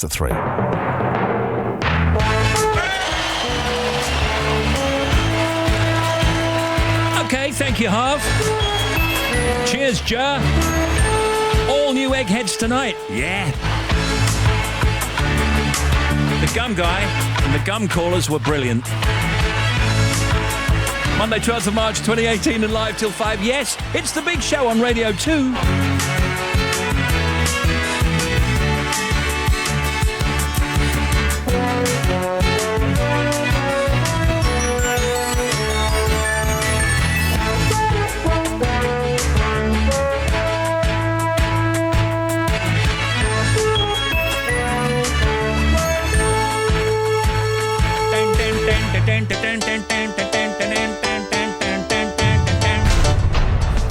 It's a 3. Okay, thank you, Harv. Cheers, Jar. All new eggheads tonight. Yeah. The Gum Guy and the Gum Callers were brilliant. Monday, 12th of March 2018 and live till 5. Yes, it's the big show on Radio 2.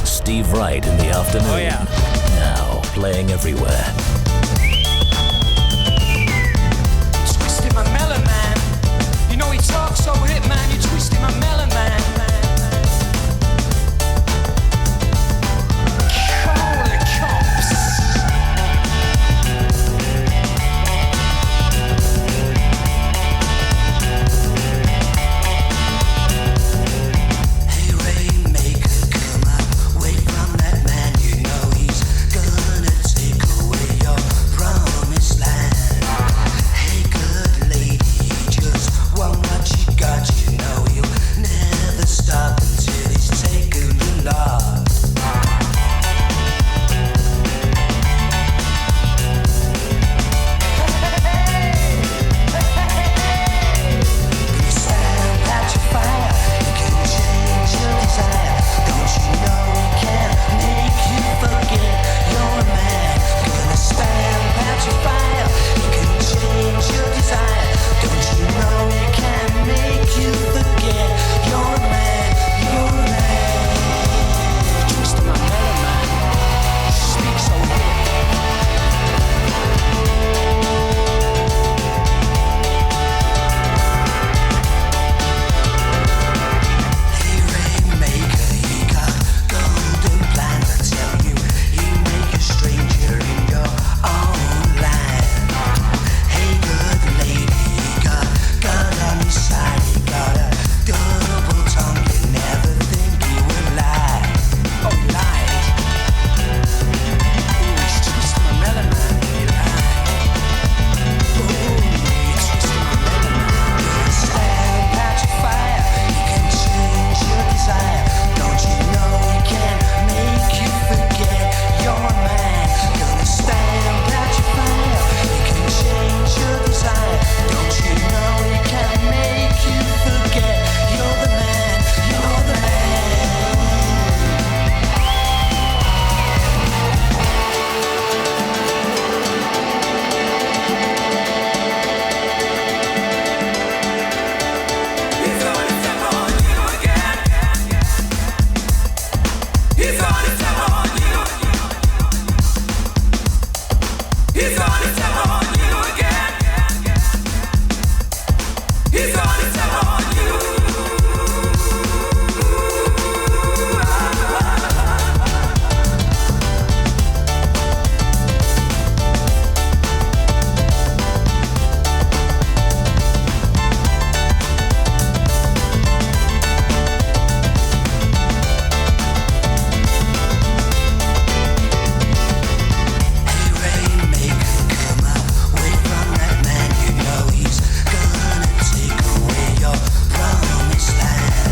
Steve Wright in the afternoon. Oh, yeah. Now playing everywhere. Twisting my melon, man. You know he talks so hip, man. You twisting my melon, man. Call the cops. Hey, Rainmaker, come away from that man. You know he's gonna take away your promised land. Hey, good lady, you just want what you got. You know you'll never stop until he's taken your lot. You stand at your fire, you can change your desire. Don't you know he can make you forget you're a man? Gonna stand at your fire, you can change your desire. Don't you know he can make you forget you're a man? You're a man. Twist my melon, man. Speak so hip. Hey, Rainmaker, he got golden plans. I tell you, he make a stranger in your own land. Hey, good lady, he got God on his side. He got a double tongue. You never think he would lie. Oh, he lied. Ooh, he's twisting my melon, man. He lied. Ooh, he's twisting my melon, man. You stand at your fire. You can change your desire. Don't you know he can make you forget you're a man? Gonna stand at your fire. You can change your desire. Don't you know he can make you forget you're the man? You're the man. He's gonna step on you again. He's gonna step on you. He's gonna step on you again. He's gonna step on you. Hey, Rainmaker, come away from that man. You know he's gonna take away your promised land.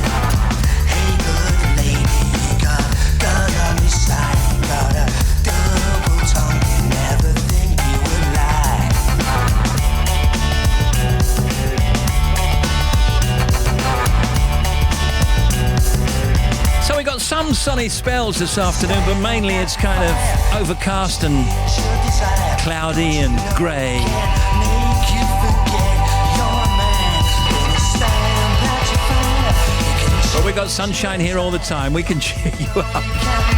Hey, good lady, he got God on his side. He got a double tongue. You never think he would lie. So we got some sunny spells this afternoon, but mainly it's kind of overcast and Your desire cloudy and grey. make you forget you're a man. Gonna stand at your fire. You can But we got sunshine here all the time. We can cheer you up. What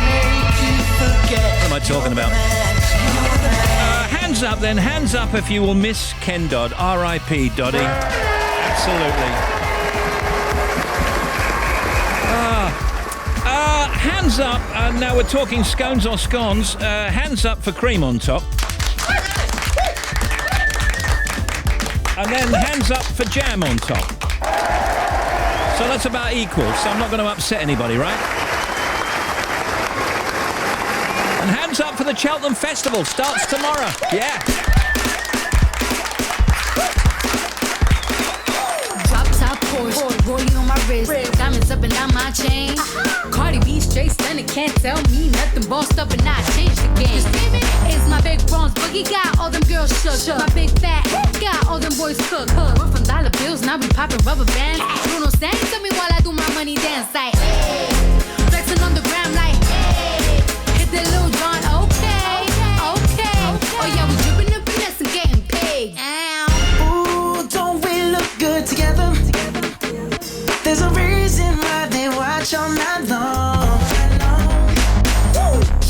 make you forget. am I talking about? You're the man. Hands up then. Hands up if you will miss Ken Dodd. R.I.P. Doddy. Absolutely. Hands up. Now we're talking scones or scones. Hands up for cream on top. And then hands up for Jam on top. So that's about equal, so I'm not going to upset anybody, right? And hands up for the Cheltenham Festival. Starts tomorrow. Yeah. Drop top Porsche, rollie on my wrist, diamonds up and down my chain. Cardi B straight stunning, can't tell me nothing. Bossed up and I changed the game. It's my big bronze boogie, got all them girls shook. My big fat got all them boys cooked. We're from dollar bills, now we popping rubber bands. Bruno sang to me while I do my money dance like hey. Flexing on the gram like hey. Hit the Lil Jon, okay. Oh yeah, we dripping and finesse and getting paid. Ooh, don't we look good together? There's a reason why they watch all night long.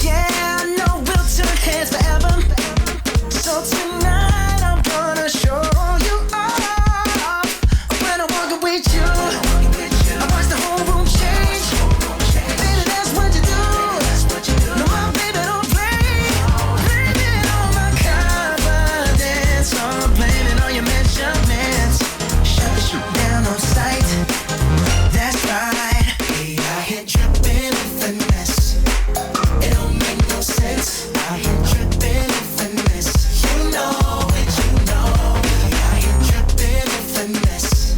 Yeah, I know we'll turn heads forever. So tonight I'm gonna show you off. When I'm walking with you, I watch the whole room change. Baby, that's what you do. No, my baby don't play. Blame it on my confidence. I'm blaming on your measurements. Shut the shit down on sight. That's right. Hey, I hit dripping with finesse. It don't make no sense. I hit dripping with finesse. You know it, you know. Hey, I hit dripping with finesse.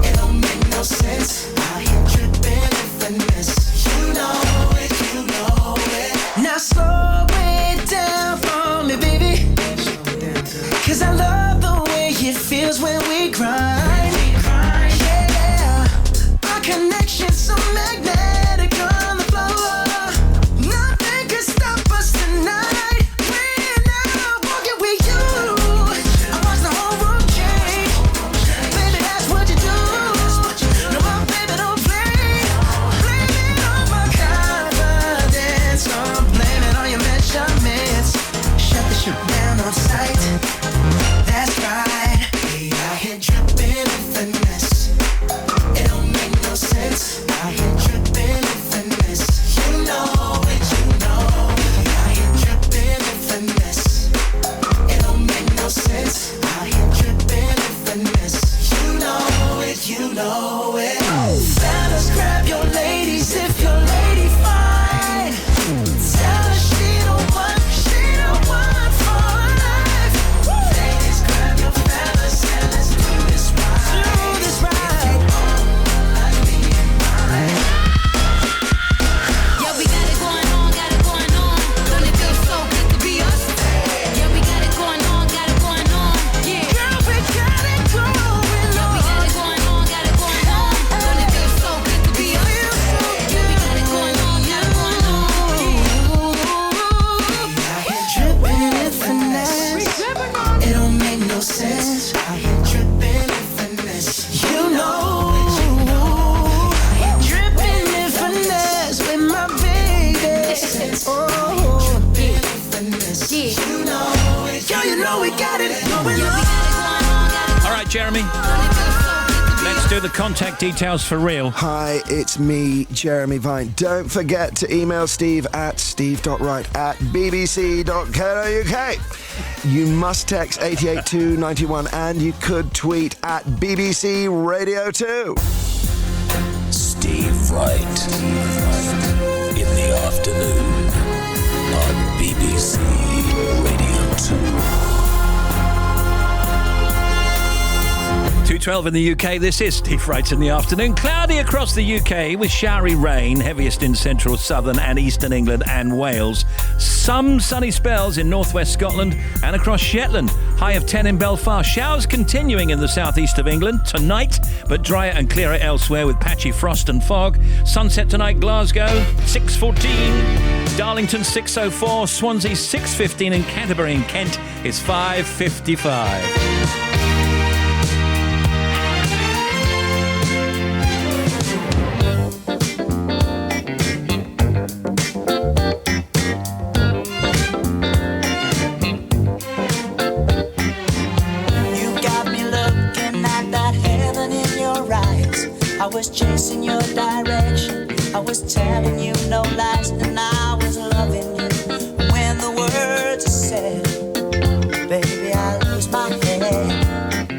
It don't make no sense. I hit dripping with finesse. You know it, you know it. Now slow it down for me, baby. 'Cause I love the way it feels when we grind. Our connection's so magnetic on the floor. Nothing can stop us tonight. When I'm walking with you, I watch the whole room change. Baby, that's what you do. No, my baby don't play. Blame it on my confidence. I'm blaming on your measurements. Shut the shit down on sight. That's right. Hey, I hit dripping with finesse. It don't make no sense. I hit dripping with finesse. You know it, you know. I hit dripping with finesse. It don't make no sense. I hit dripping with finesse. You know it, you know it. Fellas, grab your ladies if your lady fine. Tell her she don't want for life. Ladies, grab your fellas and let's do this right. Yeah, we got it going on, Don't it feel so good to be us? Yeah, we got it going on, yeah. Girl, we got it going on. Yeah, we got it going on, Don't it feel so good to be us? Yeah, we got it going on, yeah. I hit dripping with finesse. It don't make no sense. I hit dripping with finesse. You know. I hit dripping with finesse with my baby. Oh, dripping with finesse. You know it. Girl, you know we got it going on. All right, Jeremy. Let's do the contact details for real. Hi, it's me, Jeremy Vine. Don't forget to email Steve at steve.wright@bbc.co.uk. You must text 88291 and you could tweet at BBC Radio 2. Steve Wright. In the afternoon on BBC Radio 2. 2:12 in the UK. This is Steve Wright in the afternoon. Cloudy across the UK with showery rain, heaviest in central, southern and eastern England and Wales. Some sunny spells in northwest Scotland and across Shetland. High of 10 in Belfast. Showers continuing in the southeast of England tonight, but drier and clearer elsewhere with patchy frost and fog. Sunset tonight, Glasgow, 6:14. Darlington, 6:04. Swansea, 6:15. And Canterbury in Kent is 5:55. I was chasing your direction, I was telling you no lies, and I was loving you. When the words are said, baby, I lose my head.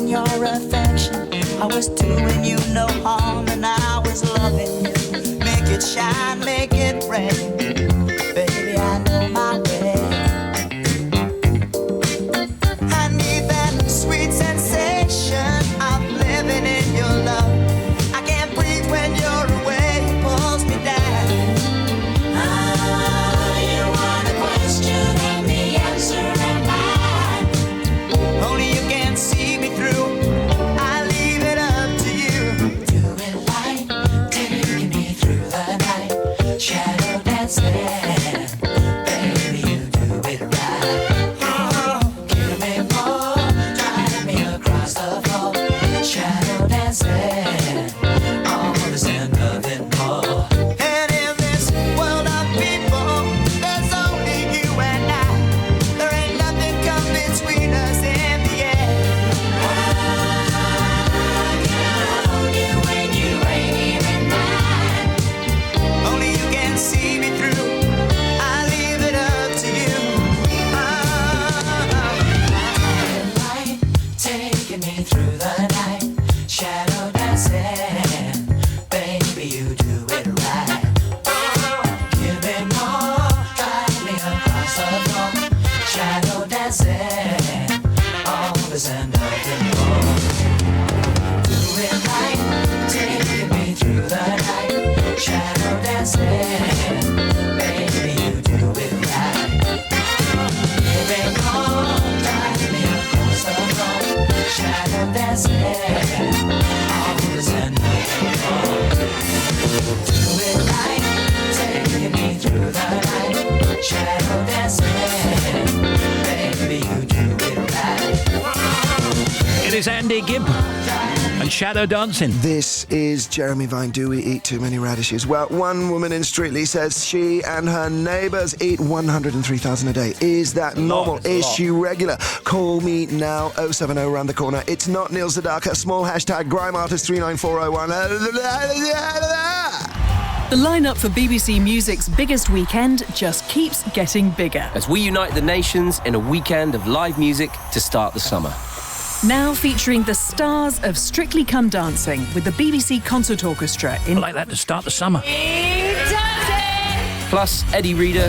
in your affection. I was doing you no harm and I was loving you. Make it shine, make it rain. Baby, I know my way. I need that sweet sensation of living in your love. I can't breathe when you're away, it pulls me down. You want a question and the answer am I. Only you can see me through. I leave it up to you. Do it right, taking me through the night. Shadow dancing, baby, you do it right. Give me more, drive me across the floor. Shadow dancing, all this and nothing more. And in this world of people, there's only you and I. There ain't nothing come between us in the end. I can hold you when you ain't even mine. Only you can see me through. I leave it up to you. Light taking me through the night. Shadow dancing, baby, you do it right. Give me more, drive me across the floor. Shadow dancing, all this and nothing more. Do it right, taking me through the night. Shadow dancing, baby, you do it right. Give me more, drive me across the floor. Shadow dancing, all this and nothing more. Do it right, taking me through the night. Shadow dancing, baby, you do it right. It is Andy Gibb and Shadow Dancing. This is Jeremy Vine. Do we eat too many radishes? Well, one woman in Streatley says she and her neighbours eat 103,000 a day. Is that normal? Is she regular? Call me now, 070 round the corner. It's not Neil Sedaka. Small hashtag Grime Artist 39401. The lineup for BBC Music's biggest weekend just keeps getting bigger. As we unite the nations in a weekend of live music to start the summer. Now featuring the stars of Strictly Come Dancing with the BBC Concert Orchestra I in like that to start the summer. Plus Eddie Reader,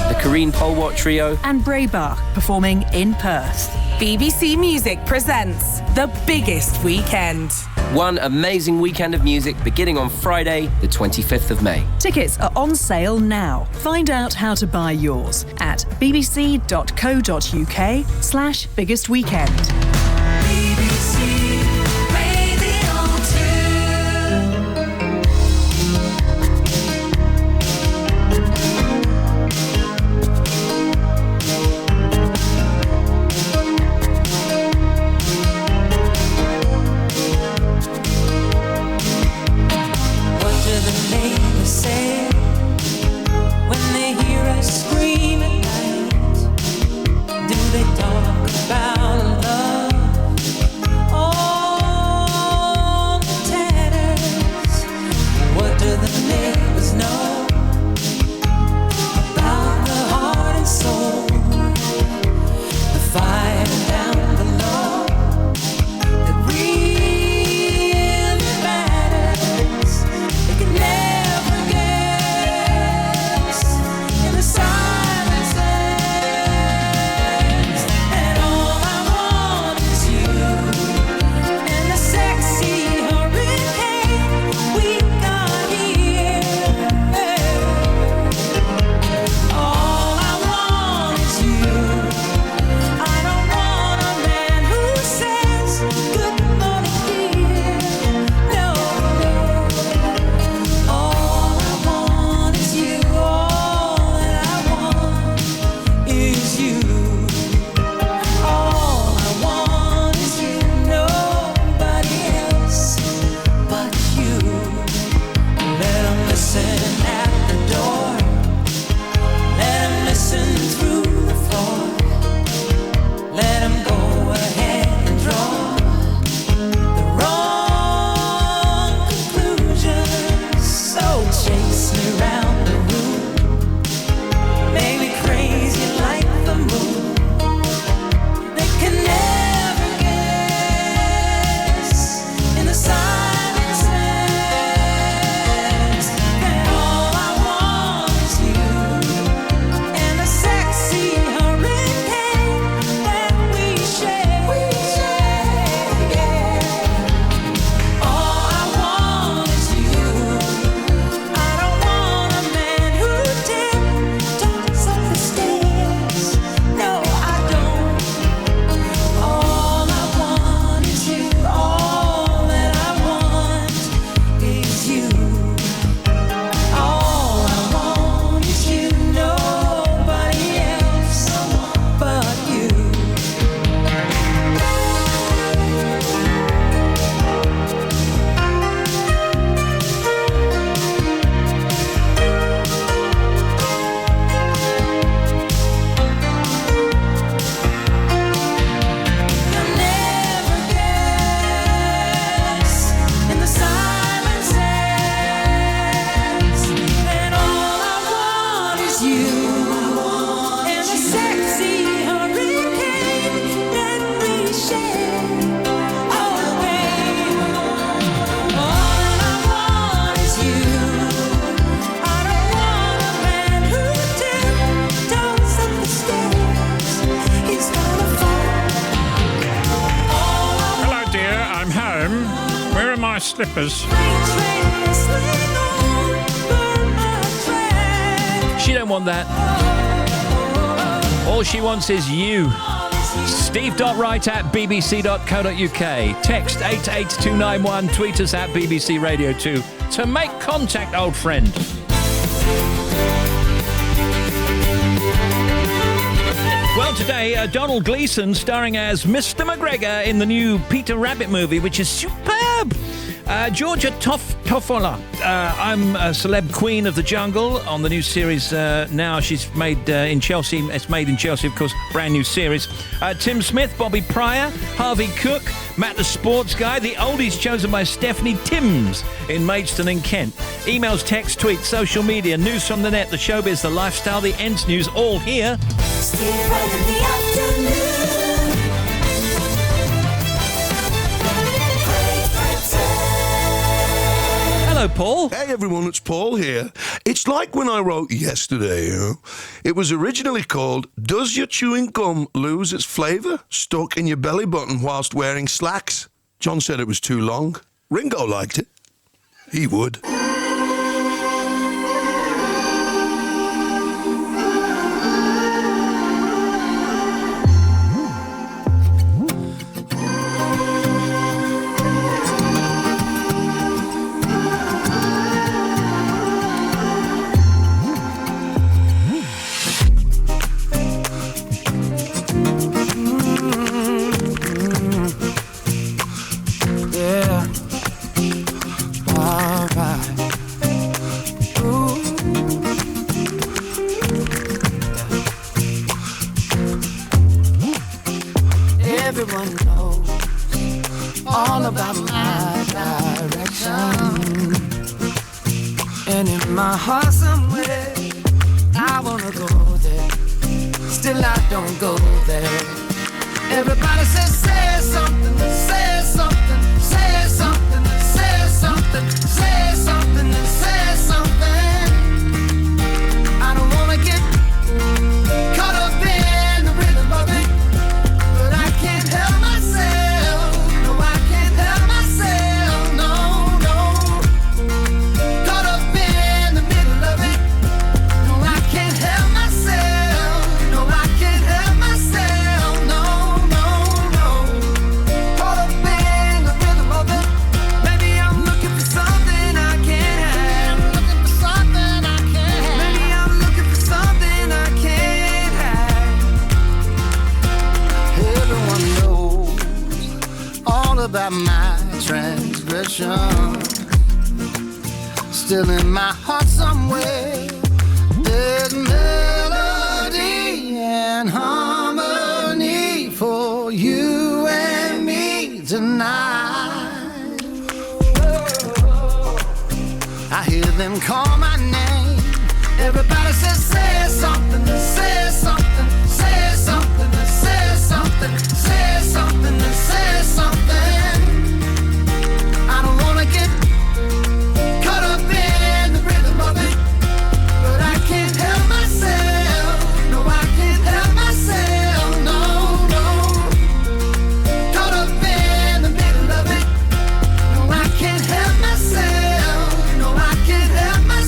the Kareen Polwart Trio, and Braybach performing in Perth. BBC Music presents the biggest weekend. one amazing weekend of music beginning on Friday, the 25th of May. Tickets are on sale now. Find out how to buy yours at bbc.co.uk/biggestweekend. BBC Radio 2. What do the neighbors say when they hear us scream at night? Do they talk about love? slippers. She don't want that. All she wants is you. Steve.wright@bbc.co.uk. Text 88291. Tweet us at BBC Radio 2 to make contact, old friend. Well, today, Donald Gleeson starring as Mr. McGregor in the new Peter Rabbit movie, which is superb. Georgia Toffolo, I'm a celeb queen of the jungle on the new series now. She's made in Chelsea. It's made in Chelsea, of course, brand new series. Tim Smith, Bobby Pryor, Harvey Cook, Matt the Sports Guy, the oldies chosen by Stephanie Timms in Maidstone in Kent. Emails, text, tweets, social media, news from the net, the showbiz, the lifestyle, the ends news, all here. Steve Wright in the afternoon. Hello, Paul. Hey everyone, it's Paul here. It's like when I wrote yesterday, you know. It was originally called, Does Your Chewing Gum Lose Its Flavour Stuck in Your Belly Button Whilst Wearing Slacks? John said it was too long. Ringo liked it. He would. Everyone knows all about my direction, and in my heart somewhere I wanna go there. Still I don't go there. Everybody says say something, say something, say something, say something, say something, say something. I don't wanna get caught up in the rhythm of it. Can't help myself, no, I can't help myself, no, no. Caught up in the middle of it, no, I can't help myself, no, I can't help myself, no, no, no. Caught up in the rhythm of it, maybe I'm looking for something I can't have, looking for something I can't have, maybe I'm looking for something I can't have. Everyone knows all about my transgression. Still in my heart somewhere, there's melody and harmony for you and me tonight. I hear them call my name. Everybody says say something, say something, say something, say something, say something, say something. I don't wanna get caught up in the rhythm of it, but I can't help myself. No, I can't help myself. No, no. Caught up in the middle of it. No, I can't help myself. No, I can't help myself.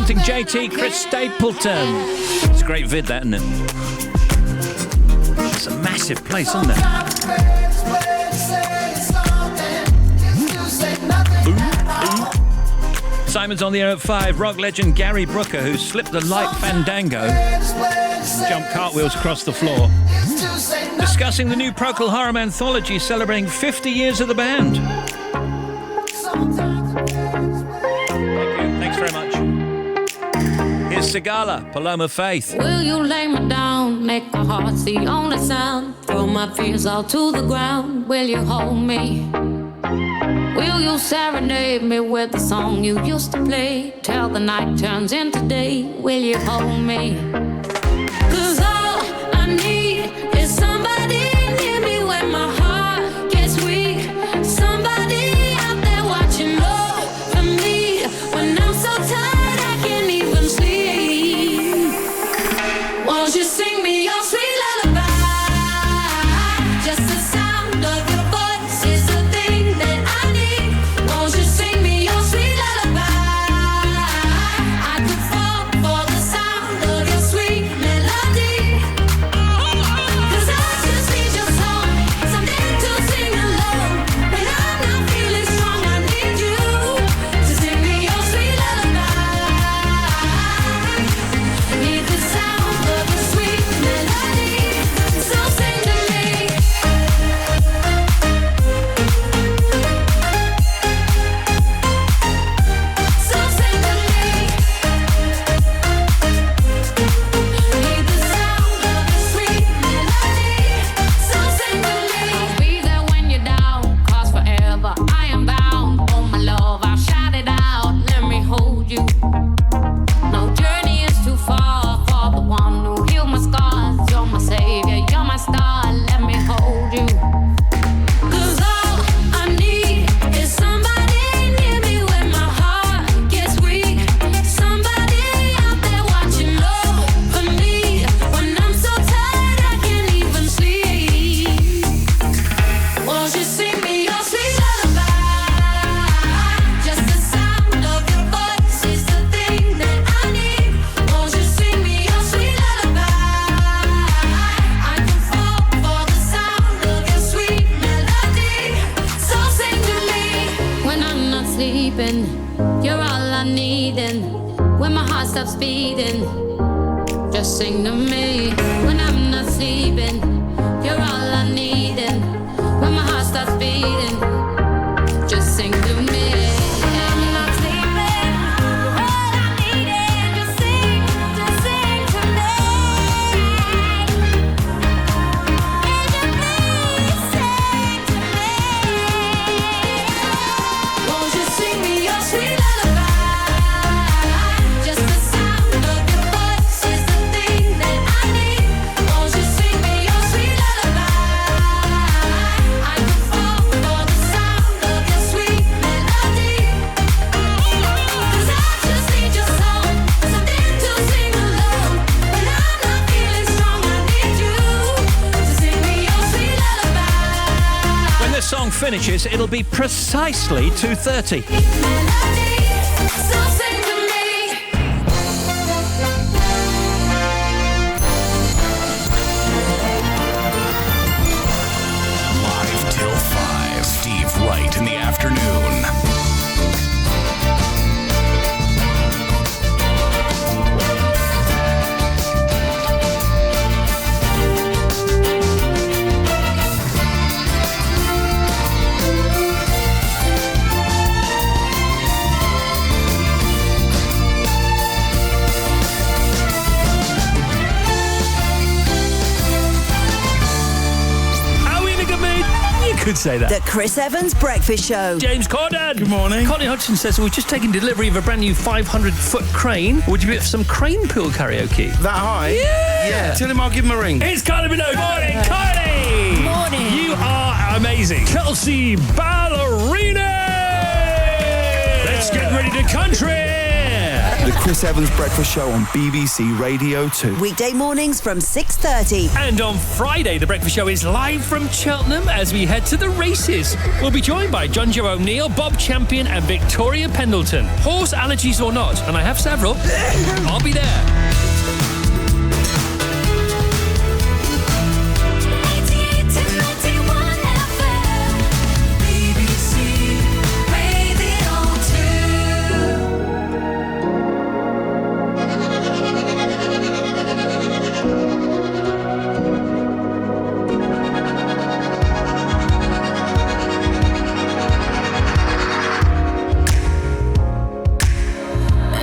Casting JT Chris Stapleton. It's a great vid, that, isn't it? It's a massive place, isn't it? Simon's on the air at 5. Rock legend Gary Brooker, who slipped the light fandango, jumped cartwheels across the floor, discussing the new Procol Harum anthology celebrating 50 years of the band. Thanks very much. Here's Sigala, Paloma Faith. Will you lay me down, make my heart the only sound, throw my fears all to the ground, will you hold me? Will you serenade me with the song you used to play, till the night turns into day, will you hold me? 'Cause all I need is somebody near me when my heart gets weak, somebody out there watching over me when I'm so tired I can't even sleep. Won't you sing me your sweet lullaby? Just the sound of your voice is the thing that I need. Won't you sing me your sweet lullaby? I could fall for the sound of your sweet melody. 'Cause I just need your song, something to sing along. When I'm not feeling strong, I need you to sing me your sweet lullaby. Need the sound of your sweet melody, so sing to me. So sing to me. Need the sound of your sweet melody, so sing to me. I'll be there when you're down, 'cause forever I am bound. Oh my love, I'll shout it out, let me hold you. No journey is too far for the one who healed my scars. You're my savior, you're my star, let me hold you. 'Cause all I need is somebody near me when my heart gets weak, somebody out there watching over me when I'm so tired I can't even sleep. Won't you sing me your sweet lullaby? Just the sound of your voice is the thing that I need. Won't you sing me your sweet lullaby? I can fall for the sound of your sweet melody, so sing to me. When I'm not sleeping, you're all I need, and when my heart stops beating, just sing to me. When I'm not sleeping, you're all I need, and when my heart stops beating, just sing to me. I'm not sleeping, all I need is just sing to me. And you please sing to me. Won't you sing me your sweet lullaby? Just the sound of your voice is the thing that I need. Won't you sing me your sweet lullaby? I could fall for the sound of your sweet melody. 'Cause I just need your song, something to sing along. When I'm not feeling strong, I need you to sing me your sweet lullaby. When this song finishes, it'll be precisely 2:30. Melody, so sing to me. Live till 5. Steve Wright in the afternoon. Could say that. The Chris Evans Breakfast Show. James Corden. Good morning. Connie Hodgson says, we've just taken delivery of a brand new 500-foot crane. Would you be up for some crane pool karaoke? That high? Yeah. Tell him I'll give him a ring. It's Kylie Minogue. Morning, Kylie. Morning. You are amazing. Kelsey Ballerina. Let's get ready to country. The Chris Evans Breakfast Show on BBC Radio 2. Weekday mornings from 6:30. And on Friday, The Breakfast Show is live from Cheltenham as we head to the races. We'll be joined by John Joe O'Neill, Bob Champion and Victoria Pendleton. Horse allergies or not, and I have several, I'll be there.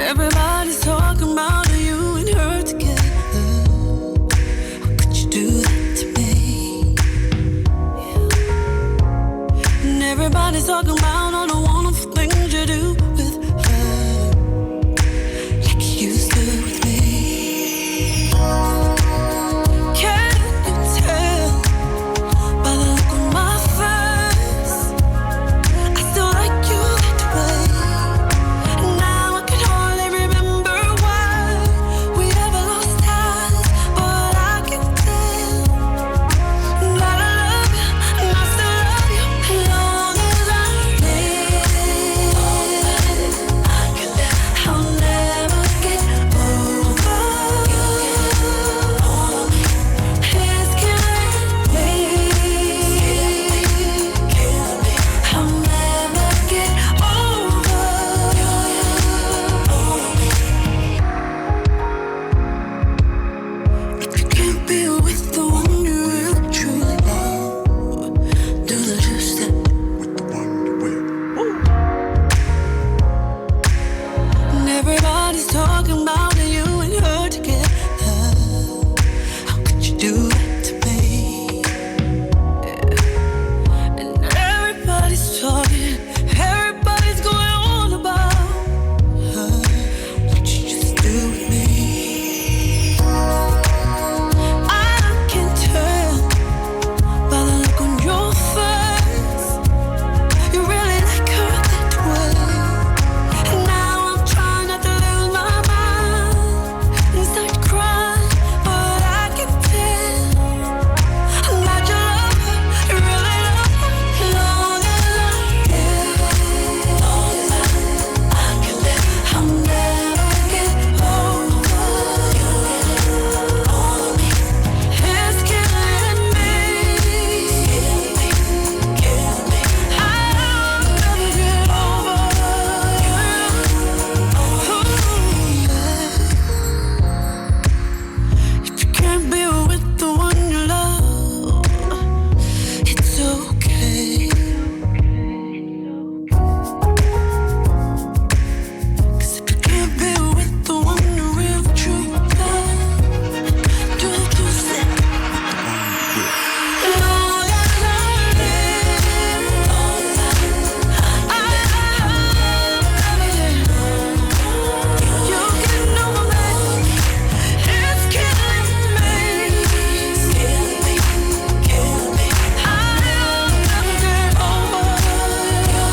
Everybody's talking about you and her together. How could you do that to me? Yeah. And everybody's talking about all the wonderful things you do with her, like you used to with me. Can you tell by the look on my face? I still like you that way. Now I can hardly remember why we ever lost ties, but I can tell that I love you and I still love you as long as I live. I'll never get over you. It's killing me. I'll never get over you. If you can't be with the one you really truly love, do the two-step with the one you will. And everybody's talking about you and her together. How could you do that to me? Yeah. And everybody's talking, everybody's going on about her, what you just do with me. I can tell by the look on your face, you really like her that way. And now I'm trying not to lose my mind and start to cry, but I can tell that you love her, you really love her, as long as I live. I'll never get over you. It's killing me. I'll never get over you. If you can't be with the one you love, it's okay. 'Cause if you can't be with the one you really truly love, do the two-step. As long as I live, I'll never get you getting over me. It's killing me. I'll never get over you.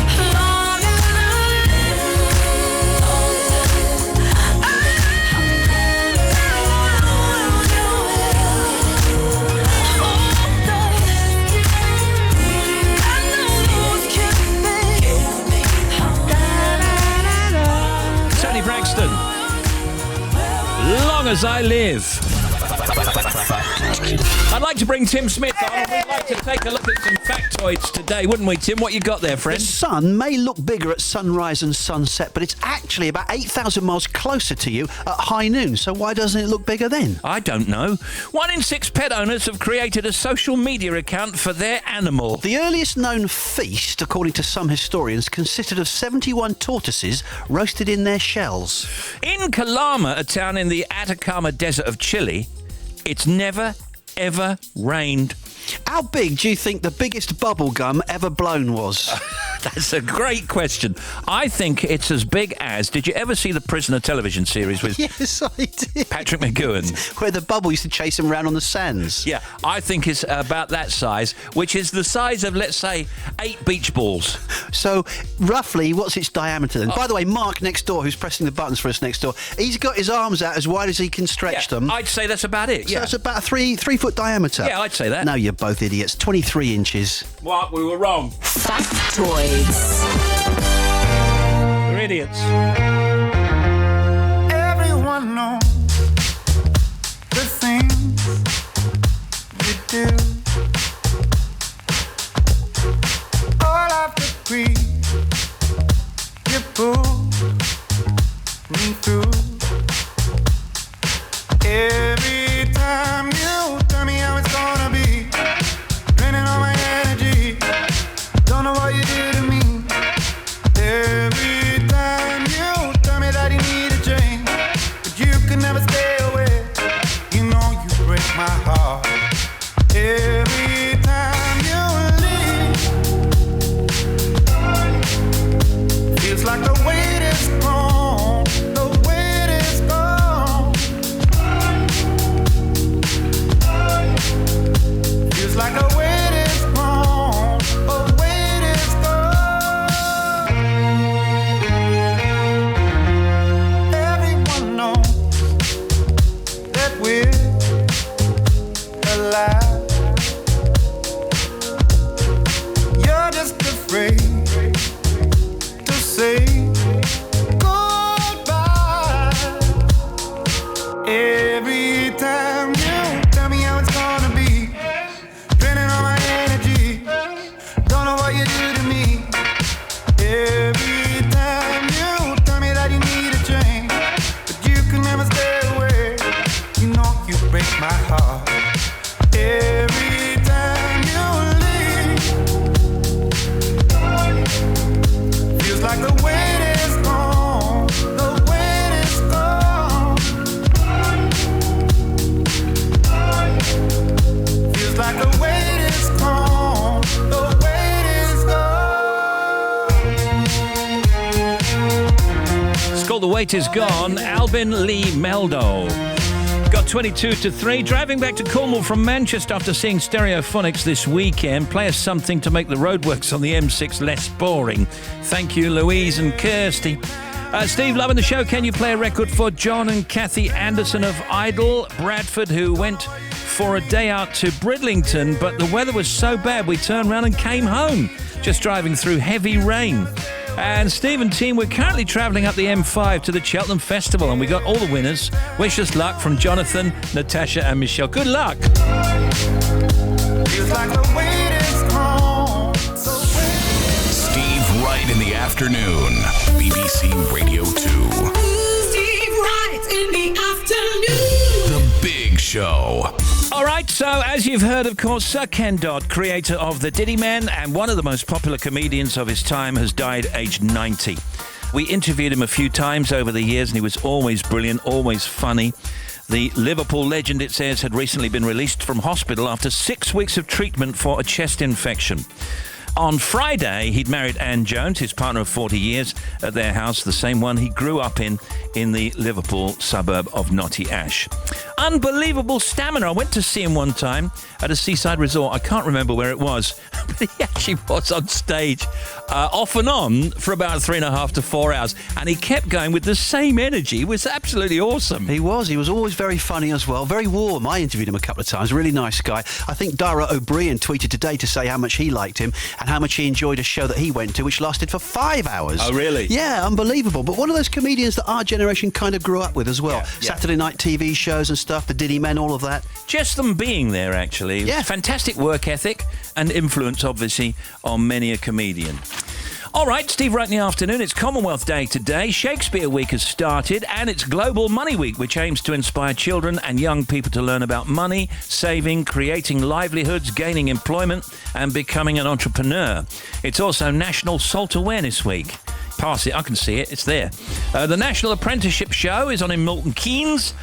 As long as I Tony Braxton. Long as I live. I'd like to bring Tim Smith on. We'd like to take a look at some factoids today, wouldn't we, Tim? What you got there, friend? The sun may look bigger at sunrise and sunset, but it's actually about 8,000 miles closer to you at high noon. So why doesn't it look bigger then? I don't know. 1 in 6 pet owners have created a social media account for their animal. The earliest known feast, according to some historians, consisted of 71 tortoises roasted in their shells. In Calama, a town in the Atacama Desert of Chile, it's never, ever rained. How big do you think the biggest bubble gum ever blown was? That's a great question. I think it's as big as... Did you ever see the Prisoner television series with Yes, I did. Patrick McGowan? Where the bubble used to chase him around on the sands. Yeah, I think it's about that size, which is the size of, let's say, 8 beach balls. So, roughly, what's its diameter then? By the way, Mark next door, who's pressing the buttons for us next door, he's got his arms out as wide as he can stretch them. I'd say that's about it, So it's about a 3-foot diameter. Yeah, I'd say that. No, you're both idiots. 23 inches. What? We were wrong. Factoids. We're idiots. Everyone knows the things you do. All of the grief you pull me through. Every time you tell me how it's gonna be, draining all my energy. Don't know what you do to me. Every time you tell me that you need a change, but you can never stay away. You know you break my heart. Every time you leave, feels like the weight is gone. The weight is gone. Feels like a weight is gone. A weight is gone. Everyone knows that we're alive. You're just afraid to say goodbye. Every time you tell me how it's gonna be, draining all my energy. Don't know what you do to me. Every time you tell me that you need a change, but you can never stay away. You know you break my heart. Every time you leave, feels like the weight is gone. The weight is gone. Feels like the weight is gone. The weight is gone. It's called The Weight Is Gone. Albin Lee Meldo. Got 22 to 3. Driving back to Cornwall from Manchester after seeing Stereophonics this weekend. Play us something to make the roadworks on the M6 less boring. Thank you, Louise and Kirsty. Steve, loving the show. Can you play a record for John and Kathy Anderson of Idle, Bradford, who went for a day out to Bridlington, but the weather was so bad we turned around and came home, just driving through heavy rain. And Steve and team, we're currently travelling up the M5 to the Cheltenham Festival, and we got all the winners. Wish us luck from Jonathan, Natasha and Michelle. Good luck. Feels like the weight is gone. Steve Wright in the afternoon. BBC Radio 2. Steve Wright in the afternoon. The Big Show. All right, so as you've heard, of course, Sir Ken Dodd, creator of The Diddy Men and one of the most popular comedians of his time, has died aged 90. We interviewed him a few times over the years and he was always brilliant, always funny. The Liverpool legend, it says, had recently been released from hospital after 6 weeks of treatment for a chest infection. On Friday, he'd married Anne Jones, his partner of 40 years, at their house, the same one he grew up in the Liverpool suburb of Knotty Ash. Unbelievable stamina. I went to see him one time at a seaside resort. I can't remember where it was, but he actually was on stage off and on for about 3.5 to 4 hours, and he kept going with the same energy. It was absolutely awesome. He was always very funny as well, very warm. I interviewed him a couple of times, really nice guy. I think Dara O'Brien tweeted today to say how much he liked him and how much he enjoyed a show that he went to, which lasted for 5 hours. Oh, really? Yeah, unbelievable. But one of those comedians that our generation kind of grew up with as well. Yeah. Saturday night TV shows and stuff, the Diddy Men, all of that. Just them being there, actually. Yeah. Fantastic work ethic and influence, obviously, on many a comedian. All right, Steve Wright in the afternoon. It's Commonwealth Day today. Shakespeare Week has started, and it's Global Money Week, which aims to inspire children and young people to learn about money, saving, creating livelihoods, gaining employment, and becoming an entrepreneur. It's also National Salt Awareness Week. pass it. I can see it. It's there. The National Apprenticeship Show is on in Milton Keynes.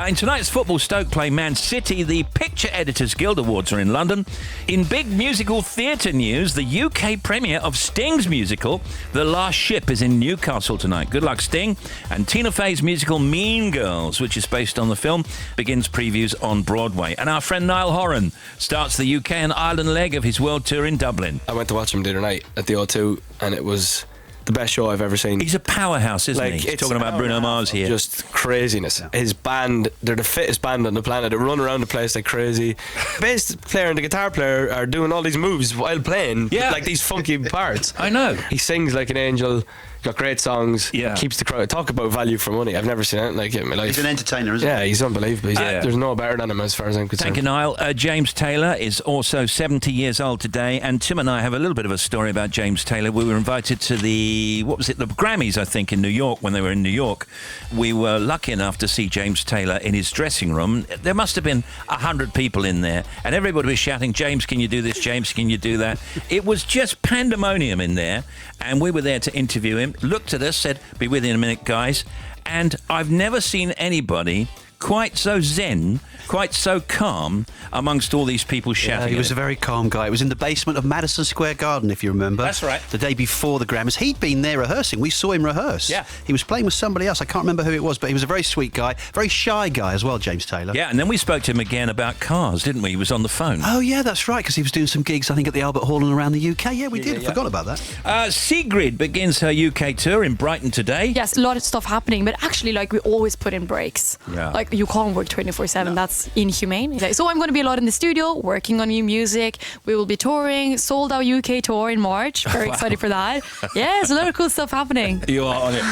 In tonight's football, Stoke play Man City. The Picture Editors Guild Awards are in London. In big musical theatre news, the UK premiere of Sting's musical, The Last Ship, is in Newcastle tonight. Good luck, Sting. And Tina Fey's musical Mean Girls, which is based on the film, begins previews on Broadway. And our friend Niall Horan starts the UK and Ireland leg of his world tour in Dublin. I went to watch him the other night at the O2, and it was the best show I've ever seen. He's a powerhouse, isn't he? He's talking about Bruno Mars here. Just craziness. His band, they're the fittest band on the planet. They run around the place like crazy. The bass player and the guitar player are doing all these moves while playing, like these funky parts. I know. He sings like an angel. Got great songs. Yeah. Keeps the crowd. Talk about value for money. I've never seen anything like it in my life. He's an entertainer, isn't he? Yeah, he's unbelievable. There's no better than him as far as I'm concerned. Thank you, Niall. James Taylor is also 70 years old today, and Tim and I have a little bit of a story about James Taylor. We were invited to the Grammys, I think, in New York. When they were in New York, we were lucky enough to see James Taylor in his dressing room. There must have been 100 people in there, and everybody was shouting, "James, can you do this? James, can you do that?" It was just pandemonium in there, and we were there to interview him. Looked at us, said, "Be with you in a minute, guys." And I've never seen anybody quite so zen, quite so calm amongst all these people shouting. He was a very calm guy. It was in the basement of Madison Square Garden, if you remember. That's right. The day before the Grammys. He'd been there rehearsing. We saw him rehearse. Yeah. He was playing with somebody else. I can't remember who it was, but he was a very sweet guy, very shy guy as well, James Taylor. Yeah, and then we spoke to him again about cars, didn't we? He was on the phone. Oh, yeah, that's right, because he was doing some gigs, I think, at the Albert Hall and around the UK. Yeah, we did. I forgot about that. Sigrid begins her UK tour in Brighton today. Yes, a lot of stuff happening, but actually, like, we always put in breaks. Yeah. Like, you can't work 24/7. That's inhumane. So I'm going to be a lot in the studio, working on new music. We will be touring, sold out UK tour in March. Very excited for that. Yes, a lot of cool stuff happening. You are on it.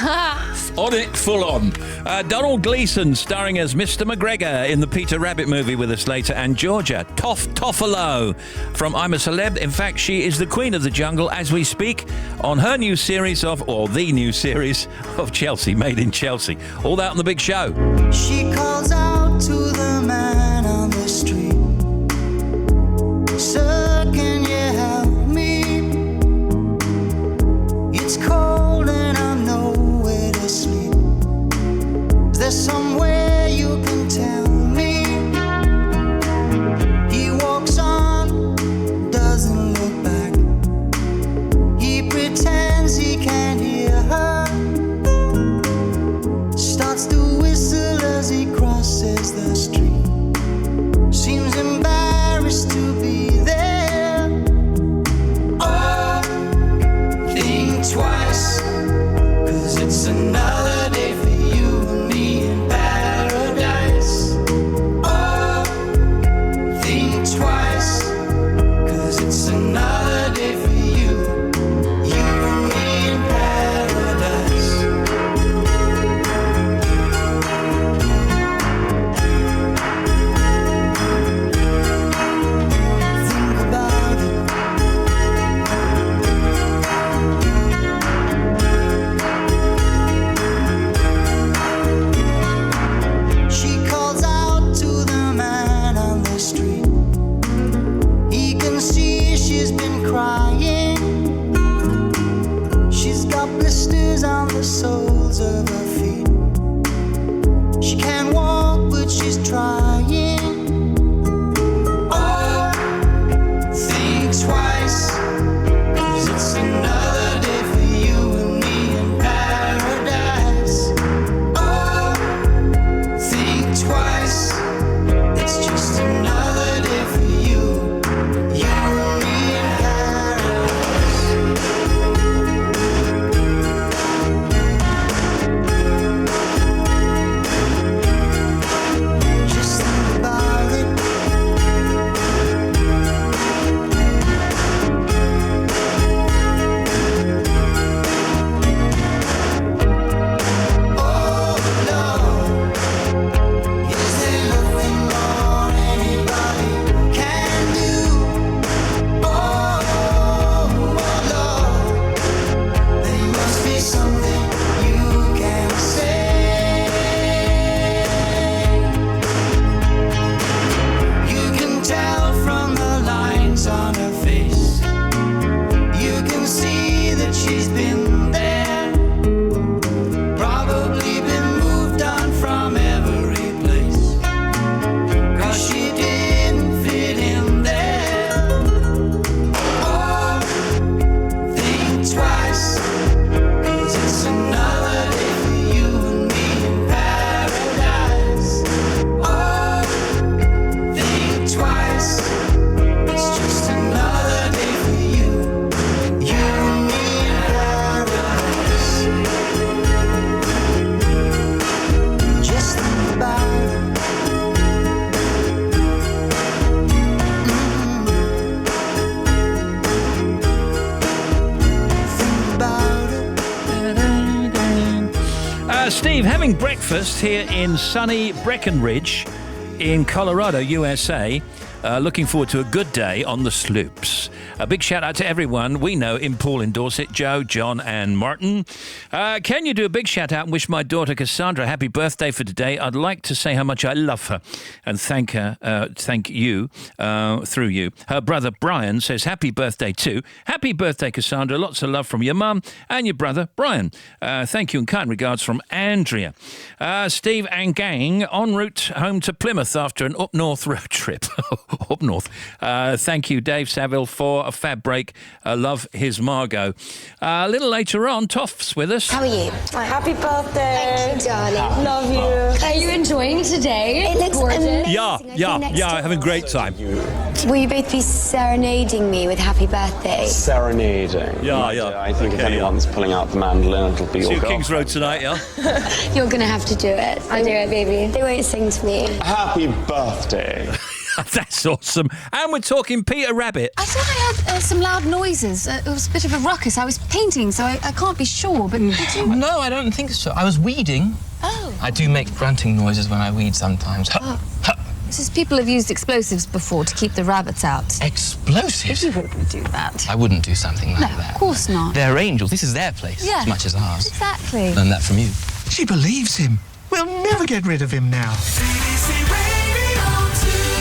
On it, full on. Donald Gleeson starring as Mr. McGregor in the Peter Rabbit movie with us later. And Georgia Toffolo from I'm a Celeb. In fact, she is the queen of the jungle as we speak on her new series of Chelsea, Made in Chelsea. All that on the big show. She calls out to the man on the street. Sir, can you help me? It's cold and I'm nowhere to sleep. Is there somewhere you can tell me? He walks on, doesn't look back. He pretends he can't hear her. Starts to whistle as he crosses the street. Seems embarrassed to be there. Oh, think twice, 'cause it's another day for you and me in paradise. Oh, think twice, 'cause it's another day for you and me in paradise. She calls out to the man on the street. He can see she's been crying. She's got blisters on the soles of her feet. She can't walk, but she's trying. Oh, think twice, 'cause it's another day for you and me in paradise. Oh, think twice, it's just another day for you and me in paradise. Just think about Steve, having breakfast here in sunny Breckenridge in Colorado, USA. Looking forward to a good day on the slopes. A big shout out to everyone we know in Poole in Dorset, Joe, John and Martin. Can you do a big shout out and wish my daughter Cassandra happy birthday for today? I'd like to say how much I love her and thank you through you. Her brother Brian says happy birthday too. Happy birthday, Cassandra. Lots of love from your mum and your brother Brian. Thank you and kind regards from Andrea. Steve and gang en route home to Plymouth after an up north road trip. Up north. Thank you, Dave Saville, for a fab break. Love his Margot. A little later on, Toff's with us. How are you? Happy birthday. Thank you, darling. Love you. Are you enjoying today? It looks gorgeous. Yeah, having a great time. Will you both be serenading me with happy birthday? Serenading. Yeah. I think if anyone's pulling out the mandolin, it'll be your King's Road tonight, yeah? You're going to have to do it. I'll do it, baby. They won't sing to me. Happy birthday. That's awesome. And we're talking Peter Rabbit. I thought I heard some loud noises. It was a bit of a ruckus. I was painting, so I can't be sure, but did you... No, I don't think so. I was weeding. Oh. I do make grunting noises when I weed sometimes. This is people have used explosives before to keep the rabbits out. Explosives? You wouldn't do that. I wouldn't do something like that. Of course not. They're angels. This is their place, as much as ours. Exactly. Learned that from you. She believes him. We'll never get rid of him now.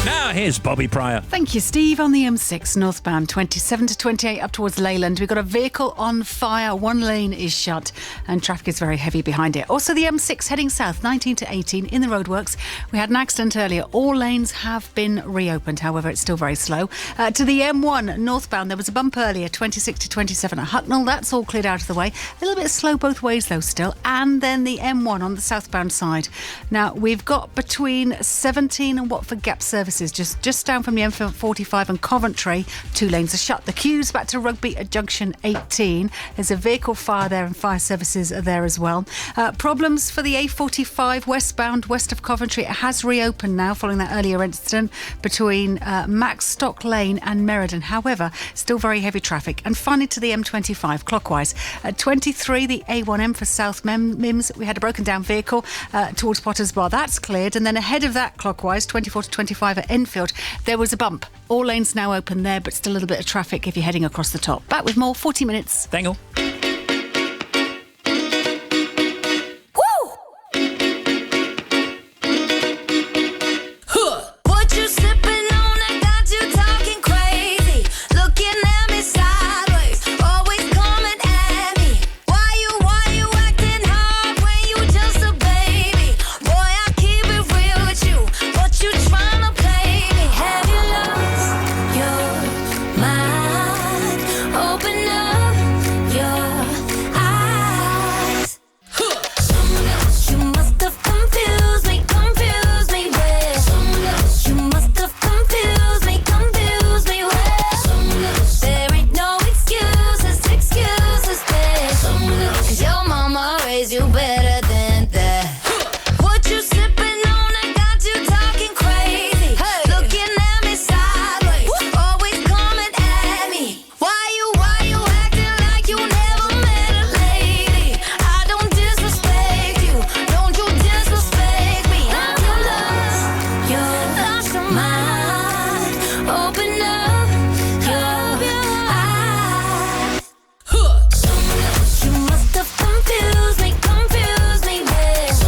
Now here's Bobby Pryor. Thank you, Steve. On the M6 northbound, 27 to 28 up towards Leyland. We've got a vehicle on fire. One lane is shut and traffic is very heavy behind it. Also, the M6 heading south, 19 to 18 in the roadworks. We had an accident earlier. All lanes have been reopened. However, it's still very slow. To the M1 northbound, there was a bump earlier, 26 to 27 at Hucknall. That's all cleared out of the way. A little bit slow both ways, though, still. And then the M1 on the southbound side. Now, we've got between 17 and Watford Gap services just down from the M45 and Coventry. 2 lanes are shut. The queue's back to Rugby at junction 18. There's a vehicle fire there and fire services are there as well. Problems for the A45 westbound west of Coventry. It has reopened now following that earlier incident between Maxstock Lane and Meriden. However, still very heavy traffic. And finally to the M25 clockwise. At 23, the A1M for South Mims. We had a broken down vehicle towards Potters Bar. That's cleared. And then ahead of that clockwise, 24 to 25 at Enfield, there was a bump. All lanes now open there, but still a little bit of traffic if you're heading across the top. Back with more 40 minutes. Dangle. What you sipping on? I got you talking crazy. Looking at me sideways, always coming at me. Why you acting hard when you just a baby? Boy, I keep it real with you, but you tryna play me. Have you lost your mind? Open up your eyes. You must have confused me with. You must have confused me with. There ain't no excuses, babe. 'Cause your mama raised you better than that. What you sipping on? I got you talking crazy. Looking at me sideways, always coming at me. Why you acting like you never met a lady? I don't disrespect you, don't you disrespect me. Have you lost your mind? Open up your eyes. You must have confused me with.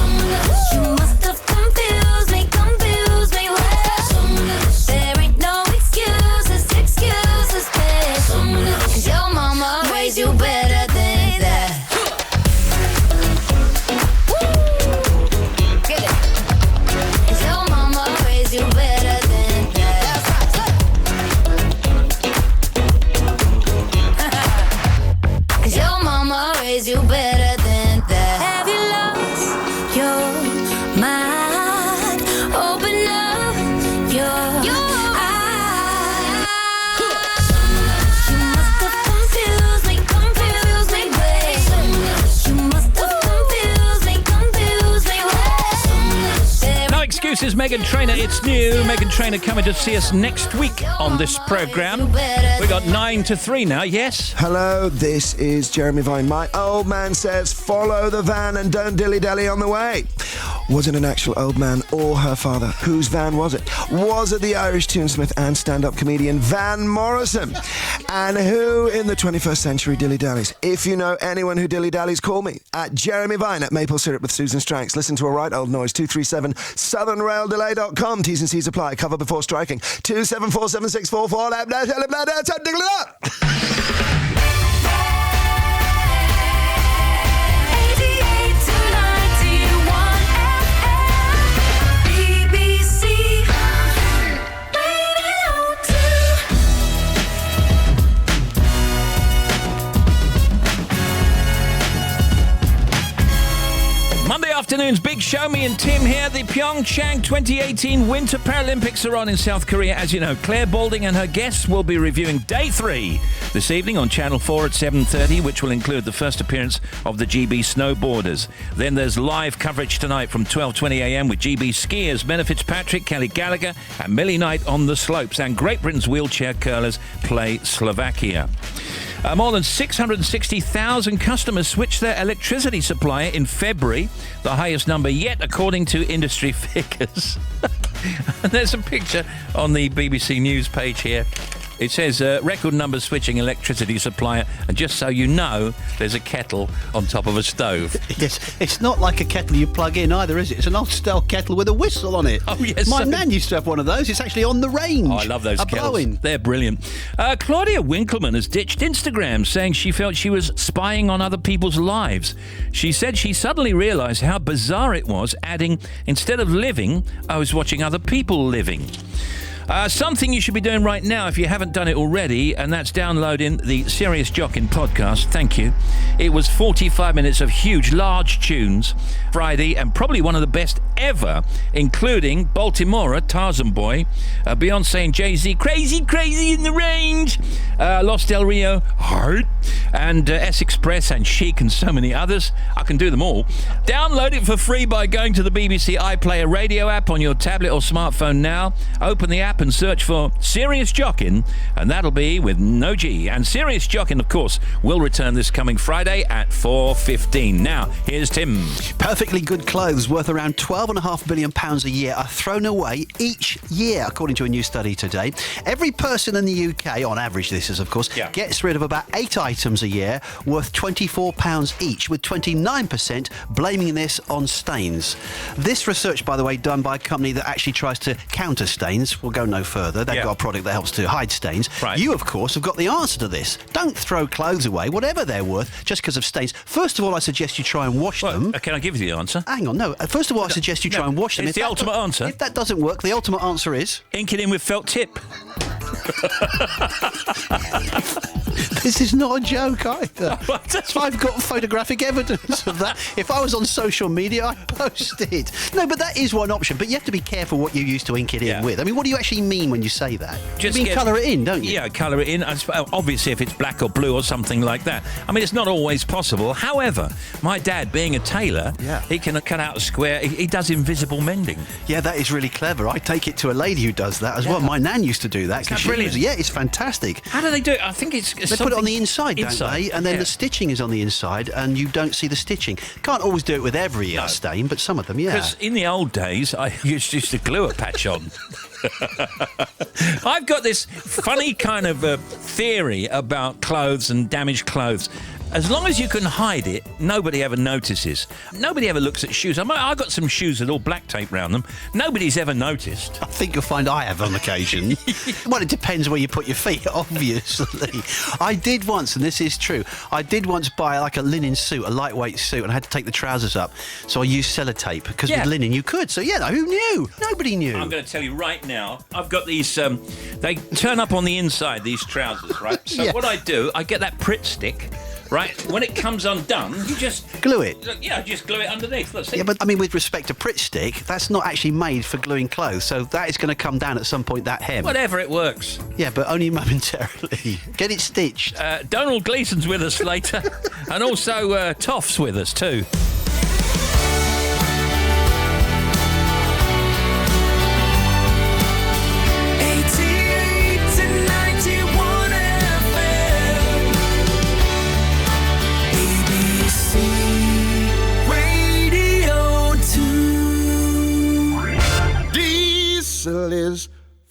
You must have confused me with. There ain't no excuses, babe. 'Cause your mama raised you better than that. Get it. 'Cause your mama raised you better than that. 'Cause your mama raised you better than that. Have you lost your mind? Open up your eyes. You must have confused me with. You must have confused me with. This is Meghan Trainor. It's new. Meghan Trainor coming to see us next week on this programme. We got 9 to 3 now, yes? Hello, this is Jeremy Vine. My old man says, follow the van and don't dilly-dally on the way. Was it an actual old man or her father? Whose van was it? Was it the Irish tunesmith and stand-up comedian Van Morrison? And who in the 21st century dilly-dallies? If you know anyone who dilly-dallies, call me at Jeremy Vine at Maple Syrup with Susan Stranks. Listen to a right old noise, 237 southernraildelay.com. T's and C's apply. Cover before striking. 2747644. Monday afternoon's big show. Me and Tim here. The Pyeongchang 2018 Winter Paralympics are on in South Korea. As you know, Claire Balding and her guests will be reviewing Day 3 this evening on Channel 4 at 7:30, which will include the first appearance of the GB snowboarders. Then there's live coverage tonight from 12:20 a.m. with GB skiers Menna Fitzpatrick, Kelly Gallagher and Millie Knight on the slopes. And Great Britain's wheelchair curlers play Slovakia. More than 660,000 customers switched their electricity supplier in February, the highest number yet according to industry figures. And there's a picture on the BBC News page here. It says record numbers switching electricity supplier, and just so you know, there's a kettle on top of a stove. Yes, it's not like a kettle you plug in either, is it? It's an old-style kettle with a whistle on it. Oh, yes. My nan used to have one of those. It's actually on the range. Oh, I love those kettles. Blowing. They're brilliant. Claudia Winkleman has ditched Instagram, saying she felt she was spying on other people's lives. She said she suddenly realised how bizarre it was, adding, instead of living, I was watching other people living. Something you should be doing right now if you haven't done it already, and that's downloading the Serious Jockin' podcast. Thank you. It was 45 minutes of huge, large tunes Friday, and probably one of the best ever, including Baltimore, Tarzan Boy, Beyonce and Jay-Z, Crazy, Crazy in the Range, Los Del Rio, Heart, and S-Express and Chic and so many others. I can do them all. Download it for free by going to the BBC iPlayer radio app on your tablet or smartphone now. Open the app and search for Serious Jockin', and that'll be with no G. And Serious Jockin', of course, will return this coming Friday at 4:15. Now, here's Tim. Perfectly good clothes worth around £12.5 billion a year are thrown away each year, according to a new study today. Every person in the UK, on average this is, of course, gets rid of about 8 items a year worth £24 each, with 29% blaming this on stains. This research, by the way, done by a company that actually tries to counter stains. We'll go no further. They've got a product that helps to hide stains. Right. You, of course, have got the answer to this. Don't throw clothes away, whatever they're worth, just because of stains. First of all, I suggest you try and wash them. Can I give you the answer? Hang on, no. First of all, I suggest you try and wash them. It's the ultimate answer. If that doesn't work, the ultimate answer is... ink it in with felt tip. This is not a joke either. I've got photographic evidence of that. If I was on social media, I'd post it. No, but that is one option. But you have to be careful what you use to ink it in with. I mean, what do you actually mean when you say that? Just you mean colour it in, don't you? Yeah, colour it in. Obviously, if it's black or blue or something like that. I mean, it's not always possible. However, my dad, being a tailor, he can cut out a square. He does invisible mending. Yeah, that is really clever. I take it to a lady who does that as well. My nan used to do that. That's brilliant. It's fantastic. How do they do it? I think it's they put it on the inside, don't they? And then the stitching is on the inside, and you don't see the stitching. Can't always do it with every stain, but some of them, Because in the old days, I used to glue a patch on. I've got this funny kind of theory about clothes and damaged clothes. As long as you can hide it, nobody ever notices. Nobody ever looks at shoes. I've got some shoes with all black tape around them. Nobody's ever noticed. I think you'll find I have on occasion. Well, it depends where you put your feet, obviously. I did once, and this is true, I did once buy like a linen suit, a lightweight suit, and I had to take the trousers up. So I used sellotape, because with linen you could. So, who knew? Nobody knew. I'm going to tell you right now, I've got these, they turn up on the inside, these trousers, right? So what I do, I get that Pritt stick. Right, when it comes undone, you just... glue it. Yeah, just glue it underneath. Look, see? Yeah, but I mean, with respect to Pritt stick, that's not actually made for gluing clothes, so that is going to come down at some point, that hem. Whatever, it works. Yeah, but only momentarily. Get it stitched. Donald Gleason's with us later, and also Toff's with us too.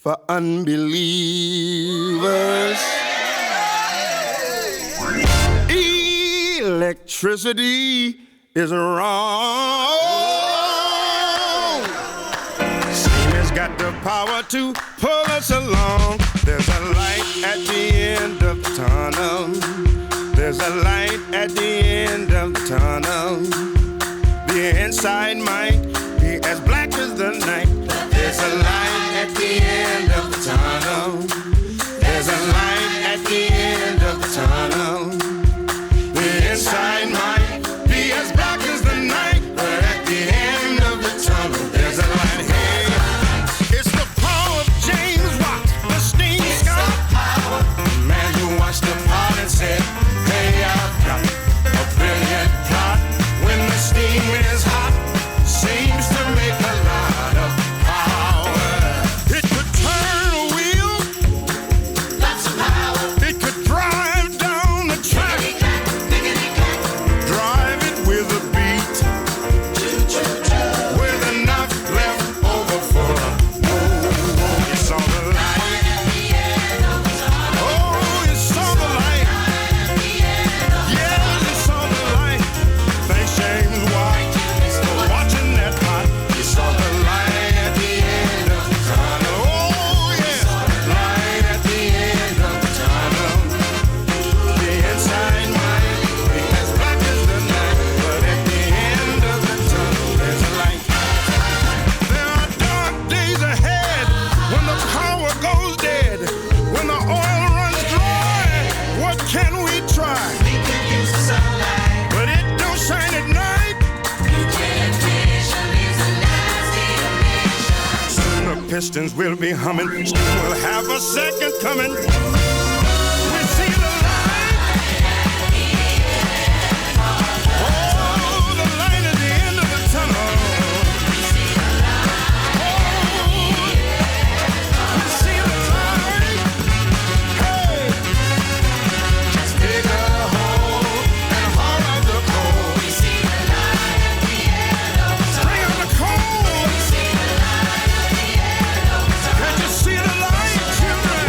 for unbelievers. Electricity is wrong. Steam has got the power to pull us along. There's a light at the end of the tunnel. There's a light at the end of the tunnel. The inside might be as black as the night. There's a light at the end of the tunnel. There's a light at the end of the tunnel. The inside might be as black as the night, but at the end of the tunnel, there's a light. Hey, it's the power of James Watt, the steam scout. The man who watched the pot and said, hey, I've got a brilliant plot. When the steam is hot, seems to make a lot of power. It could turn a wheel, lots of power. It could drive down the track, drive it with a beat, with enough left over for a move. You saw the light. Oh, you saw the light. Yeah, you saw the light. Thanks, James White, for watching that pot. You saw the light at the end of the tunnel. Oh, yeah, light at the end of the tunnel. The inside might be as black as the night, but at the end of the tunnel, there's a light. There are dark days ahead when the power goes dead, when the oil runs dry. What can we try? We can use the sunlight, but it don't shine at night. Nuclear fission is a nasty emission. Soon the pistons will be humming. Steam will have a second coming. We see the light. Oh, the light at the end of the tunnel. We see the light. We see the light. Hey, just dig a hole and haul out the coal. We see the light at the end of the tunnel. Bring out the coal. We see the light at the end of the tunnel. Can't you see the light, children?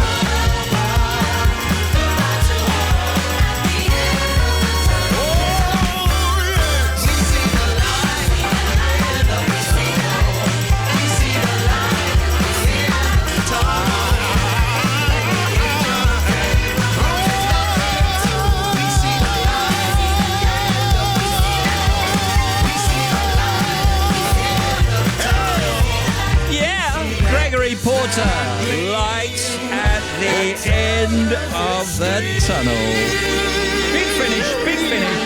Yeah, Gregory Porter, light at the end of the tunnel. Big finish, big finish.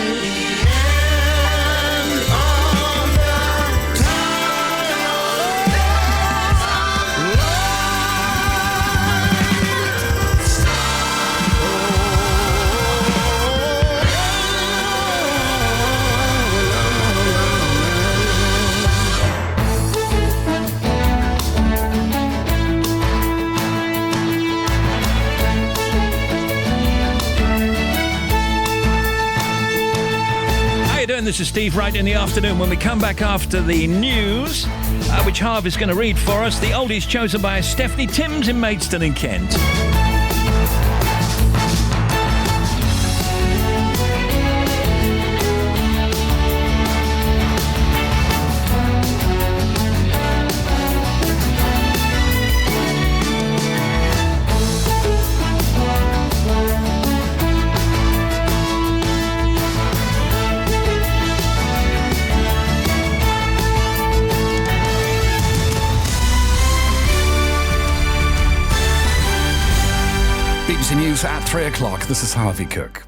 This is Steve Wright in the afternoon. When we come back after the news, which Harv is going to read for us, the oldies chosen by Stephanie Timms in Maidstone in Kent. BBC News at 3 o'clock. This is Harvey Cook.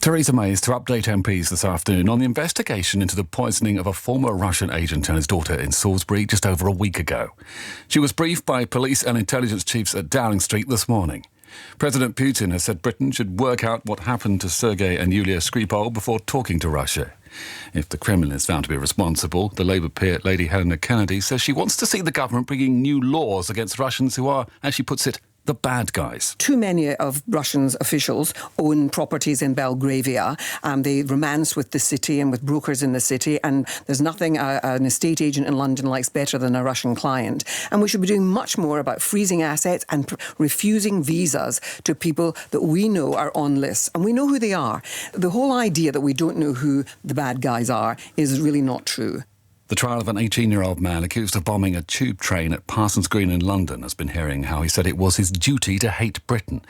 Theresa May is to update MPs this afternoon on the investigation into the poisoning of a former Russian agent and his daughter in Salisbury just over a week ago. She was briefed by police and intelligence chiefs at Downing Street this morning. President Putin has said Britain should work out what happened to Sergei and Yulia Skripal before talking to Russia. If the Kremlin is found to be responsible, the Labour peer Lady Helena Kennedy says she wants to see the government bringing new laws against Russians who are, as she puts it, the bad guys. Too many of Russian officials own properties in Belgravia. They romance with the city and with brokers in the city, and there's nothing an estate agent in London likes better than a Russian client. And we should be doing much more about freezing assets and refusing visas to people that we know are on lists. And we know who they are. The whole idea that we don't know who the bad guys are is really not true. The trial of an 18-year-old man accused of bombing a tube train at Parsons Green in London has been hearing how he said it was his duty to hate Britain.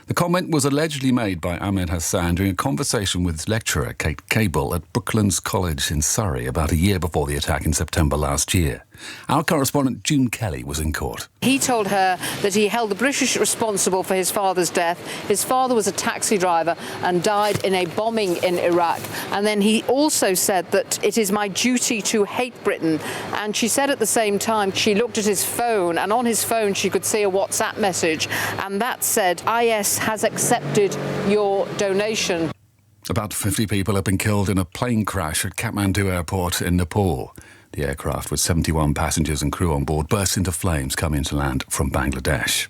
The comment was allegedly made by Ahmed Hassan during a conversation with his lecturer, Kate Cable, at Brooklands College in Surrey about a year before the attack in September last year. Our correspondent June Kelly was in court. He told her that he held the British responsible for his father's death. His father was a taxi driver and died in a bombing in Iraq. And then he also said that it is my duty to hate Britain. And she said at the same time she looked at his phone, and on his phone she could see a WhatsApp message, and that said, IS has accepted your donation. About 50 people have been killed in a plane crash at Kathmandu Airport in Nepal. The aircraft with 71 passengers and crew on board burst into flames coming to land from Bangladesh.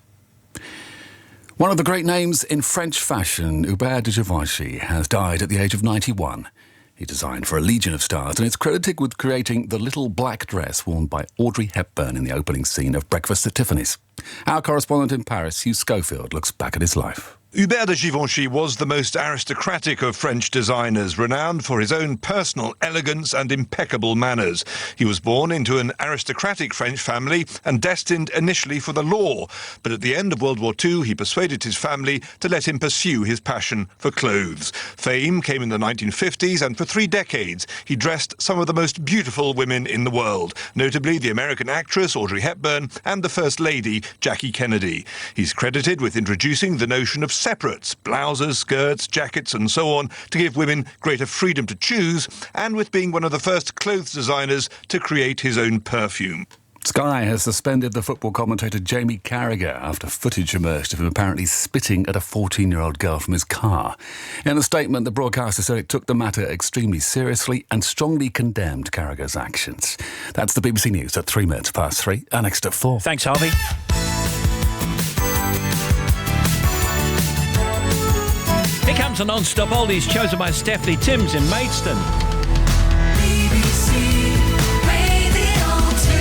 One of the great names in French fashion, Hubert de Givenchy, has died at the age of 91. He designed for a legion of stars and is credited with creating the little black dress worn by Audrey Hepburn in the opening scene of Breakfast at Tiffany's. Our correspondent in Paris, Hugh Schofield, looks back at his life. Hubert de Givenchy was the most aristocratic of French designers, renowned for his own personal elegance and impeccable manners. He was born into an aristocratic French family and destined initially for the law, but at the end of World War II he persuaded his family to let him pursue his passion for clothes. Fame came in the 1950s, and for 3 decades he dressed some of the most beautiful women in the world, notably the American actress Audrey Hepburn and the First Lady Jackie Kennedy. He's credited with introducing the notion of separates, blouses, skirts, jackets and so on, to give women greater freedom to choose, and with being one of the first clothes designers to create his own perfume. Sky has suspended the football commentator Jamie Carragher after footage emerged of him apparently spitting at a 14-year-old girl from his car. In a statement, the broadcaster said it took the matter extremely seriously and strongly condemned Carragher's actions. That's the BBC News at 3 minutes past 3 and next at 4. Thanks, Harvey. Here comes a non-stop oldies chosen by Stephanie Timms in Maidstone. BBC Radio 2.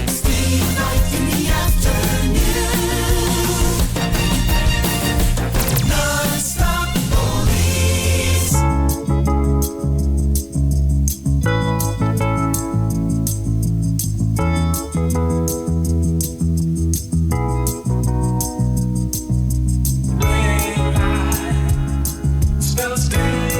Steve Wright in the afternoon. Non-stop oldies. Spell stay.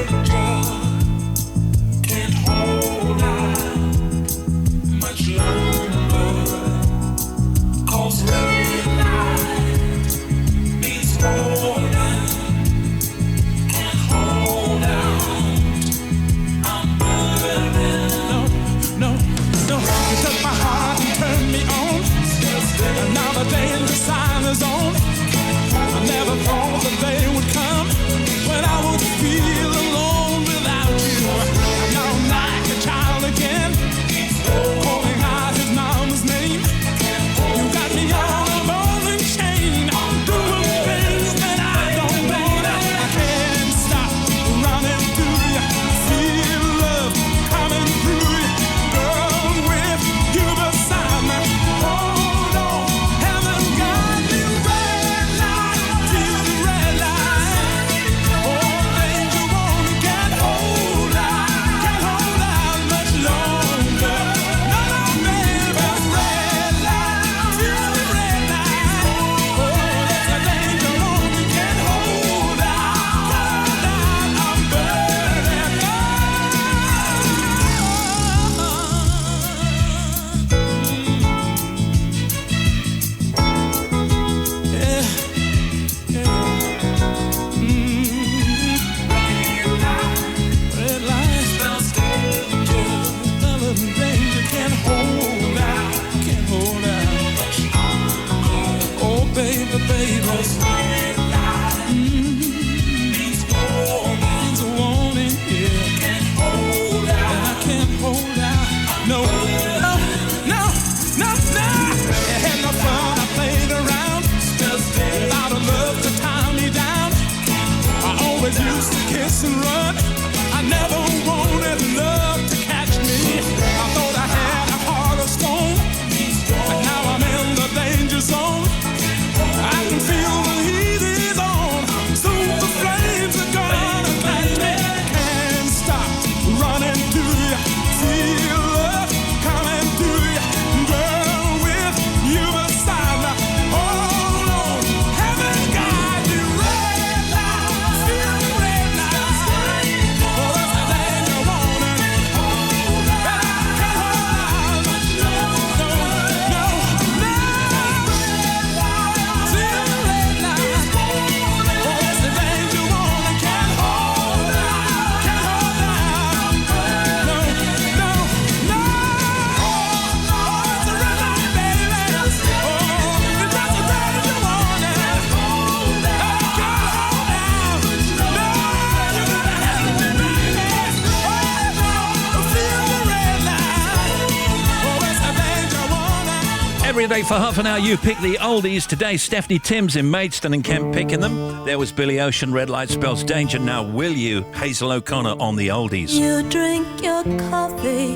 Every day for half an hour, you pick the oldies. Today, Stephanie Timms in Maidstone and Kent picking them. There was Billy Ocean, Red Light Spells Danger. Now, will you? Hazel O'Connor on the oldies. You drink your coffee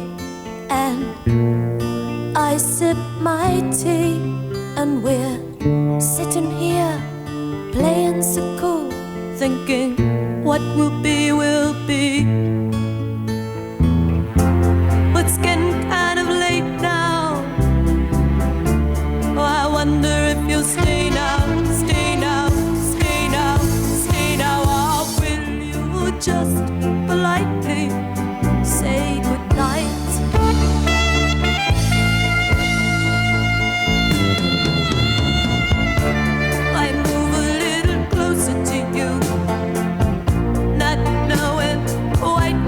and I sip my tea, and we're sitting here playing so cool, thinking what will be will be. But it's getting kind of late now. Oh, I wonder if you'll stay now, stay now, stay now, stay now, or will you just politely say goodnight? I move a little closer to you, not knowing quite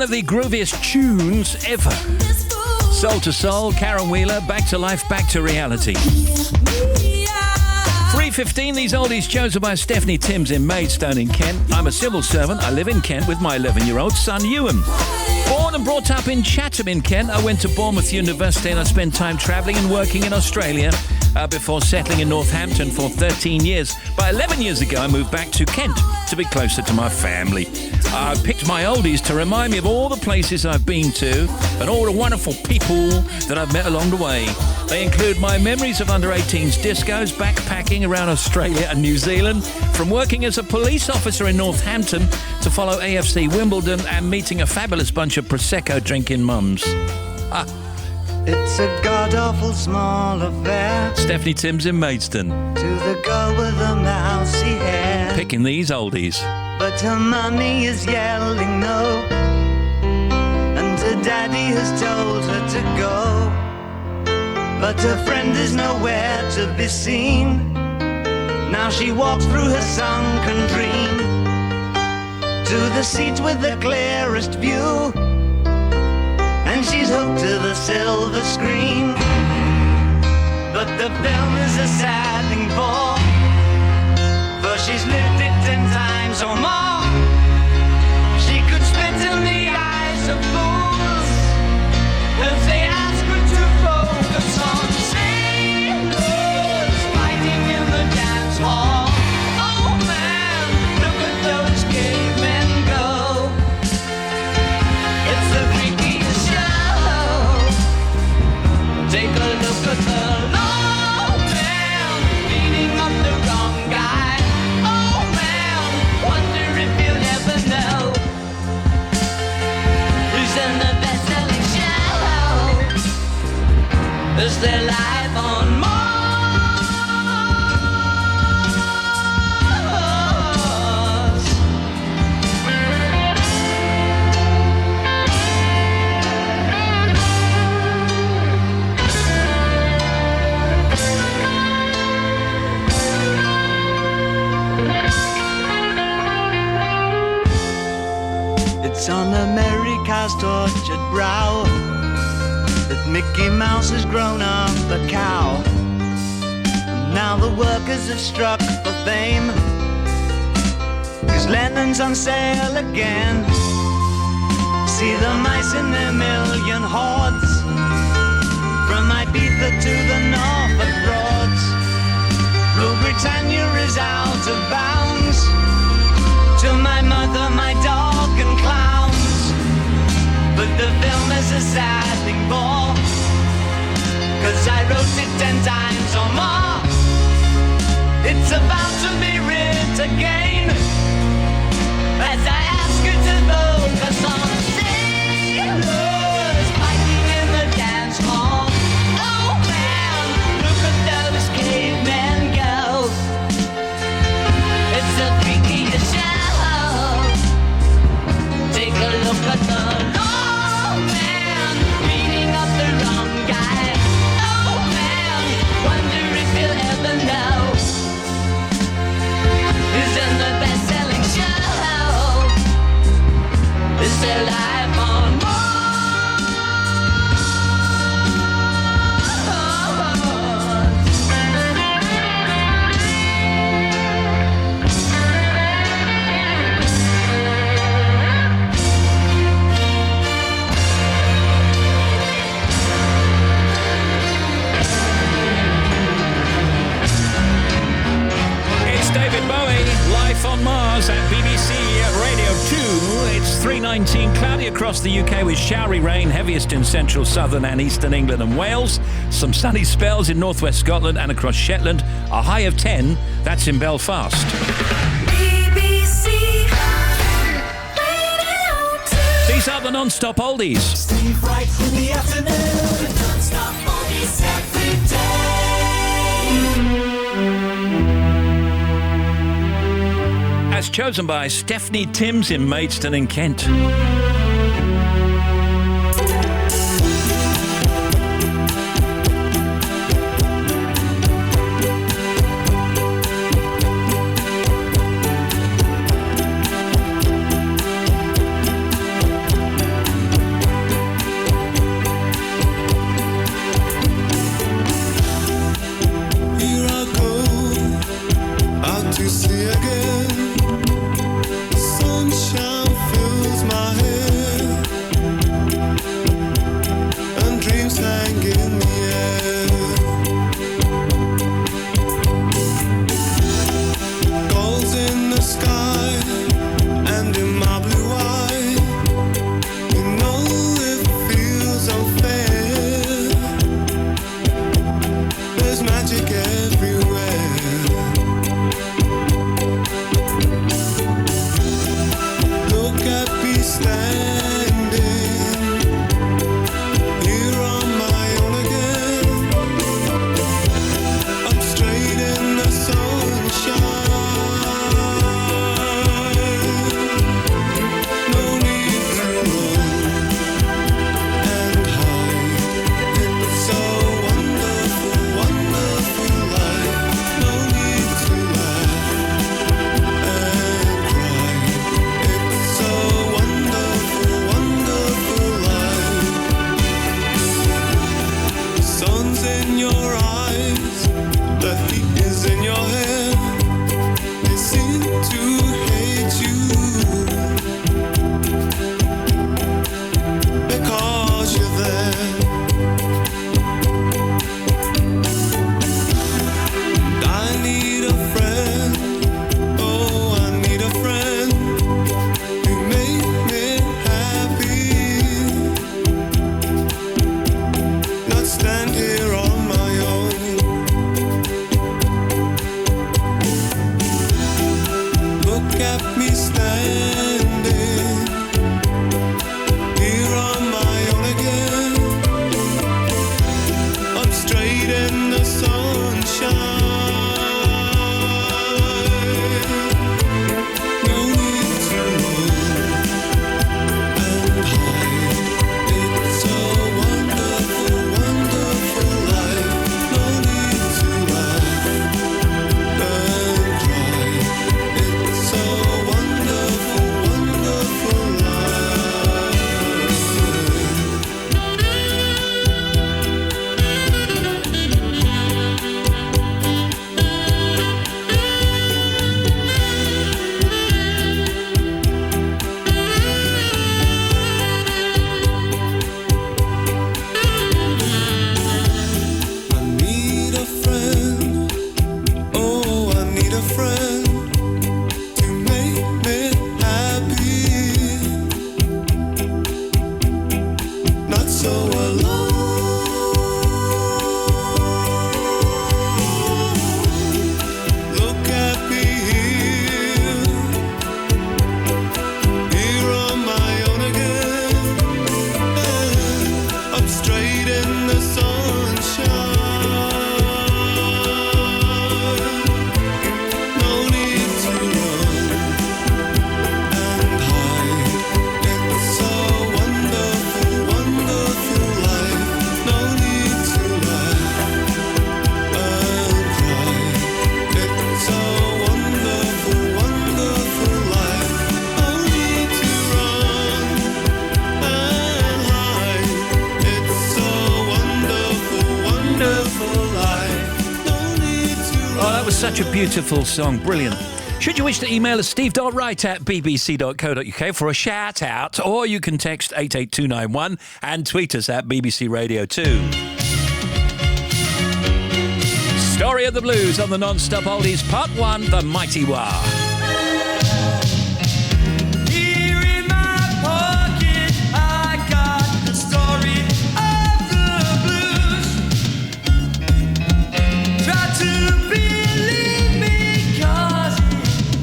of the grooviest tunes ever. Soul to Soul, Karen Wheeler, Back to Life, Back to Reality. 3:15, these oldies chosen by Stephanie Timms in Maidstone in Kent. I'm a civil servant. I live in Kent with my 11-year-old son, Ewan. Born and brought up in Chatham in Kent, I went to Bournemouth University and I spent time travelling and working in Australia before settling in Northampton for 13 years. But 11 years ago, I moved back to Kent to be closer to my family. I picked my oldies to remind me of all the places I've been to and all the wonderful people that I've met along the way. They include my memories of under-18s discos, backpacking around Australia and New Zealand, from working as a police officer in Northampton to follow AFC Wimbledon and meeting a fabulous bunch of Prosecco drinking mums. It's a god-awful small affair. Stephanie Timms in Maidstone. To the girl with the mousy hair. Picking these oldies. But her mummy is yelling no. And her daddy has told her to go. But her friend is nowhere to be seen. Now she walks through her sunken dream to the seat with the clearest view. And she's hooked to the silver screen. But the film is a sad thing for she's lived it 10 times or more. She could spit in the eyes of fools if they ask her to focus on sailors fighting in the dance hall. Oh man, look at those cavemen go. It's the freakiest show. Take a look at the low man beating up the wrong guy. Is their life on Mars? It's on America's tortured brow that Mickey Mouse has grown up a cow. And now the workers have struck for fame, 'cause Lennon's on sale again. See the mice in their million hordes, from Ibiza to the Norfolk Broads. Rule Britannia is out of bounds, to my mother, my dog and clowns. But the film is a sad thing for, 'cause I wrote it 10 times or more. It's about to be writ again, as I ask you to focus on sailors fighting in the dance hall. Oh man, look at those cavemen go. It's the freakiest show. Take a look at the their life on It's David Bowie, Life on Mars at BBC Radio 2. It's 3:19, cloudy across the UK with showery rain, heaviest in central, southern and eastern England and Wales. Some sunny spells in northwest Scotland and across Shetland. A high of 10, that's in Belfast. BBC These are the non-stop oldies. Steve Wright in the afternoon. Non-stop oldies every day. As chosen by Stephanie Timms in Maidstone in Kent. in your eyes, the heat is in your hair. They seem to hate you because you're there. I need a friend, oh, I need a friend to make me happy. Not stand here on my own. Look at me standing here on my own again. I'm straight in the sunshine. No need to run and hide. It's a wonderful, wonderful life. No need to laugh and cry. It's a wonderful, wonderful I need a friend, oh, I need a friend to make me happy, not so alone. Look at me here on my own again. I'm straight in the sunshine. No need to run and hide. It's a wonderful, wonderful life. No need to laugh and cry. It's a wonderful, wonderful life. No need to run and hide. It's a wonderful, wonderful life. No need to Oh, that was such a beautiful song. Brilliant. Should you wish to email us, steve.wright@bbc.co.uk for a shout out, or you can text 88291 and tweet us at BBC Radio 2. Story of the Blues on the Non-Stop Oldies, Part 1, The Mighty Wah. Here in my pocket, I got the story of the blues. Try to believe me, 'cause it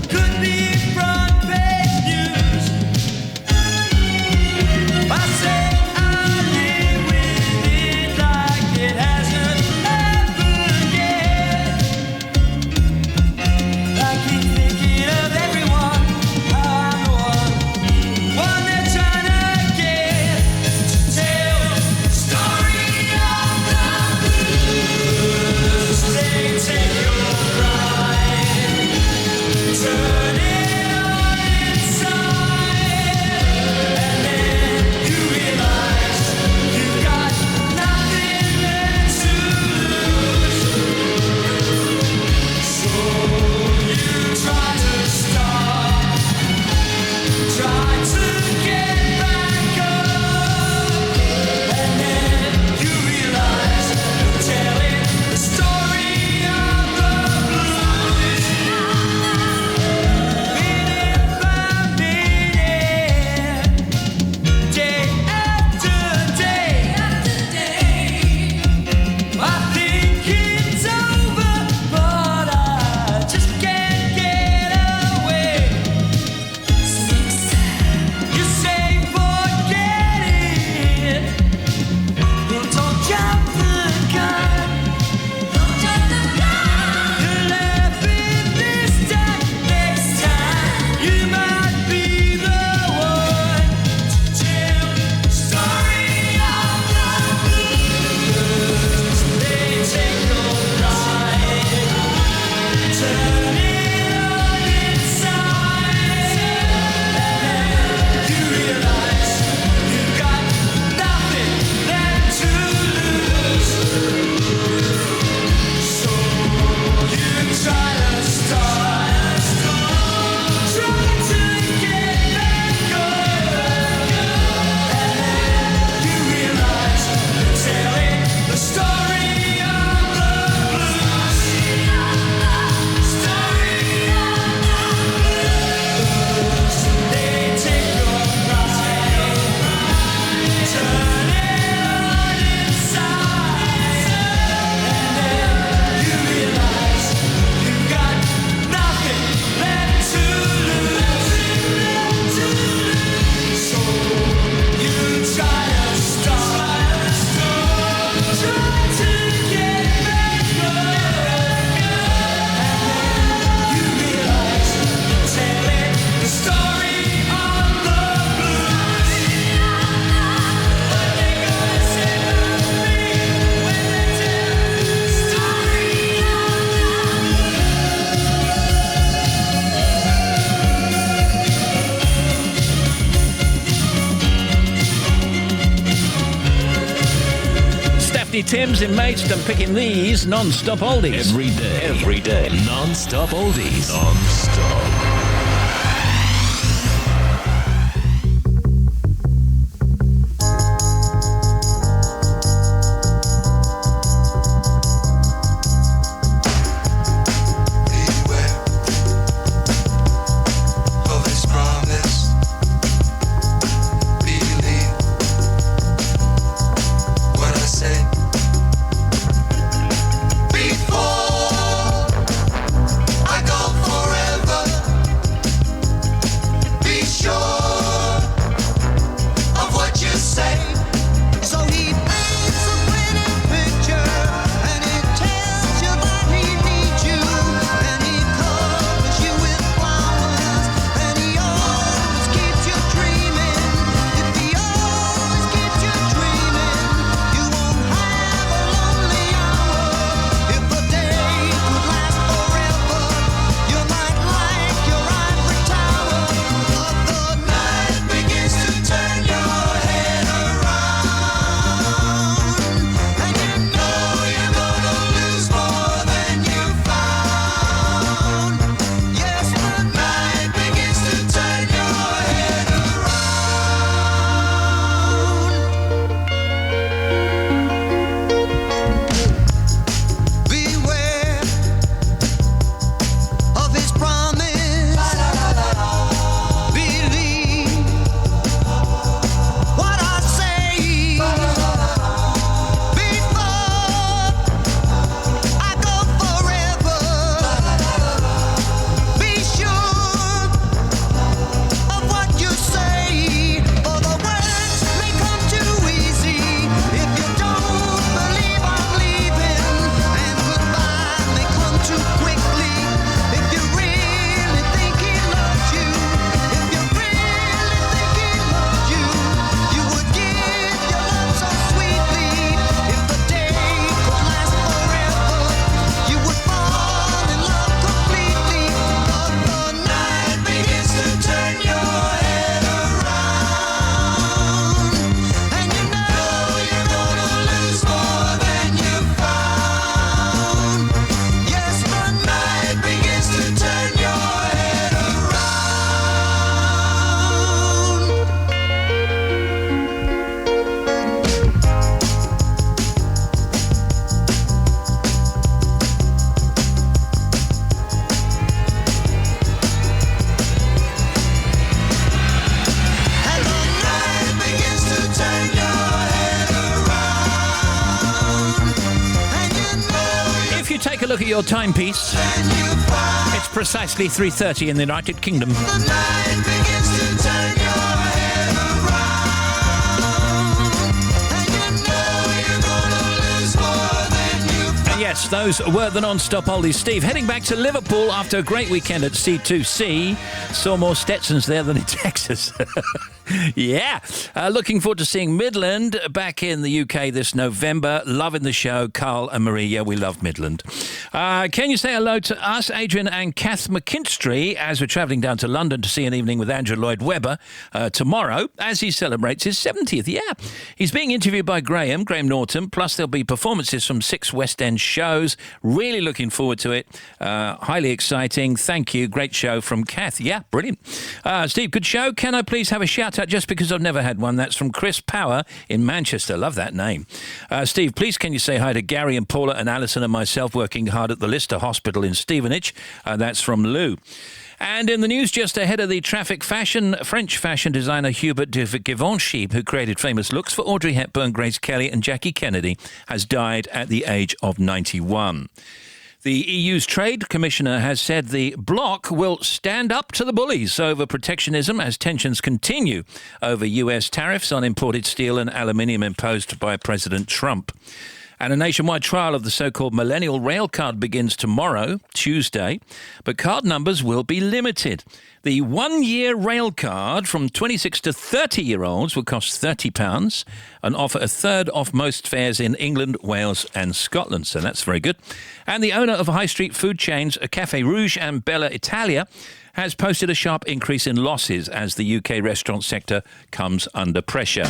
could be front page news. I say I live with it like it hasn't happened yet. I keep thinking Tim's in Maidstone picking these non-stop oldies. Every day. Non-stop oldies. Non-stop. Look at your timepiece. It's precisely 3:30 in the United Kingdom. And yes, those were the non-stop oldies. Steve, heading back to Liverpool after a great weekend at C2C. Saw more Stetsons there than in Texas. Yeah. Looking forward to seeing Midland back in the UK this November. Loving the show, Carl and Marie. Yeah, we love Midland. Can you say hello to us, Adrian and Kath McKinstry, as we're travelling down to London to see an evening with Andrew Lloyd Webber tomorrow, as he celebrates his 70th. Yeah. He's being interviewed by Graham Norton, plus there'll be performances from 6 West End shows. Really looking forward to it. Highly exciting. Thank you. Great show from Kath. Yeah, brilliant. Steve, good show. Can I please have a shout out just because I've never had one? That's from Chris Power in Manchester. Love that name. Steve, please can you say hi to Gary and Paula and Alison and myself working hard at the Lister Hospital in Stevenage. That's from Lou. And in the news just ahead of the traffic, French fashion designer Hubert de Givenchy, who created famous looks for Audrey Hepburn, Grace Kelly and Jackie Kennedy, has died at the age of 91. The EU's Trade Commissioner has said the bloc will stand up to the bullies over protectionism as tensions continue over US tariffs on imported steel and aluminium imposed by President Trump. And a nationwide trial of the so-called Millennial Rail Card begins tomorrow, Tuesday, but card numbers will be limited. The one-year rail card from 26 to 30-year-olds will cost £30 and offer a third off most fares in England, Wales and Scotland. So that's very good. And the owner of high street food chains Café Rouge and Bella Italia has posted a sharp increase in losses as the UK restaurant sector comes under pressure.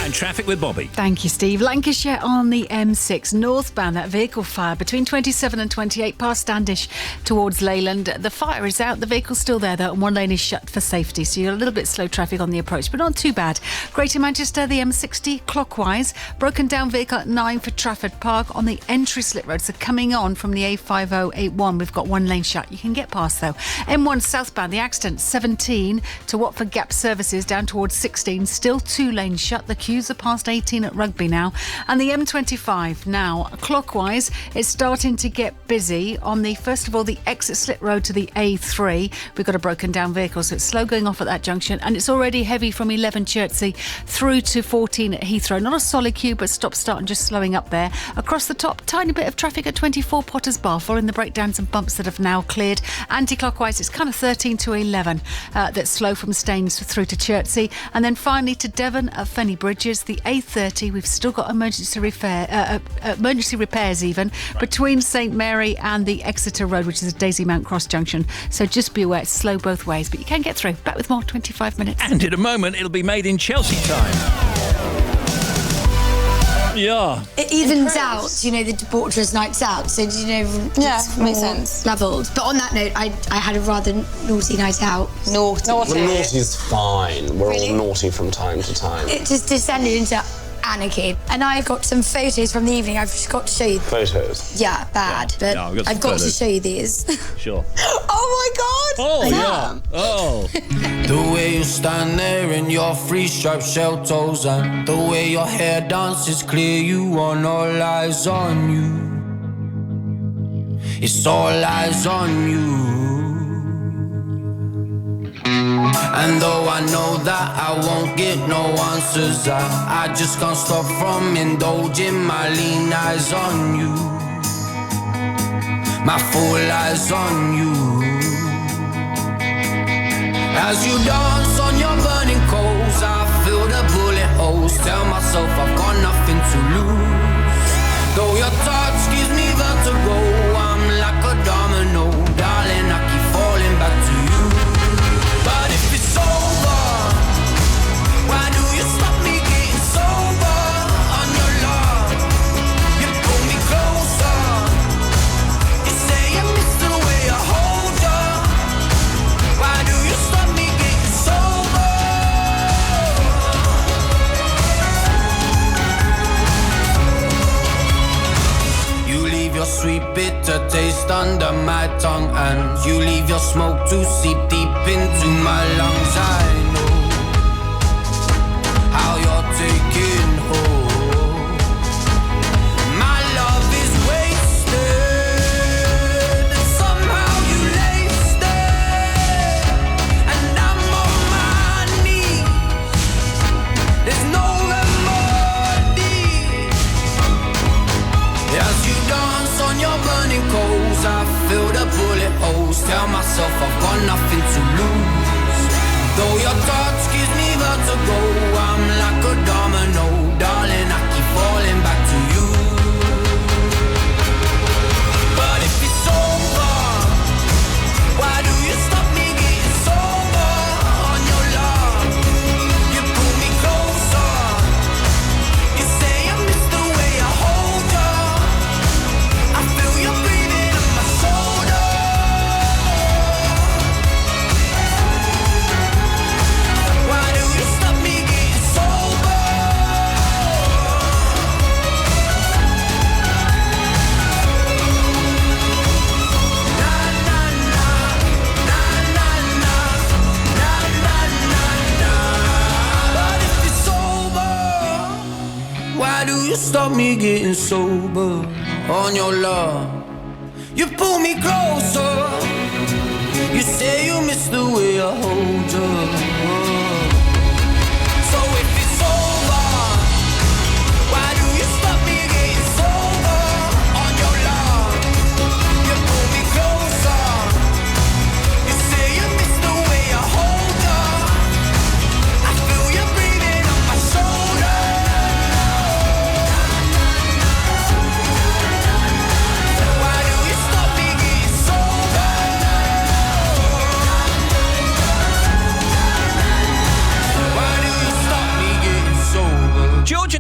And traffic with Bobby. Thank you, Steve. Lancashire on the M6 northbound, that vehicle fire between 27 and 28 past Standish towards Leyland. The fire is out. The vehicle's still there, though, and one lane is shut for safety. So you're a little bit slow traffic on the approach, but not too bad. Greater Manchester, the M60 clockwise. Broken down vehicle at 9 for Trafford Park on the entry slip road. So coming on from the A5081, we've got one lane shut. You can get past, though. M1 southbound, the accident 17 to Watford Gap Services down towards 16. Still 2 lanes shut. The queues are past 18 at Rugby now. And the M25 now clockwise, it's starting to get busy on the, first of all, the exit slip road to the A3. We've got a broken down vehicle, so it's slow going off at that junction, and it's already heavy from 11 Chertsey through to 14 at Heathrow. Not a solid queue, but stop start and just slowing up there. Across the top, tiny bit of traffic at 24 Potters Bar following the breakdowns and bumps that have now cleared. Anti-clockwise, it's kind of 13 to 11 that's slow from Staines through to Chertsey. And then finally to Devon at Fenny Bridges, the A30, we've still got emergency repairs even between St Mary and the Exeter Road, which is a Daisy Mount Cross junction. So just be aware, it's slow both ways, but you can get through. Back with more, 25 minutes. And in a moment, it'll be made in Chelsea time. Yeah. It evens out, you know, the debaucherous nights out. So, you know, Yeah, it's makes more sense. levelled. But on that note, I had a rather naughty night out. Naughty. Well, naughty's fine. We're Really? all naughty from time to time. It just descended into anarchy. And I've got some photos from the evening. I've just got to show you. Photos? Yeah, bad. But Yeah, I've got some I've got to photos. show you these. Sure. Oh my God! Oh, I yeah. am. Oh. The way you stand there in your three-striped shell toes, and the way your hair dances clear, you want all eyes on you. It's all eyes on you. And though I know that I won't get no answers, I just can't stop from indulging my lean eyes on you, my full eyes on you. As you dance on your burning coals, I feel the bullet holes. Tell myself I've got nothing to lose. Though your touch gives me vertigo, I'm like a domino, darling, I keep falling back to you. But if it's over, why do you stop me getting sober on your love? You pull me closer, you say you miss the way I hold you. Why do you stop me getting sober? You leave your sweet bitter taste under my tongue, and you leave your smoke to seep deep into my lungs. I know how you're taking hold. My love is wasted, and somehow you laced it, and I'm on my knees. There's no remedy. As you dance on your burning coals, I feel the bullet holes. Tell myself I've got nothing to lose. Though your touch gives me vertigo, I'm like a domino, darling, I keep falling back to you. But if it's over, why do you stop me getting sober on your love? You pull me closer, you say I miss the way I hold you. I feel you breathing on my shoulder. Why do you stop me getting sober? But if it's over, why do you stop me getting sober on your love? You pull me closer, you say you miss the way I hold you. So if it's over, why do you stop me getting sober on your love? You pull me closer, you say you miss the way I hold you. I feel you breathing on my shoulder. Why do you stop me getting sober?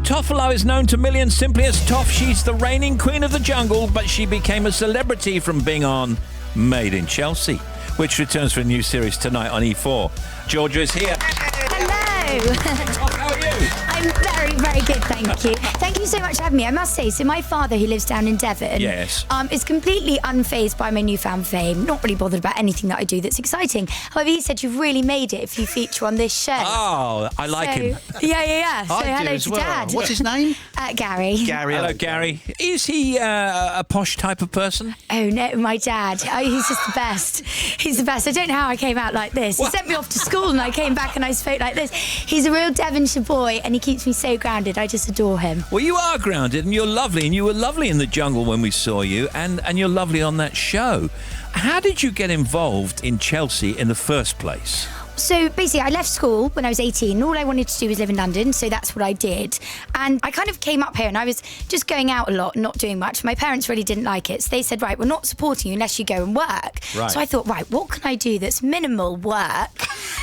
Toffolo is known to millions simply as Toff. She's the reigning queen of the jungle, but she became a celebrity from being on Made in Chelsea, which returns for a new series tonight on E4. Georgia is here. Hello. How are you? I'm very, very good, thank you. Thank you so much for having me. I must say, so my father, who lives down in Devon, Yes. is completely unfazed by my newfound fame, not really bothered about anything that I do that's exciting. However, he said you've really made it if you feature on this show. Oh, I like him. Yeah. So I do hello as to well. Dad. What's his name? Gary. Gary. Hello, Gary. Is he a posh type of person? Oh no, my dad. Oh, he's just the best. He's the best. I don't know how I came out like this. He sent me off to school and I came back and I spoke like this. He's a real Devonshire boy and he keeps me so grounded. I just adore him. Well, you are grounded and you're lovely, and you were lovely in the jungle when we saw you, and you're lovely on that show. How did you get involved in Chelsea in the first place? So basically, I left school when I was 18. All I wanted to do was live in London, so that's what I did. And I kind of came up here and I was just going out a lot, not doing much. My parents really didn't like it. So they said, right, we're not supporting you unless you go and work. Right. So I thought, right, what can I do that's minimal work,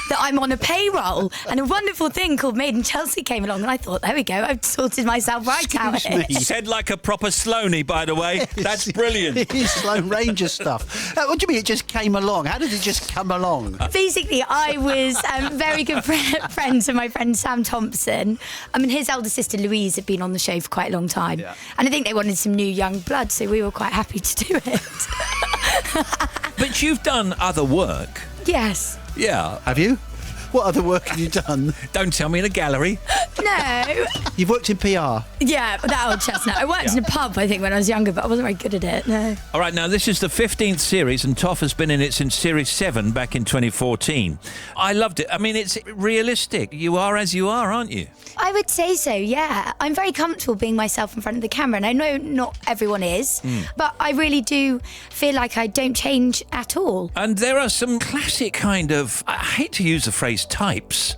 that I'm on a payroll? And a wonderful thing called Made in Chelsea came along and I thought, there we go, I've sorted myself right out here. Said like a proper Sloaney, by the way. That's brilliant. It is Sloane Ranger stuff. What do you mean it just came along? How did it just come along? Basically, I was very good friends with my friend Sam Thompson. I mean, his elder sister Louise had been on the show for quite a long time. Yeah. And I think they wanted some new young blood, so we were quite happy to do it. But you've done other work. Yes. Yeah. Have you? What other work have you done? Don't tell me in a gallery. No. You've worked in PR. Yeah, that old chestnut. I worked in a pub, I think, when I was younger, but I wasn't very good at it, no. All right, now this is the 15th series, and Toff has been in it since Series 7 back in 2014. I loved it. I mean, it's realistic. You are as you are, aren't you? I would say so, yeah. I'm very comfortable being myself in front of the camera, and I know not everyone is, but I really do feel like I don't change at all. And there are some classic kind of, I hate to use the phrase types,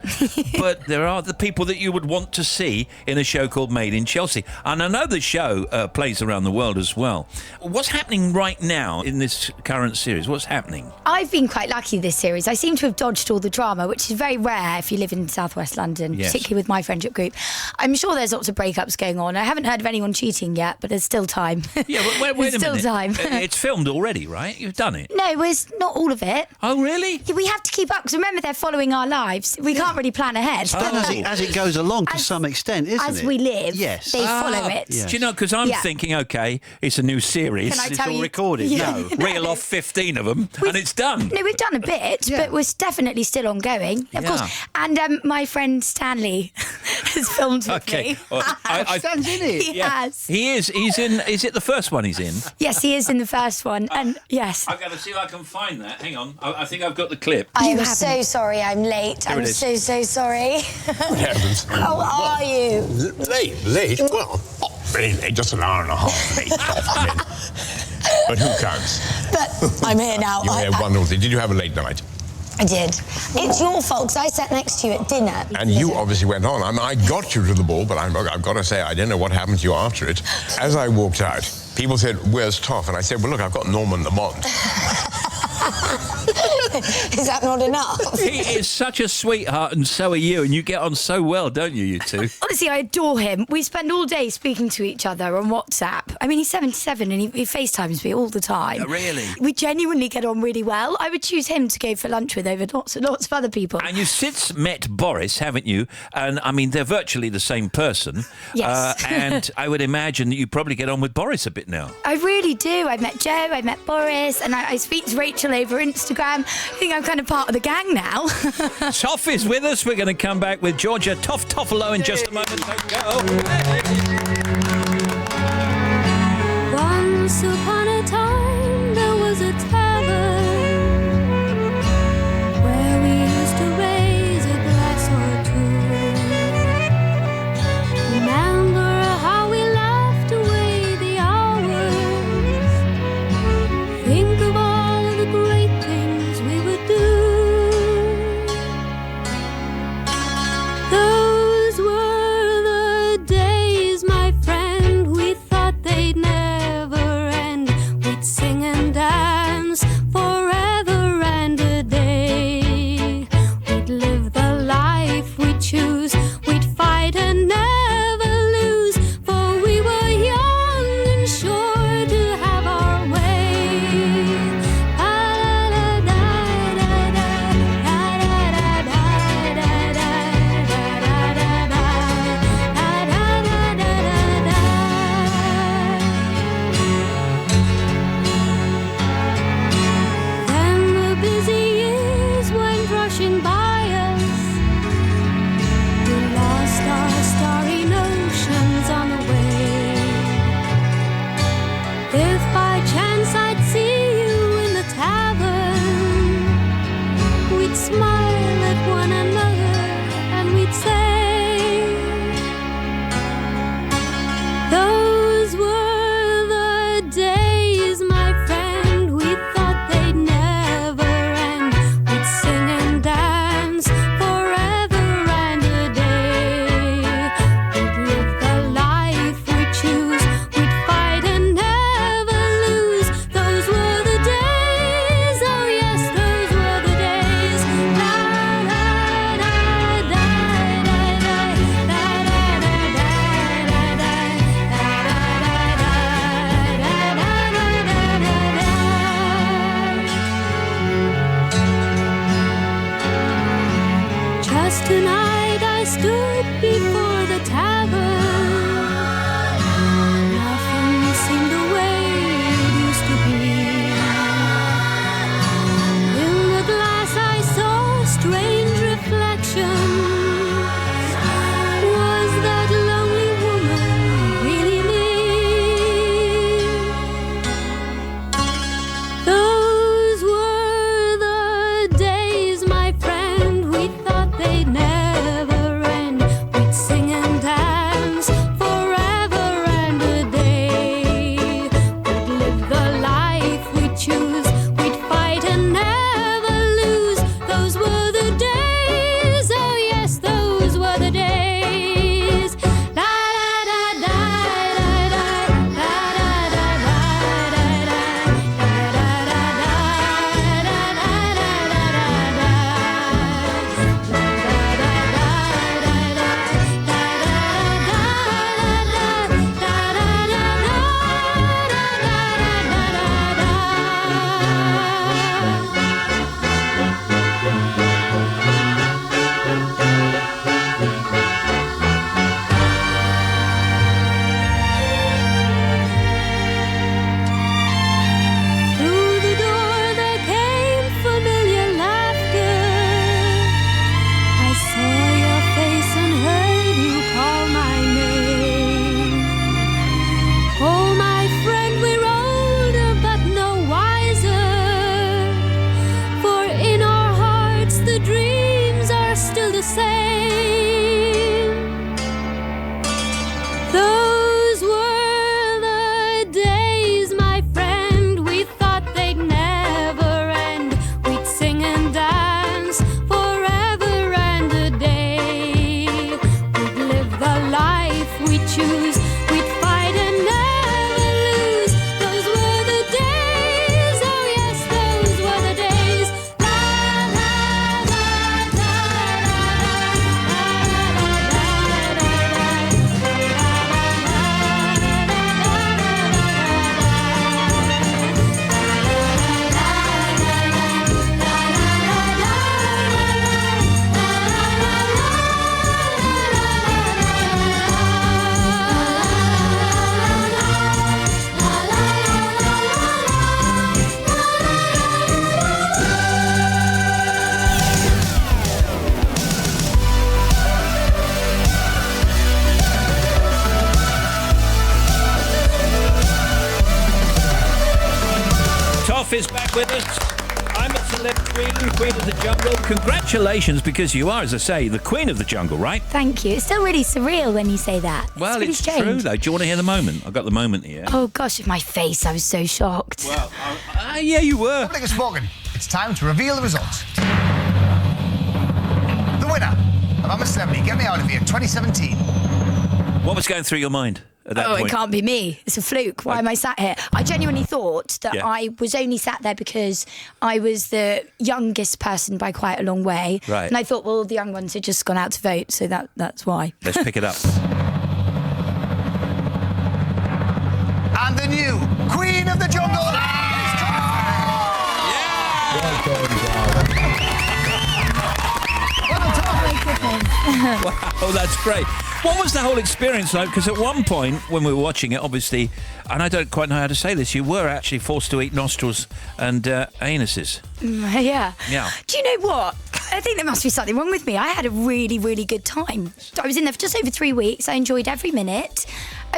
but there are the people that you would want to see in a show called Made in Chelsea. And I know the show plays around the world as well. What's happening right now in this current series? What's happening? I've been quite lucky this series. I seem to have dodged all the drama, which is very rare if you live in southwest London, Yes. particularly with my friendship group. I'm sure there's lots of breakups going on. I haven't heard of anyone cheating yet, but there's still time. Yeah, but wait There's a still minute. time. It's filmed already, right? You've done it. No, it's not all of it. Oh, really? We have to keep up, because remember, they're following our lives. We can't really plan ahead. It's done as it goes along to some extent, isn't it? As we live, yes. they follow it. Do you know, because I'm Yeah. thinking, OK, it's a new series. Can I It's tell all you? recorded. Yeah. No. Reel off 15 of them, and it's done. No, we've done a bit, but we're definitely still ongoing, of Yeah. course. And my friend Stanley has filmed with Okay. me. Well, Stan's in it. He has. He is. He's in. Is it the first one he's in? Yes, he is in the first one, and yes. I've got to see if I can find that. Hang on. I think I've got the clip. I am so sorry I'm late. Here I'm it is. so sorry. What happens? How are you? Late? Well, not very late, just an hour and a half late. I mean, but who counts? But I'm here now. You had wonderful thing. Did you have a late night? I did. It's your fault, 'cause I sat next to you at dinner. And you obviously went on. I mean, I got you to the ball, but I've got to say, I didn't know what happened to you after it. As I walked out, people said, "Where's Toff?" And I said, "Well, look, I've got Norman Lamont." Is that not enough? He is such a sweetheart, and so are you, and you get on so well, don't you, you two? Honestly, I adore him. We spend all day speaking to each other on WhatsApp. I mean, he's 77 and he FaceTimes me all the time. Really? We genuinely get on really well. I would choose him to go for lunch with over lots and lots of other people. And you've since met Boris, haven't you? And I mean, they're virtually the same person. Yes. And I would imagine that you probably get on with Boris a bit now. I really do. I've met Joe, I've met Boris, and I speak to Rachel over Instagram. I think I'm kind of part of the gang now. Toff is with us. We're going to come back with Georgia Toffolo in just a moment. Don't go. Once upon a time, there was a tavern where we used to raise a glass or two. Remember how we laughed away the hours? Think of all the great things we would do. Those were the days, Toff is back with us. I'm a celeb queen of the jungle. Congratulations, because you are, as I say, the queen of the jungle, right? Thank you. It's still really surreal when you say that. Well, really it's strange. true, though. Do you want to hear the moment? I've got the moment here. Oh, gosh, my face. I was so shocked. Well, yeah, you were. Public has spoken. It's time to reveal the results. The winner of I'm a Celebrity, Get Me Out of Here 2017. What was going through your mind at that point? It can't be me. It's a fluke. Why am I sat here? I genuinely thought that I was only sat there because I was the youngest person by quite a long way. Right. And I thought, well, the young ones had just gone out to vote, so that's why. Let's pick it up. And the new Queen of the Jungle. Wow, that's great. What was the whole experience like? Because at one point, when we were watching it, obviously, and I don't quite know how to say this, you were actually forced to eat nostrils and anuses. Yeah. Yeah. Do you know what? I think there must be something wrong with me. I had a really, really good time. I was in there for just over 3 weeks. I enjoyed every minute.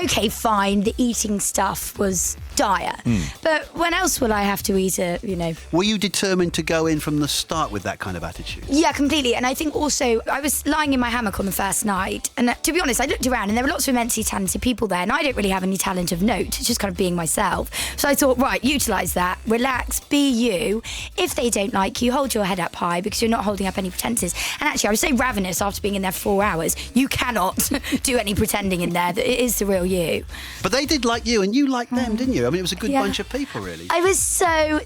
Okay, fine. The eating stuff was dire. But when else will I have to eat it, you know? Were you determined to go in from the start with that kind of attitude? Yeah, completely. And I think also I was lying in my hammock on the first night. And to be honest, I looked around and there were lots of immensely talented people there. And I don't really have any talent of note. It's just kind of being myself. So I thought, right, utilise that. Relax, be you. If they don't like you, hold your head up high because you're not holding up any pretences. And actually, I was so ravenous after being in there for 4 hours. You cannot do any pretending in there. It is the real you. But they did like you and you liked them, didn't you? I mean, it was a good bunch of people, really. I was so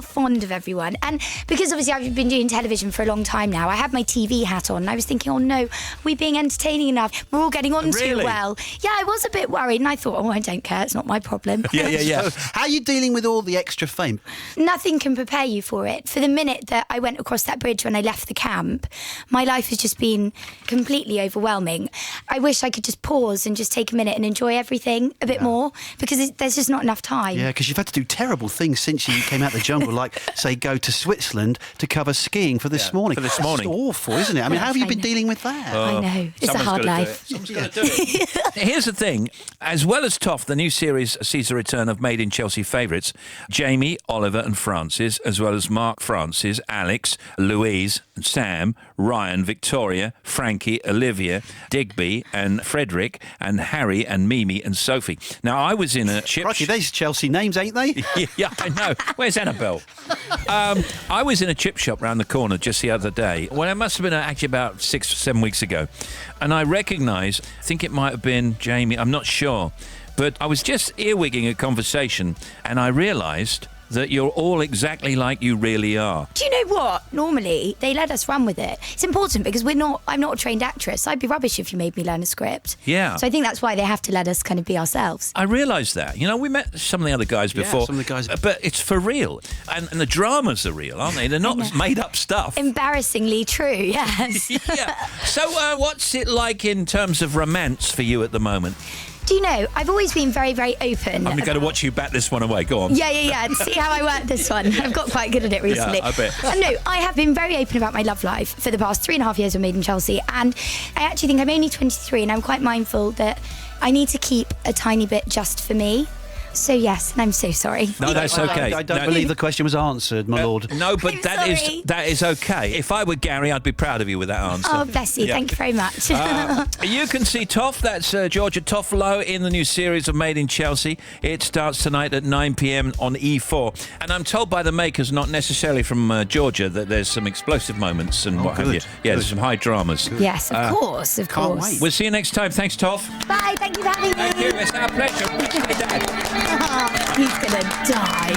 fond of everyone. And because obviously I've been doing television for a long time now, I had my TV hat on and I was thinking, oh no, are we being entertaining enough? We're all getting on too well. Yeah, I was a bit worried and I thought, oh, I don't care, it's not my problem. So, how are you dealing with all the extra fame? Nothing can prepare you for it. For the minute that I went across that bridge when I left the camp, my life has just been completely overwhelming. I wish I could just pause and just take a minute and enjoy everything a bit more because there's just not enough time. Yeah, because you've had to do terrible things since you came out of the jungle, like, say, go to Switzerland to cover skiing for this morning. For this morning. It's awful, isn't it? I mean, how have you been dealing with that? I know. It's a hard life. Someone's got to do it. Here's the thing. As well as Toff, the new series sees the return of Made in Chelsea favourites Jamie, Oliver and Francis, as well as Mark, Francis, Alex, Louise, Sam, Ryan, Victoria, Frankie, Olivia, Digby and Frederick and Harry and Mimi and Sophie. Now, I was in a chip... Crikey, these Chelsea names, ain't they? Yeah, I know. Where's Annabelle? I was in a chip shop round the corner just the other day. Well, it must have been actually about 6 or 7 weeks ago. And I recognised, I think it might have been Jamie, I'm not sure. But I was just earwigging a conversation and I realised that you're all exactly like you really are. Do you know what? Normally, they let us run with it. It's important because I'm not a trained actress. I'd be rubbish if you made me learn a script. Yeah. So I think that's why they have to let us kind of be ourselves. I realised that. You know, we met some of the other guys before. Yeah, some of the guys. But it's for real. And the dramas are real, aren't they? They're not made up stuff. Embarrassingly true, yes. Yeah. So what's it like in terms of romance for you at the moment? Do you know, I've always been very, very open. I'm going to watch you bat this one away. Go on. Yeah. See how I work this one. I've got quite good at it recently. Yeah, I bet. No, I have been very open about my love life for the past 3.5 years of Made in Chelsea. And I actually think I'm only 23 and I'm quite mindful that I need to keep a tiny bit just for me. So yes, and I'm so sorry. No, that's okay. I don't believe the question was answered, my lord. No, but that is okay. If I were Gary, I'd be proud of you with that answer. Oh, bless you. Thank you very much. You can see Toff, that's Georgia Toffolo, in the new series of Made in Chelsea. It starts tonight at 9 p.m. on E4. And I'm told by the makers, not necessarily from Georgia, that there's some explosive moments and what have you. Yeah, there's some high dramas. Yes, of course. Can't wait. We'll see you next time. Thanks, Toff. Bye, thank you for having me. Thank you. It's our pleasure. Bye, Dad. He's gonna die.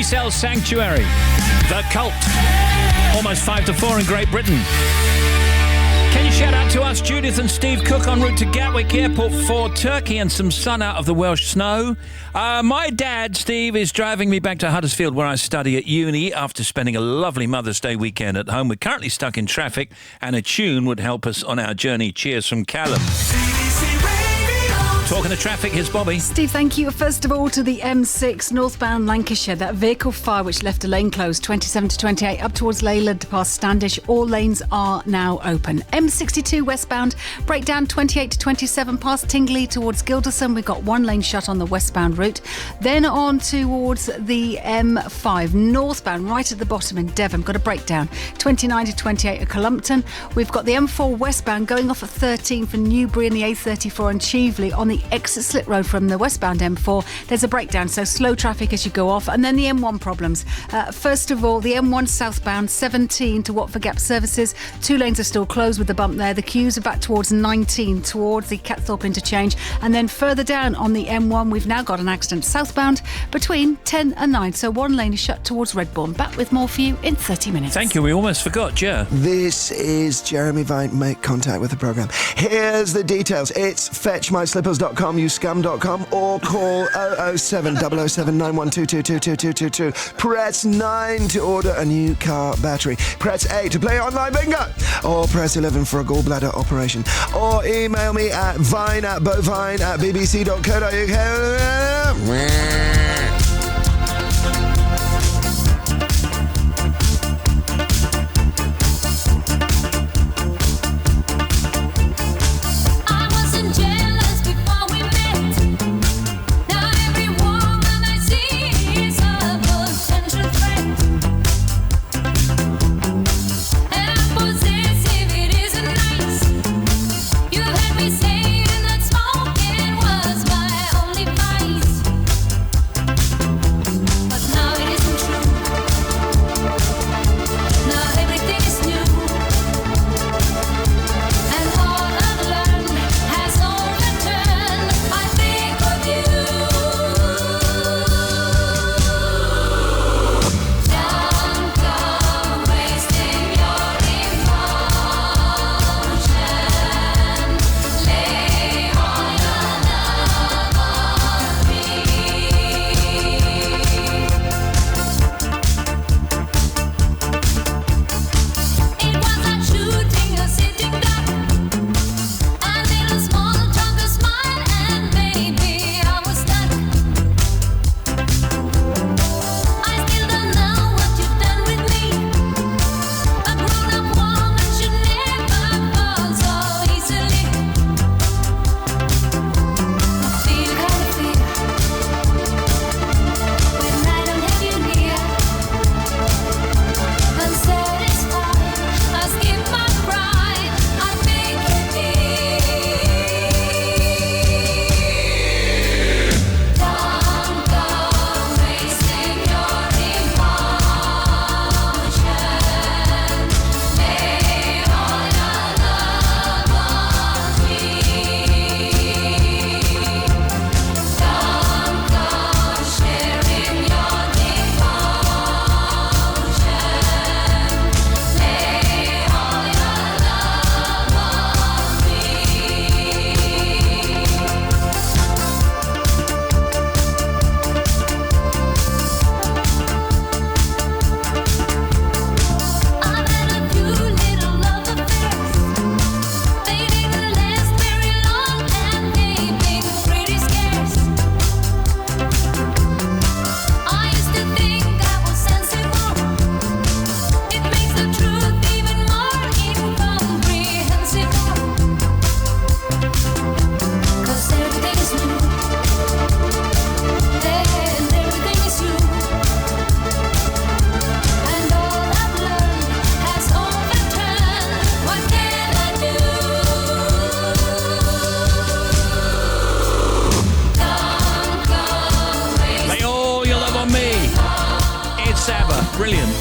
Pre-sale Sanctuary. The Cult. Almost 5 to 4 in Great Britain. Can you shout out to us, Judith and Steve Cook, en route to Gatwick Airport for Turkey and some sun out of the Welsh snow? My dad, Steve, is driving me back to Huddersfield where I study at uni after spending a lovely Mother's Day weekend at home. We're currently stuck in traffic and a tune would help us on our journey. Cheers from Callum. Talking to traffic, here's Bobby. Steve, thank you. First of all, to the M6 northbound Lancashire, that vehicle fire which left a lane closed, 27 to 28 up towards Leyland past Standish. All lanes are now open. M62 westbound, breakdown 28 to 27 past Tingley towards Gilderson. We've got one lane shut on the westbound route. Then on towards the M5 northbound, right at the bottom in Devon. Got a breakdown 29 to 28 at Columpton. We've got the M4 westbound going off at 13 for Newbury and the A34 and Cheveley on the exit Slit Road from the westbound M4. There's a breakdown, so slow traffic as you go off. And then the M1 problems. First of all, the M1 southbound 17 to Watford Gap Services. 2 lanes are still closed with the bump there. The queues are back towards 19 towards the Catthorpe interchange. And then further down on the M1, we've now got an accident southbound between 10 and 9. So one lane is shut towards Redbourne. Back with more for you in 30 minutes. Thank you. We almost forgot, Jer. This is Jeremy Vine. Make contact with the programme. Here's the details. It's fetchmyslippers.com, use scam.com, or call 007 007 912222222. Press 9 to order a new car battery. Press 8 to play online bingo. Or press 11 for a gallbladder operation. Or email me at vine@bovine@bbc.co.uk. Brilliant.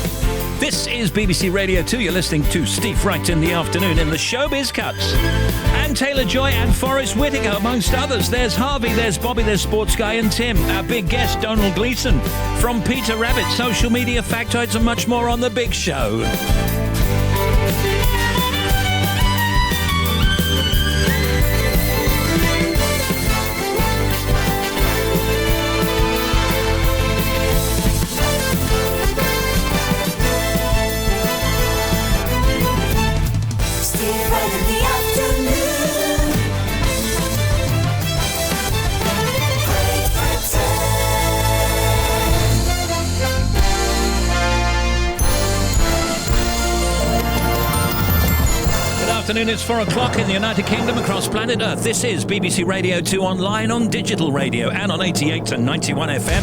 This is BBC Radio 2. You're listening to Steve Wright in the afternoon in the Showbiz Cuts. And Taylor Joy and Forrest Whitaker, amongst others. There's Harvey, there's Bobby, there's Sports Guy and Tim. Our big guest, Donald Gleeson. From Peter Rabbit, social media factoids and much more on The Big Show. Afternoon, it's 4 o'clock in the United Kingdom, across planet Earth. This is BBC Radio 2 online, on digital radio and on 88 and 91 FM.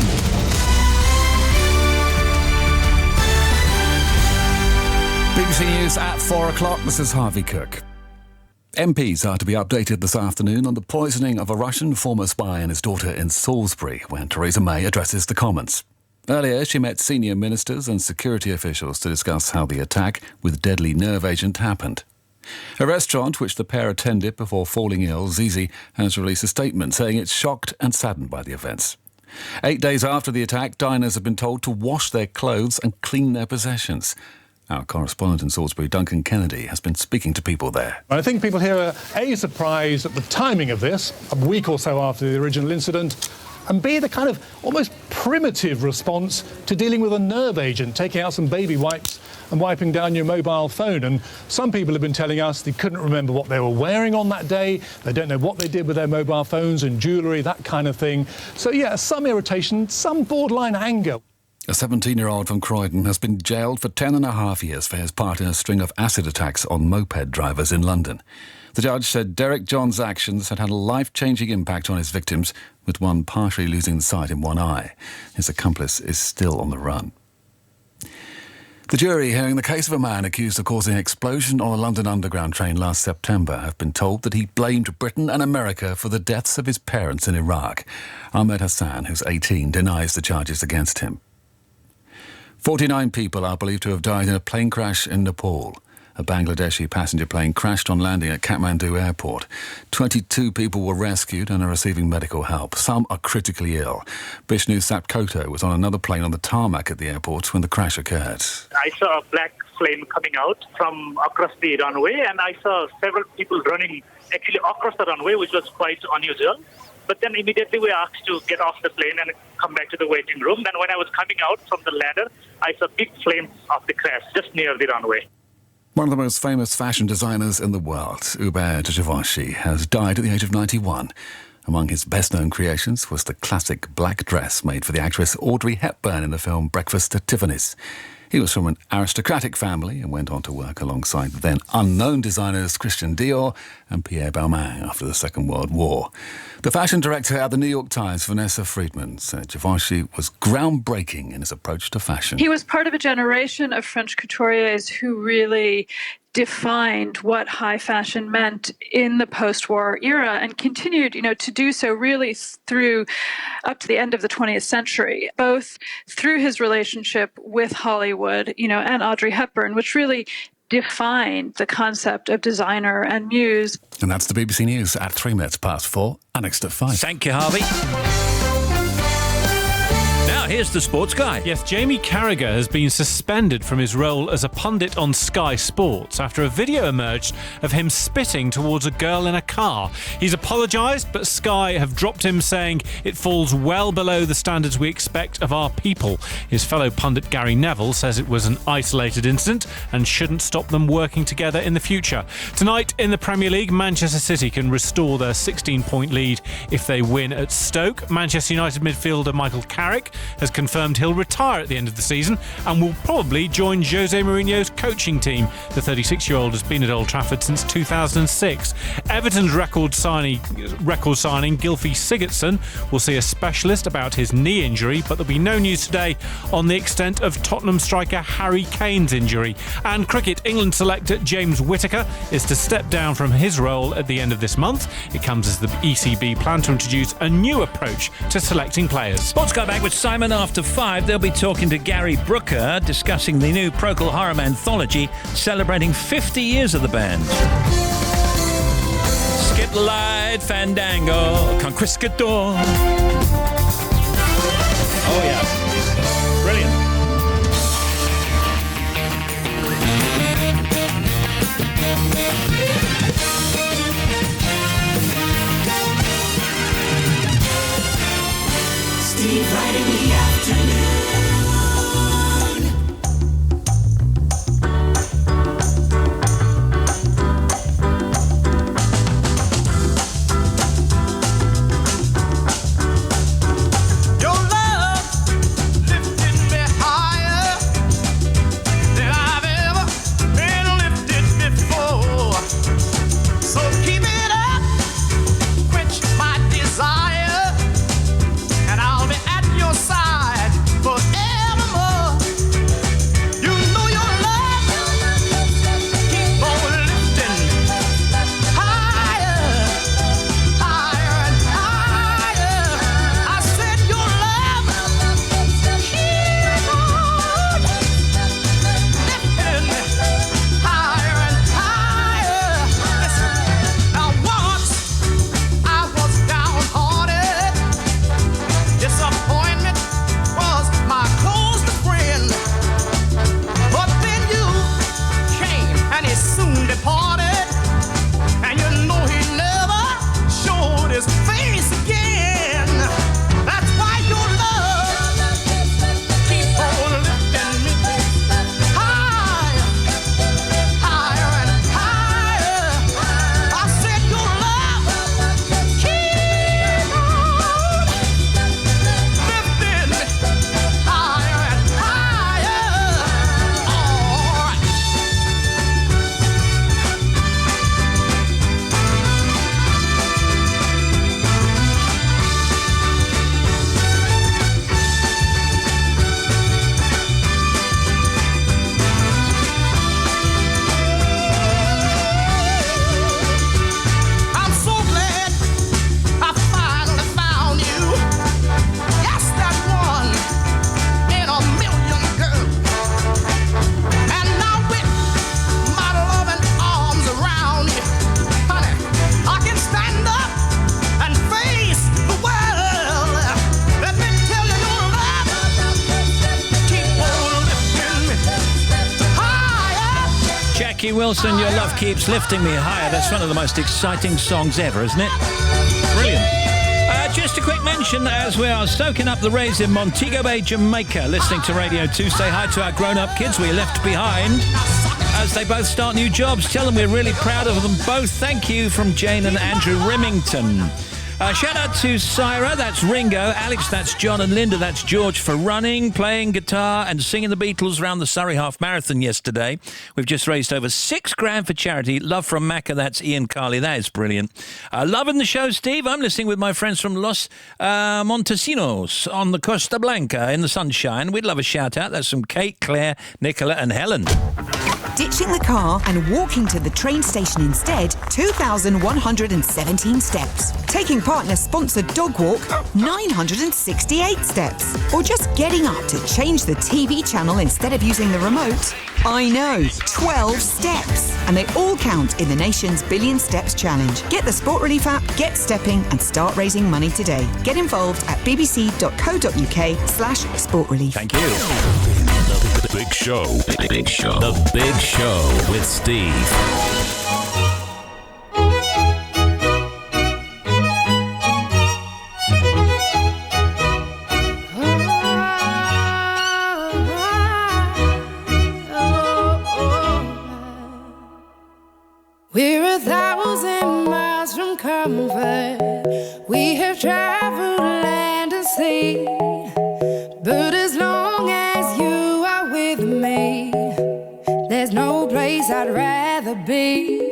BBC News at 4 o'clock. This is Harvey Cook. MPs are to be updated this afternoon on the poisoning of a Russian former spy and his daughter in Salisbury when Theresa May addresses the Commons. Earlier, she met senior ministers and security officials to discuss how the attack with deadly nerve agent happened. A restaurant which the pair attended before falling ill, Zizi, has released a statement saying it's shocked and saddened by the events. 8 days after the attack, diners have been told to wash their clothes and clean their possessions. Our correspondent in Salisbury, Duncan Kennedy, has been speaking to people there. I think people here are A, surprised at the timing of this, a week or so after the original incident, and B, the kind of almost primitive response to dealing with a nerve agent, taking out some baby wipes and wiping down your mobile phone. And some people have been telling us they couldn't remember what they were wearing on that day, they don't know what they did with their mobile phones and jewellery, that kind of thing. So yeah, some irritation, some borderline anger. A 17-year-old from Croydon has been jailed for 10.5 years for his part in a string of acid attacks on moped drivers in London. The judge said Derek John's actions had had a life-changing impact on his victims, with one partially losing sight in one eye. His accomplice is still on the run. The jury hearing the case of a man accused of causing an explosion on a London Underground train last September have been told that he blamed Britain and America for the deaths of his parents in Iraq. Ahmed Hassan, who's 18, denies the charges against him. 49 people are believed to have died in a plane crash in Nepal. A Bangladeshi passenger plane crashed on landing at Kathmandu airport. 22 people were rescued and are receiving medical help. Some are critically ill. Bishnu Sapkoto was on another plane on the tarmac at the airport when the crash occurred. I saw a black flame coming out from across the runway, and I saw several people running actually across the runway, which was quite unusual. But then immediately we asked to get off the plane and come back to the waiting room. Then when I was coming out from the ladder, I saw big flames of the crash just near the runway. One of the most famous fashion designers in the world, Hubert de Givenchy, has died at the age of 91. Among his best-known creations was the classic black dress made for the actress Audrey Hepburn in the film Breakfast at Tiffany's. He was from an aristocratic family and went on to work alongside the then unknown designers Christian Dior and Pierre Balmain after the Second World War. The fashion director at the New York Times, Vanessa Friedman, said Givenchy was groundbreaking in his approach to fashion. He was part of a generation of French couturiers who really defined what high fashion meant in the post-war era and continued, to do so really through up to the end of the 20th century, both through his relationship with Hollywood, and Audrey Hepburn, which really defined the concept of designer and muse. And that's the BBC News at 3 minutes past 4 and next at 5. Thank you, Harvey. Now, here's the sports guy. Yes, Jamie Carragher has been suspended from his role as a pundit on Sky Sports after a video emerged of him spitting towards a girl in a car. He's apologised, but Sky have dropped him, saying it falls well below the standards we expect of our people. His fellow pundit Gary Neville says it was an isolated incident and shouldn't stop them working together in the future. Tonight in the Premier League, Manchester City can restore their 16-point lead if they win at Stoke. Manchester United midfielder Michael Carrick has confirmed he'll retire at the end of the season and will probably join Jose Mourinho's coaching team. The 36-year-old has been at Old Trafford since 2006. Everton's record signing Gylfi Sigurdsson will see a specialist about his knee injury, but there'll be no news today on the extent of Tottenham striker Harry Kane's injury. And cricket, England selector James Whittaker is to step down from his role at the end of this month. It comes as the ECB plan to introduce a new approach to selecting players. Sports Guy back with Simon return after 5. They'll be talking to Gary Brooker, discussing the new Procol Harum anthology, celebrating 50 years of the band. Skip the Light, Fandango, Conquistador. Oh, yeah. Brilliant. Steve Wright in the afternoon. Your love lifted me higher than I've ever been lifted before. So keep it up, quench my desire, and I'll be at your side forevermore. You know your love keep on lifting higher, higher and higher. I said your love keep on lifting higher and higher. Listen, now once I was downhearted. Disappointment was my closest friend. But then you came and he soon departed. And you know he never showed his face again. That's why your love keep on lifting me higher, higher and higher. I said your love keep on lifting me higher and higher. All right. I'm so glad I finally found you. Yes, that one in a million, girl. And now with my loving arms around you, honey, I can stand up and face the world. Let me tell you, your love keep on lifting me higher. Jackie Wilson, Your Love Keeps Lifting Me Higher. That's one of the most exciting songs ever, isn't it? Brilliant. Just a quick mention as we are soaking up the rays in Montego Bay, Jamaica, listening to Radio 2. Say hi to our grown-up kids we left behind as they both start new jobs. Tell them we're really proud of them both. Thank you from Jane and Andrew Remington. Shout out to Syra, that's Ringo. Alex, that's John. And Linda, that's George, for running, playing guitar and singing the Beatles around the Surrey Half Marathon yesterday. We've just raised over $6,000 for charity. Love from Macca, that's Ian Carley. That is brilliant. Loving the show, Steve. I'm listening with my friends from Los Montesinos on the Costa Blanca in the sunshine. We'd love a shout out. That's from Kate, Claire, Nicola and Helen. Ditching the car and walking to the train station instead, 2,117 steps. Taking partner-sponsored dog walk, 968 steps. Or just getting up to change the TV channel instead of using the remote. I know, 12 steps. And they all count in the nation's Billion Steps Challenge. Get the Sport Relief app, get stepping and start raising money today. Get involved at bbc.co.uk/sportrelief. Thank you. The Big Show. Big Show. The Big Show with Steve. We're 1,000 miles from comfort. We have traveled land and sea. But as long as you are with me, there's no place I'd rather be.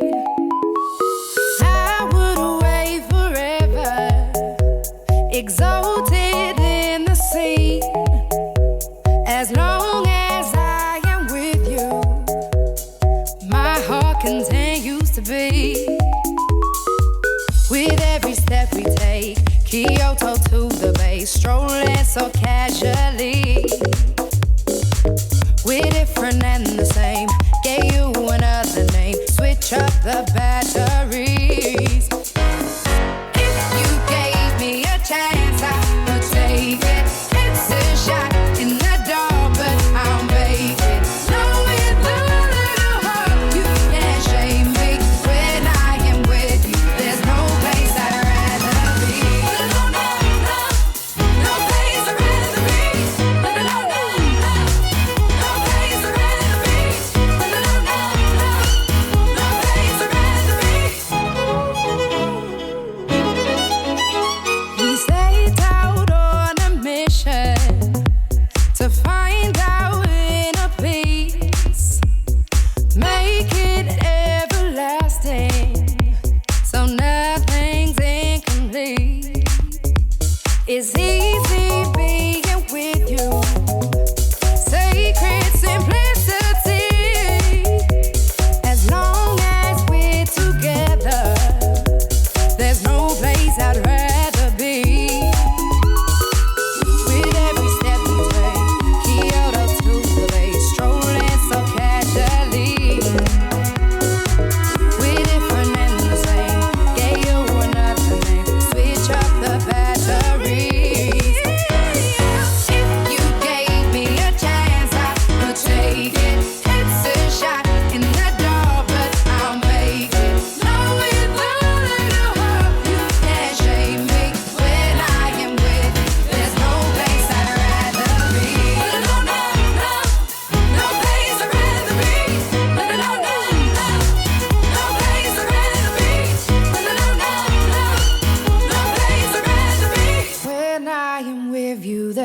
I would away forever, exalted in the sea. As long as I am with you, my heart continues to beat. With every step we take, Kyoto to the bay, strolling so casually.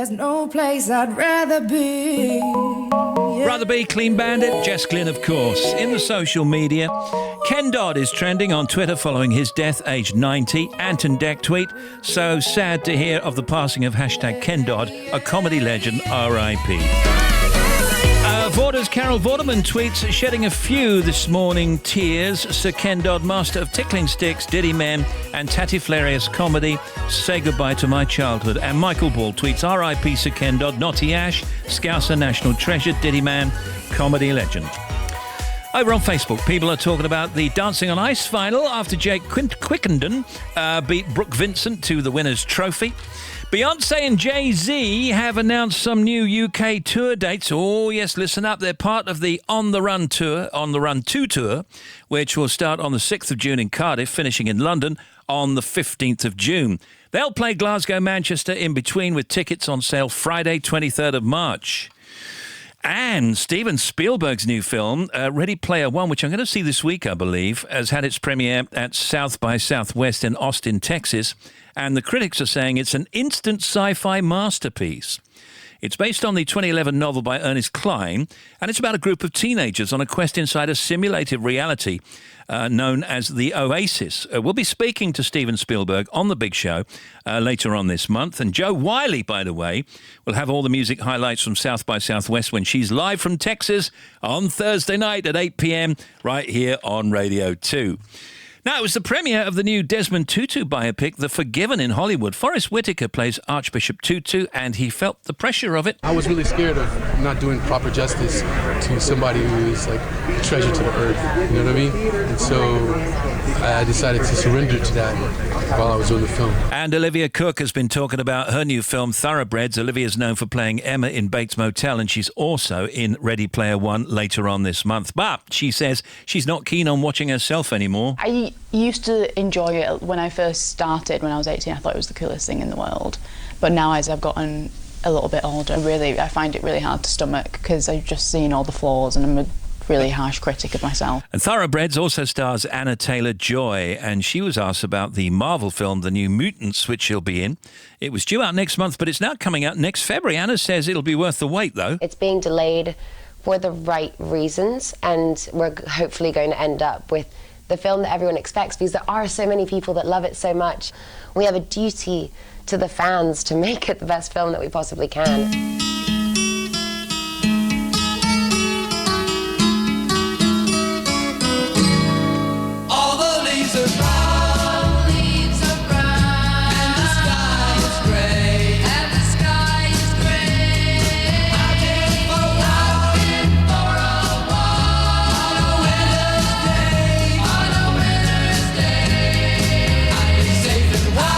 there's no place I'd rather be. Rather be Clean Bandit, Jess Glynn, of course. In the social media, Ken Dodd is trending on Twitter following his death, aged 90. Anton Deck tweet, so sad to hear of the passing of hashtag Ken Dodd, a comedy legend, R.I.P. Vorder's Carol Vorderman tweets, shedding a few this morning tears. Sir Ken Dodd, master of tickling sticks, Diddy Men, and Tatiflarious comedy. Say goodbye to my childhood. And Michael Ball tweets, R.I.P. Sir Ken Dodd, Naughty Ash, Scouser National Treasure, Diddy Man, comedy legend. Over on Facebook, people are talking about the Dancing on Ice final after Jake Quickenden beat Brooke Vincent to the winner's trophy. Beyonce and Jay-Z have announced some new UK tour dates. Oh, yes, listen up. They're part of the On the Run tour, On the Run 2 tour, which will start on the 6th of June in Cardiff, finishing in London on the 15th of June. They'll play Glasgow, Manchester in between, with tickets on sale Friday, 23rd of March. And Steven Spielberg's new film, Ready Player One, which I'm going to see this week, I believe, has had its premiere at South by Southwest in Austin, Texas. And the critics are saying it's an instant sci-fi masterpiece. It's based on the 2011 novel by Ernest Cline, and it's about a group of teenagers on a quest inside a simulated reality known as the Oasis. We'll be speaking to Steven Spielberg on The Big Show later on this month. And Jo Wiley, by the way, will have all the music highlights from South by Southwest when she's live from Texas on Thursday night at 8 p.m. right here on Radio 2. Now, it was the premiere of the new Desmond Tutu biopic, The Forgiven, in Hollywood. Forrest Whitaker plays Archbishop Tutu, and he felt the pressure of it. I was really scared of not doing proper justice to somebody who is like a treasure to the earth, you know what I mean? And so I decided to surrender to that while I was doing the film. And Olivia Cooke has been talking about her new film, Thoroughbreds. Olivia's known for playing Emma in Bates Motel, and she's also in Ready Player One later on this month. But she says she's not keen on watching herself anymore. I used to enjoy it when I first started. When I was 18, I thought it was the coolest thing in the world. But now, as I've gotten a little bit older, I find it really hard to stomach because I've just seen all the flaws and I'm a really harsh critic of myself. And Thoroughbreds also stars Anna Taylor-Joy, and she was asked about the Marvel film The New Mutants, which she'll be in. It was due out next month, but it's now coming out next February. Anna says it'll be worth the wait, though. It's being delayed for the right reasons, and we're hopefully going to end up with the film that everyone expects, because there are so many people that love it so much. We have a duty to the fans to make it the best film that we possibly can. All the leaves are brown, and the sky is gray, and the sky is gray. I've been for a walk on a winter's day, I'd be safe and warm,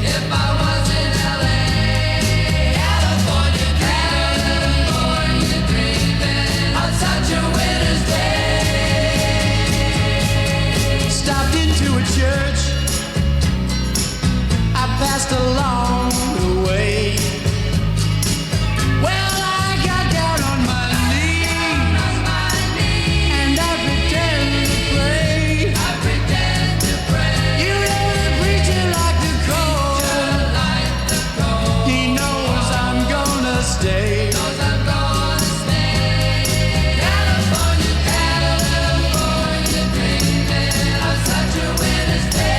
if I was in LA, California dreaming on such a winter's day. Stopped into a church, I passed along the way. Well, I got down on my knees, and I pretend to pray. You know the preacher like the cold. He knows I'm gonna stay. California dreaming on such a winter's day.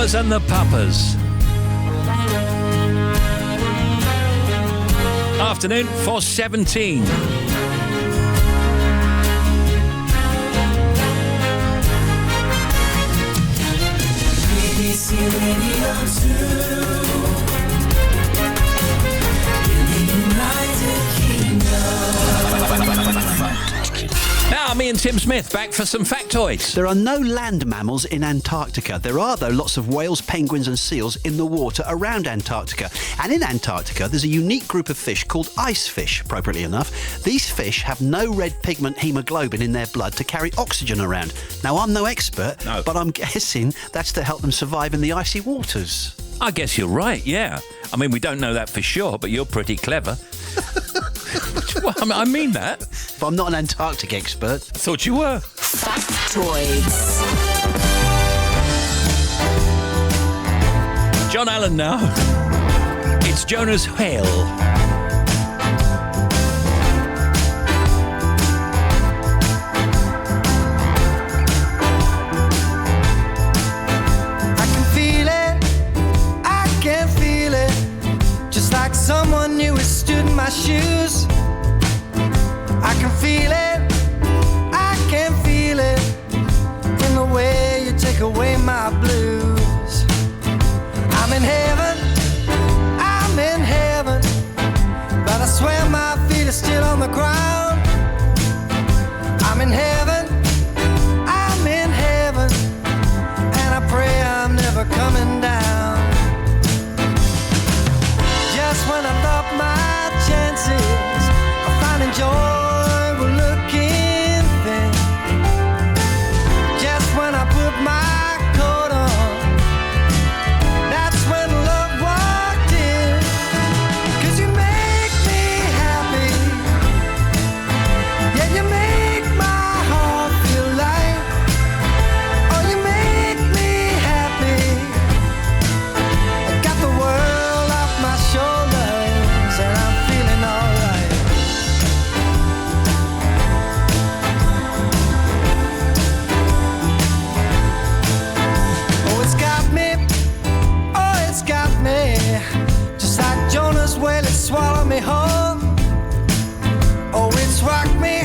Mamas and the Papas. Afternoon, 4:17. BBC Radio 2 in the United Kingdom. Now, me and Tim Smith back for some factoids. There are no land mammals in Antarctica. There are, though, lots of whales, penguins and seals in the water around Antarctica. And in Antarctica, there's a unique group of fish called ice fish, appropriately enough. These fish have no red pigment hemoglobin in their blood to carry oxygen around. Now, I'm no expert, but I'm guessing that's to help them survive in the icy waters. I guess you're right, yeah. I mean, we don't know that for sure, but you're pretty clever. Well, I mean that. But I'm not an Antarctic expert. I thought you were. Factoids. John Allen now. It's Jonah's Whale. Someone new has stood in my shoes. I can feel it, I can feel it in the way you take away my blues. I'm in heaven, but I swear my feet are still on the ground. I'm in heaven, and I pray I'm never coming down. Just when I thought my chances of finding joy were looking thin, just when I put my coat on, that's when love walked in. 'Cause you make me happy, yeah, you make my heart feel light. Oh, you make me happy. I got the world off my shoulders and I'm feeling alright. Oh, it's got me, just like Jonah's whale, it swallowed me whole. Oh, it's rocked me,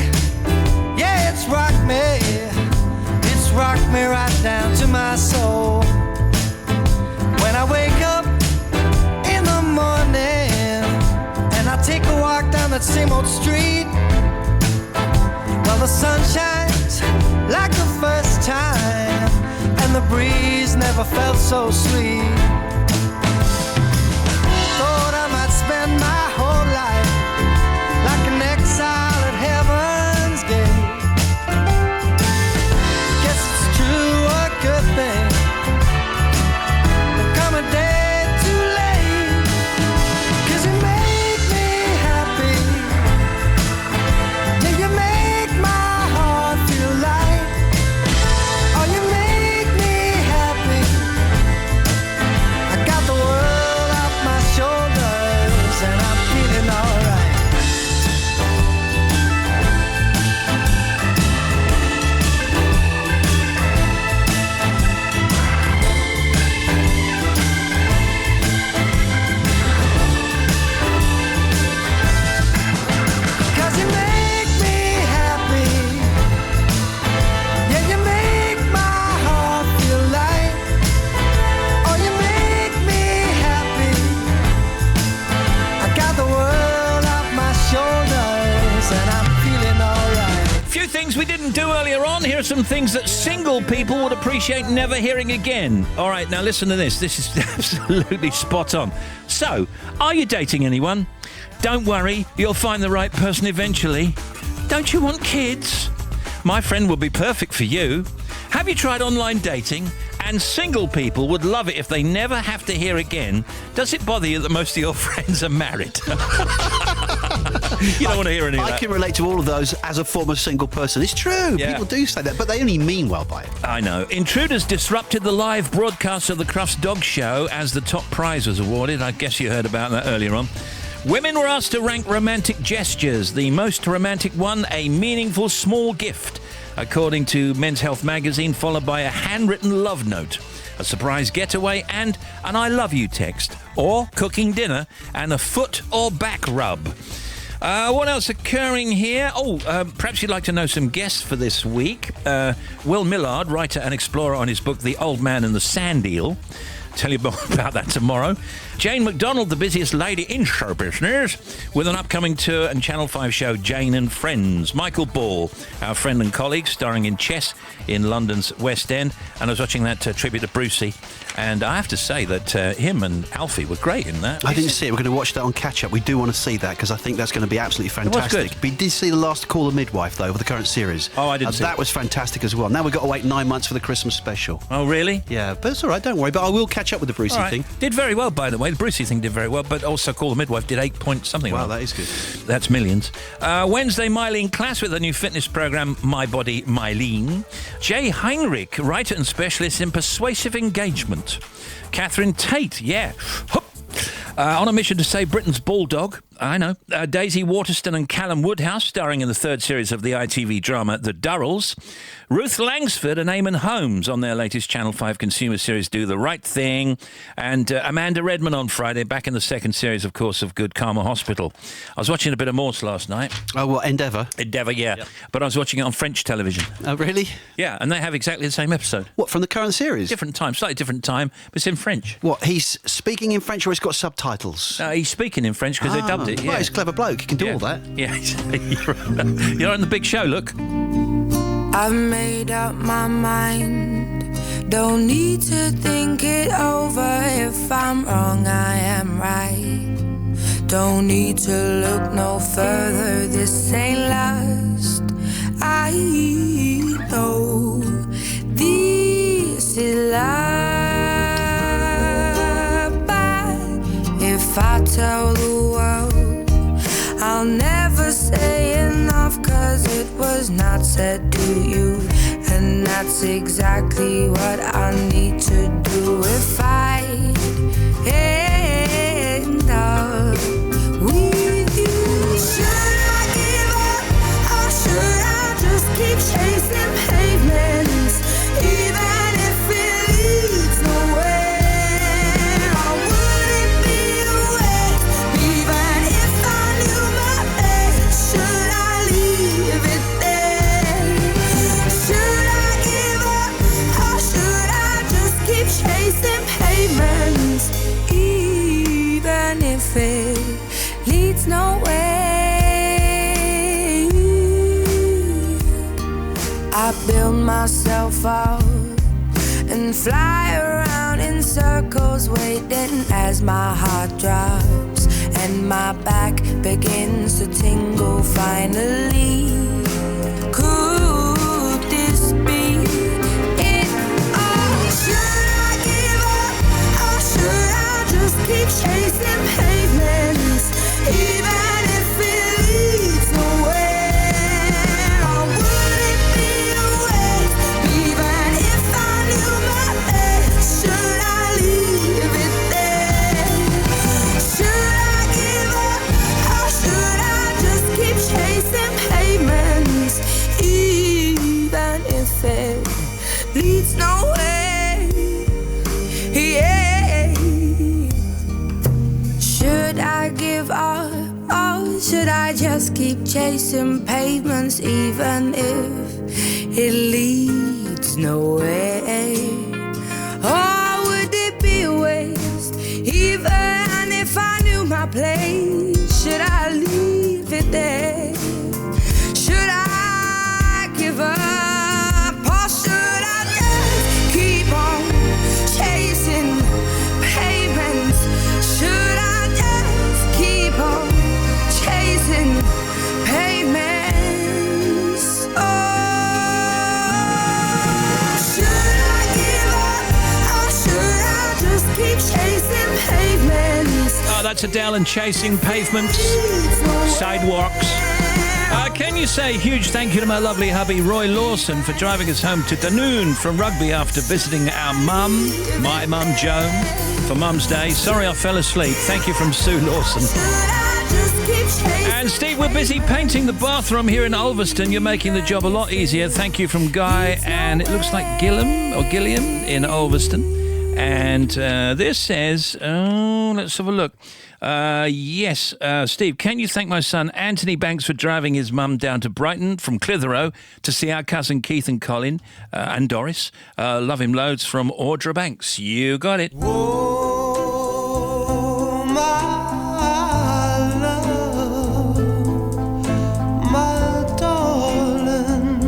yeah, it's rocked me. It's rocked me right down to my soul. When I wake up in the morning and I take a walk down that same old street, well, the sun shines like the first time and the breeze never felt so sweet. Thought I might spend my whole life like an exile at heaven's gate. Guess it's true, a good thing. There come a day too late. 'Cause you make me happy. Yeah, you make my heart feel light. Oh, you make me happy. I got the world off my shoulders and I'm feeling alright. Cause you make me happy. Yeah, you make my heart feel light. Oh, you make me happy. I got the world off my shoulders and I'm feeling alright. Few things we didn't do earlier on. Here are some things that single people would appreciate never hearing again. All right, now listen to this. This is absolutely spot on. So, are you dating anyone? Don't worry, you'll find the right person eventually. Don't you want kids? My friend would be perfect for you. Have you tried online dating? And single people would love it if they never have to hear again. Does it bother you that most of your friends are married? You don't want to hear any of I that. can relate to all of those as a former single person. It's true. Yeah. People do say that, but they only mean well by it. I know. Intruders disrupted the live broadcast of the Crufts Dog Show as the top prize was awarded. I guess you heard about that earlier on. Women were asked to rank romantic gestures. The most romantic one, a meaningful small gift, according to Men's Health magazine, followed by a handwritten love note. a surprise getaway, and an I love you text, or cooking dinner and a foot or back rub. What else occurring here? Perhaps you'd like to know some guests for this week. Will Millard, writer and explorer on his book The Old Man and the Sand Eel. Tell you more about that tomorrow. Jane McDonald, the busiest lady in show business, with an upcoming tour and Channel 5 show Jane and Friends. Michael Ball, our friend and colleague, starring in Chess in London's West End. And I was watching that tribute to Brucey, and I have to say that him and Alfie were great in that. I didn't see it. We're going to watch that on Catch Up. We do want to see that because I think that's going to be absolutely fantastic. It was good. We did see The Last Call of Midwife, though, with the current series. Oh, I didn't see that. it. Was fantastic as well. Now we've got to wait 9 months for the Christmas special. Oh, really? Yeah, but it's all right. Don't worry. But I will catch up with the Brucey thing. Did very well, by the way. The Brucey thing did very well, but also Call the Midwife did 8 point something. Wow, that is good. That's millions. Wednesday, Mylene Class with a new fitness program, My Body, Mylene. Jay Heinrich, writer and specialist in persuasive engagement. Catherine Tate, yeah. On a mission to save Britain's bulldog, I know. Daisy Waterston and Callum Woodhouse, starring in the third series of the ITV drama The Durrells. Ruth Langsford and Eamon Holmes on their latest Channel 5 consumer series Do the Right Thing. And Amanda Redman on Friday, back in the second series, of course, of Good Karma Hospital. I was watching a bit of Morse last night. Oh, what, Endeavour? Endeavour, yeah. Yep. But I was watching it on French television. Oh, really? Yeah, and they have exactly the same episode. What, from the current series? Different time, slightly different time, but it's in French. What, he's speaking in French or he's got subtitles? He's speaking in French because they dubbed it, yeah. Well, he's a clever bloke. He can do all that. Yeah, you're on the big show, look. I've made up my mind. Don't need to think it over. If I'm wrong, I am right. Don't need to look no further. This ain't last. I know this is love. But if I tell the world, I'll never say enough, 'cause it was not said to you. And that's exactly what I need to do if I end up with you. Should I give up, or should I just keep chasing pavements, even if it leads nowhere? Or would it be a waste, even if I knew my place? Should I leave it there? Should I give up, or should I just keep chasing pavements, even if it leads nowhere? I build myself up and fly around in circles, waiting as my heart drops and my back begins to tingle. Finally, could this be it? Or should I give up, or should I just keep chasing pavements, even if it leads nowhere? Or would it be a waste, even if I knew my place? Should I leave it there? Should I give up, or should I just keep chasing pavements, even if it leads nowhere? Yeah. Should I give up, or should I just keep chasing pavements, even if it leads nowhere? Or would it be a waste, even if I knew my place? Should I leave it there? Should I give up, or should I just keep on chasing pavements? Should I just keep on chasing pavements? Oh, should I give up, or should I just keep chasing pavements? Oh, that's Adele and Chasing Pavements, Sidewalks. Can you say a huge thank you to my lovely hubby Roy Lawson for driving us home to Dunoon from Rugby after visiting our mum, my mum Joan, for Mum's Day. Sorry I fell asleep. Thank you from Sue Lawson. And Steve, we're busy painting the bathroom here in Ulverston. You're making the job a lot easier. Thank you from Guy, and it looks like Gilliam in Ulverston. And this says, let's have a look. Yes, Steve, can you thank my son Anthony Banks for driving his mum down to Brighton from Clitheroe to see our cousin Keith and Colin and Doris? Love him loads from Audra Banks. You got it. Oh, my love, my darling,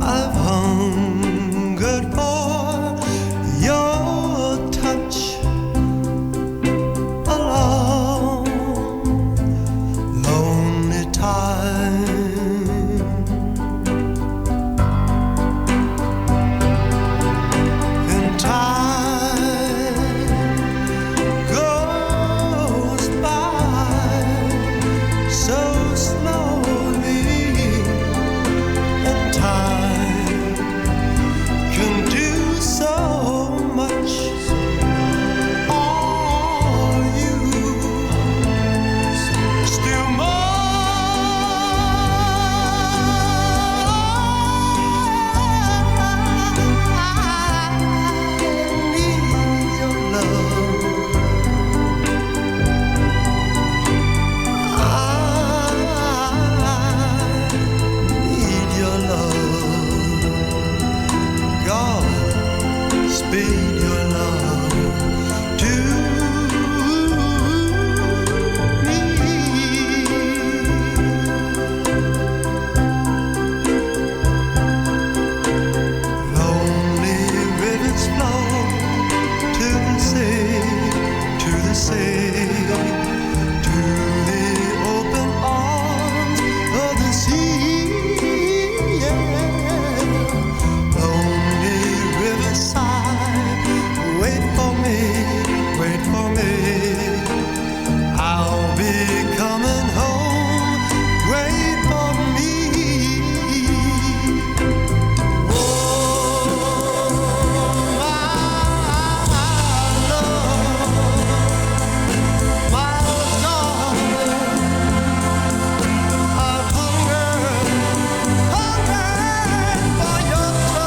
I've hungered for your touch a long, lonely time. And time goes by so slowly, and time can do so much. Are you still speed your love to me. Lonely rivers flow to the sea, to the sea, to the open arms of the sea. Yeah. Lonely riverside, wait for me, wait for me. I'll be coming home, wait for me. Oh, my love, my darling, I've hungered for your touch.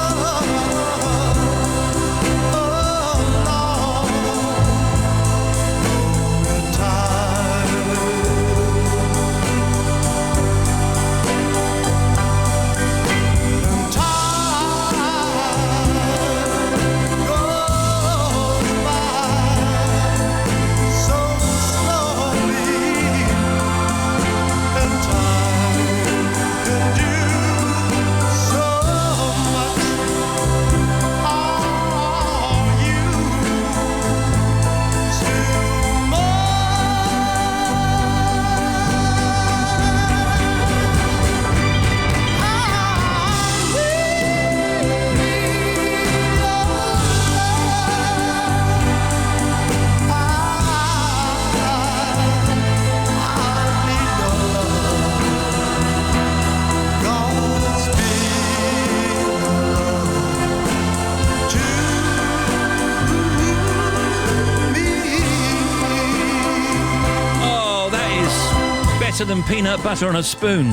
Oh, that is better than peanut butter on a spoon.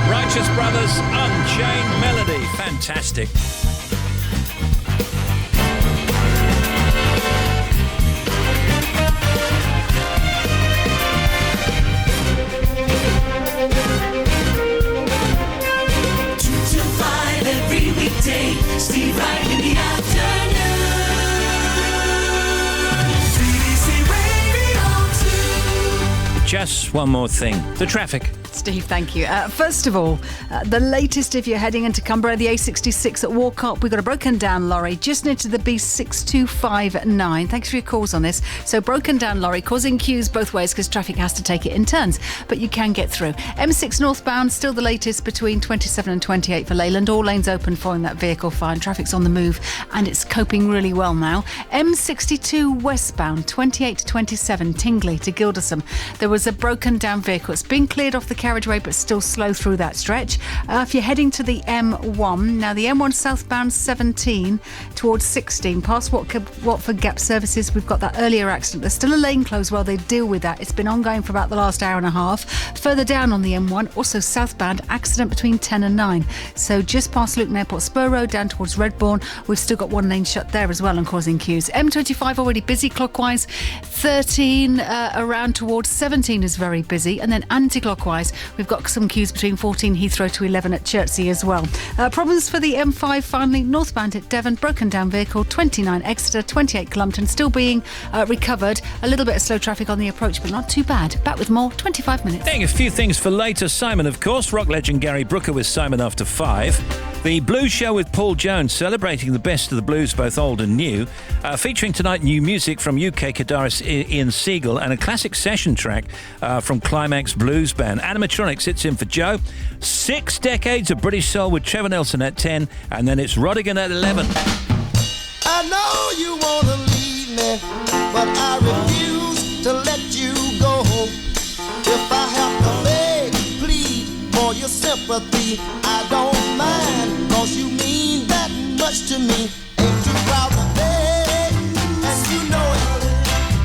Righteous Brothers, Unchained Melody. Fantastic. Every weekday, Steve Wright in the afternoon. BBC Radio 2. Just one more thing. The traffic. Steve, thank you. First of all, the latest if you're heading into Cumbria, the A66 at Walcott, we've got a broken down lorry just near to the B6259. Thanks for your calls on this. So broken down lorry causing queues both ways because traffic has to take it in turns, but you can get through. M6 northbound, still the latest between 27 and 28 for Leyland. All lanes open following that vehicle fine. Traffic's on the move and it's coping really well now. M62 westbound, 28 to 27, Tingley to Gildersham. There was a broken down vehicle. It's been cleared off the carriageway, but still slow through that stretch. If you're heading to the M1, now the M1 southbound 17 towards 16, past Watford Gap Services, we've got that earlier accident. There's still a lane closed while they deal with that. It's been ongoing for about the last hour and a half. Further down on the M1, also southbound, accident between 10 and 9. So just past Luton Airport Spur Road down towards Redbourne, we've still got one lane shut there as well and causing queues. M25 already busy clockwise, 13 around towards 17 is very busy, and then anti-clockwise we've got some queues between 14 Heathrow to 11 at Chertsey as well. Problems for the M5 finally, northbound at Devon, broken down vehicle, 29 Exeter, 28 Clumpton, still being recovered. A little bit of slow traffic on the approach, but not too bad. Back with more, 25 minutes. Hey, a few things for later. Simon, of course, rock legend Gary Brooker with Simon After 5. The Blues Show with Paul Jones, celebrating the best of the blues, both old and new. Featuring tonight new music from UK guitarist Ian Siegel and a classic session track from Climax Blues Band. Animatronic sits in for Joe. 6 decades of British soul with Trevor Nelson at 10, and then it's Rodigan at 11. I know you wanna leave me, but I refuse to let you go. If I have to beg, plead for your sympathy, I don't mind, 'cause you mean that much to me. Ain't too proud to beg, and you know it.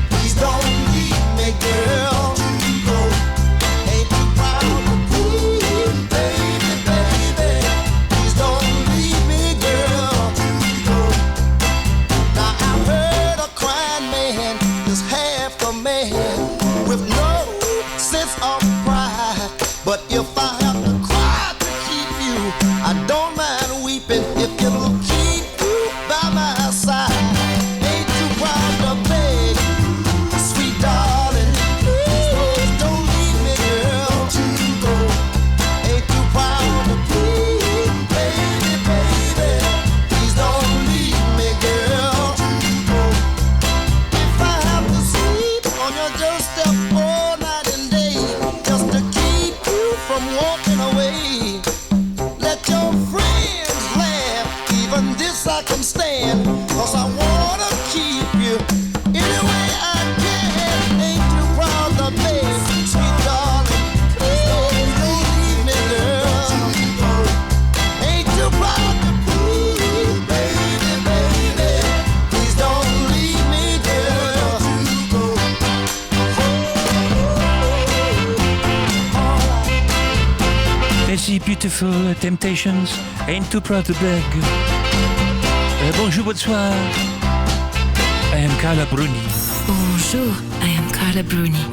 Please don't leave me, girl. Ain't too proud to plead, baby, baby. Please don't leave me, girl. Now I heard a crying man is half a man with no sense of pride. But if I have to cry to keep you, I don't mind weeping if it'll keep you by my side. Ain't too proud to beg, sweet darling, please don't leave me, girl. Ain't too proud to plead, baby, baby, please don't leave me, girl. If I have to sleep on your doorstep all night and day, just to keep you from walking away, let your friends laugh, even this I can stand, 'cause I wanna keep you any way I can. Ain't too proud to beg, sweet darling, please don't leave me, girl. Ain't too proud to plead, baby, baby, please don't leave me, girl. Very beautiful Temptations, Ain't Too Proud to Beg. Bonjour, bonsoir. I am Carla Bruni. Bonjour, I am Carla Bruni.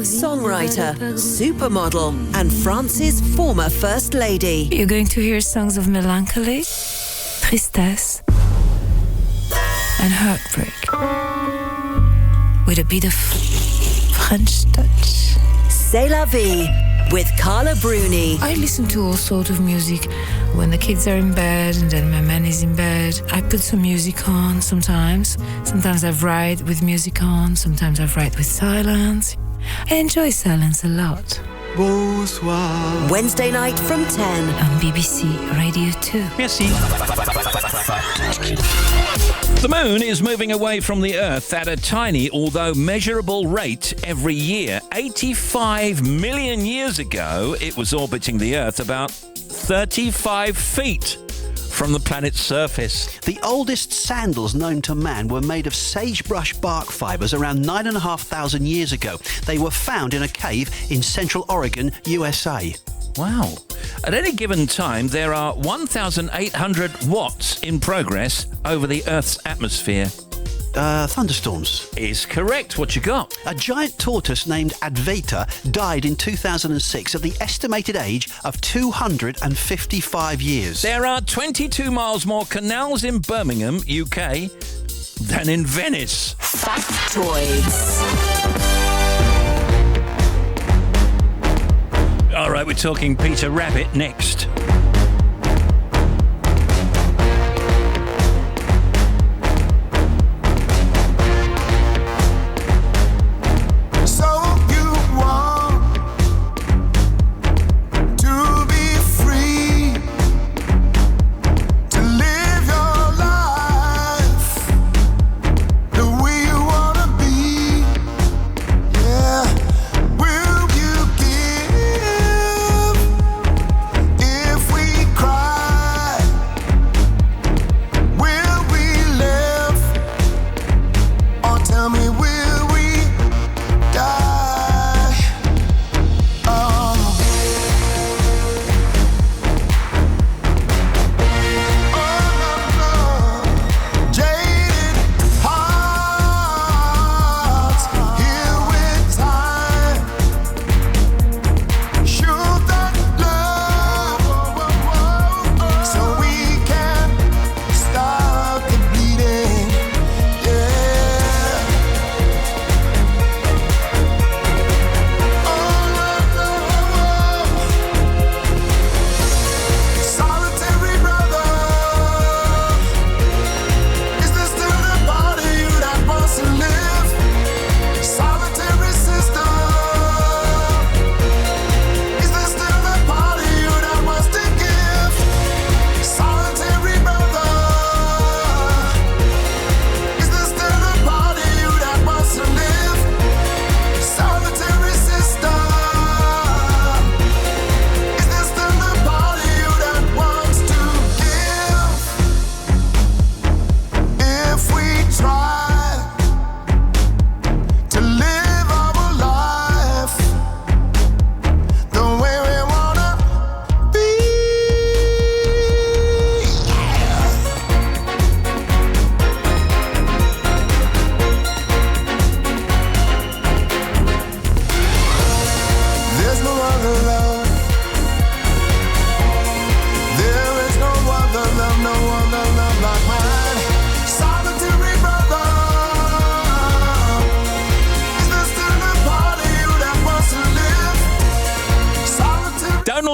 Songwriter, supermodel, and France's former First Lady. You're going to hear songs of melancholy, tristesse, and heartbreak, with a bit of French touch. C'est la vie with Carla Bruni. I listen to all sorts of music when the kids are in bed and then my man is in bed. I put some music on sometimes. Sometimes I write with music on. Sometimes I write with silence. I enjoy silence a lot. Bonsoir. Wednesday night from 10 on BBC Radio 2. Merci. The moon is moving away from the Earth at a tiny, although measurable rate every year. 85 million years ago, it was orbiting the Earth about 35 feet from the planet's surface. The oldest sandals known to man were made of sagebrush bark fibres around 9,500 years ago. They were found in a cave in central Oregon, USA. Wow. At any given time, there are 1,800 watts in progress over the Earth's atmosphere. Thunderstorms. Is correct. What you got? A giant tortoise named Advaita died in 2006 at the estimated age of 255 years. There are 22 miles more canals in Birmingham, UK, than in Venice. Factoids. All right, we're talking Peter Rabbit next. Will you give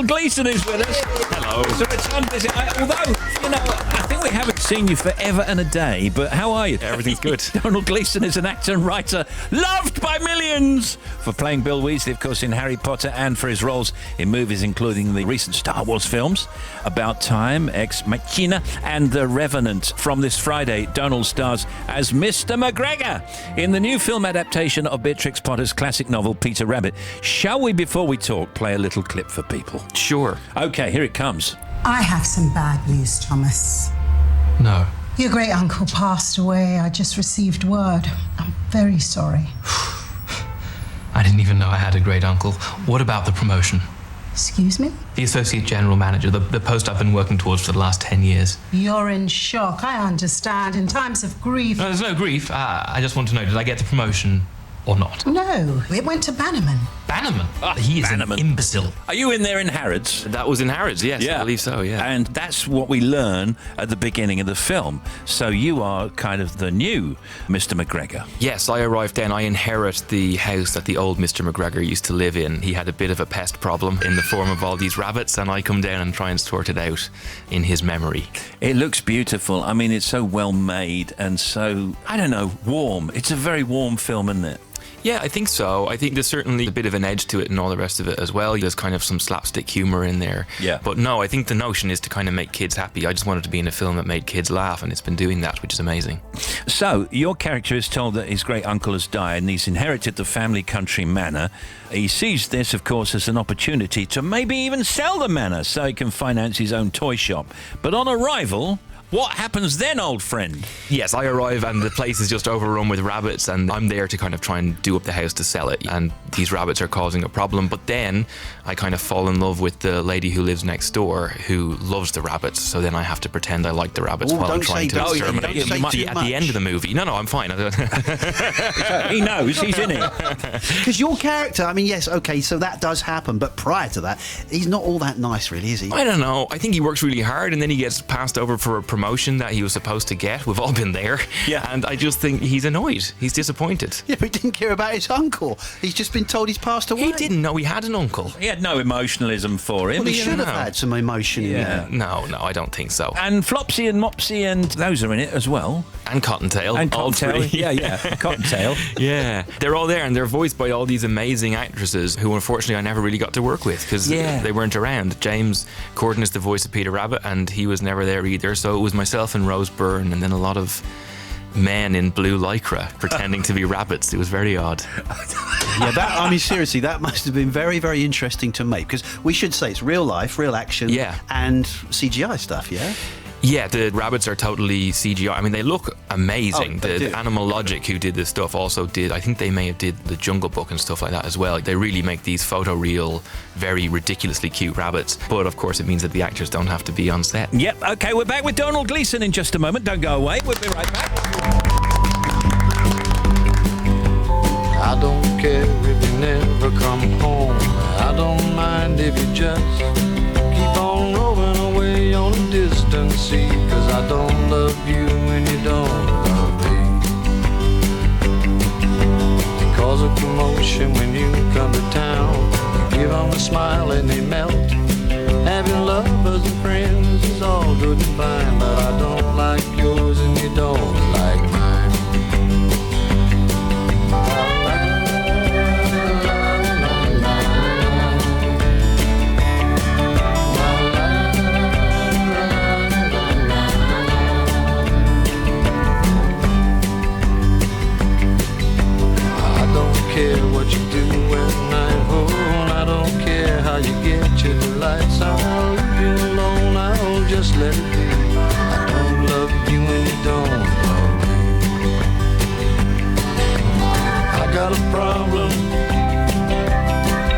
Donald Gleeson is with us. Hello. It's a return visit. Although, I think we haven't seen you forever and a day, but how are you? Everything's good. Donald Gleeson is an actor and writer loved by millions for playing Bill Weasley, of course, in Harry Potter, and for his roles in movies including the recent Star Wars films, About Time, Ex Machina, and The Revenant. From this Friday, Donald stars as Mr. McGregor in the new film adaptation of Beatrix Potter's classic novel, Peter Rabbit. Shall we, before we talk, play a little clip for people? Sure. Okay, here it comes. I have some bad news, Thomas. No. Your great uncle passed away. I just received word. I'm very sorry. I didn't even know I had a great uncle. What about the promotion? Excuse me? The associate general manager, the post I've been working towards for the last 10 years. You're in shock. I understand. In times of grief. No, there's no grief. I just want to know, did I get the promotion or not? No, it went to Bannerman. Bannerman? He is an imbecile. Are you in there in Harrods? That was in Harrods, yes, I believe so, yeah. And that's what we learn at the beginning of the film. So you are kind of the new Mr. McGregor. Yes, I arrived then. I inherit the house that the old Mr. McGregor used to live in. He had a bit of a pest problem in the form of all these rabbits, and I come down and try and sort it out in his memory. It looks beautiful. I mean, it's so well made and so, I don't know, warm. It's a very warm film, isn't it? Yeah, I think so. I think there's certainly a bit of an edge to it and all the rest of it as well. There's kind of some slapstick humour in there. Yeah. But no, I think the notion is to kind of make kids happy. I just wanted to be in a film that made kids laugh, and it's been doing that, which is amazing. So, your character is told that his great uncle has died and he's inherited the family country manor. He sees this, of course, as an opportunity to maybe even sell the manor so he can finance his own toy shop. But on arrival, what happens then, old friend? Yes, I arrive and the place is just overrun with rabbits, and I'm there to kind of try and do up the house to sell it. And these rabbits are causing a problem. But then I kind of fall in love with the lady who lives next door who loves the rabbits. So then I have to pretend I like the rabbits while I'm trying to exterminate them. You might be at the end of the movie. No, I'm fine. He knows. He's in it. Because your character, I mean, yes, okay, so that does happen. But prior to that, he's not all that nice, really, is he? I don't know. I think he works really hard and then he gets passed over for a promotion that he was supposed to get. We've all been there. Yeah. And I just think he's annoyed. He's disappointed. Yeah, but he didn't care about his uncle. He's just been told he's passed away. He didn't know he had an uncle. He had no emotionalism for him. Well, he should have had some emotion in him. No, I don't think so. And Flopsy and Mopsy and those are in it as well. And Cottontail. And all Cottontail. three. Yeah. Cottontail. Yeah. They're all there and they're voiced by all these amazing actresses who unfortunately I never really got to work with because they weren't around. James Corden is the voice of Peter Rabbit and he was never there either. So it was myself and Rose Byrne and then a lot of men in blue lycra pretending to be rabbits. It was very odd. Yeah, I mean, seriously, that must have been very, very interesting to make because we should say it's real life, real action, and CGI stuff, yeah? Yeah, the rabbits are totally CGI. I mean, they look amazing. The Animal Logic who did this stuff also did, I think they may have did the Jungle Book and stuff like that as well. They really make these photoreal, very ridiculously cute rabbits. But of course, it means that the actors don't have to be on set. Yep, okay, we're back with Donald Gleeson in just a moment. Don't go away, we'll be right back. I don't care if you never come home. I don't mind if you just keep on rolling away on a distant sea. 'Cause I don't love you and you don't love me. They cause a commotion when you come to town. You give them a smile and they melt. Having lovers and friends is all good and fine, but I don't like yours and you don't like mine. Care what you do when I'm home. I don't care how you get your delights. I'll leave you alone, I'll just let it be. I don't love you and you don't love me. I got a problem,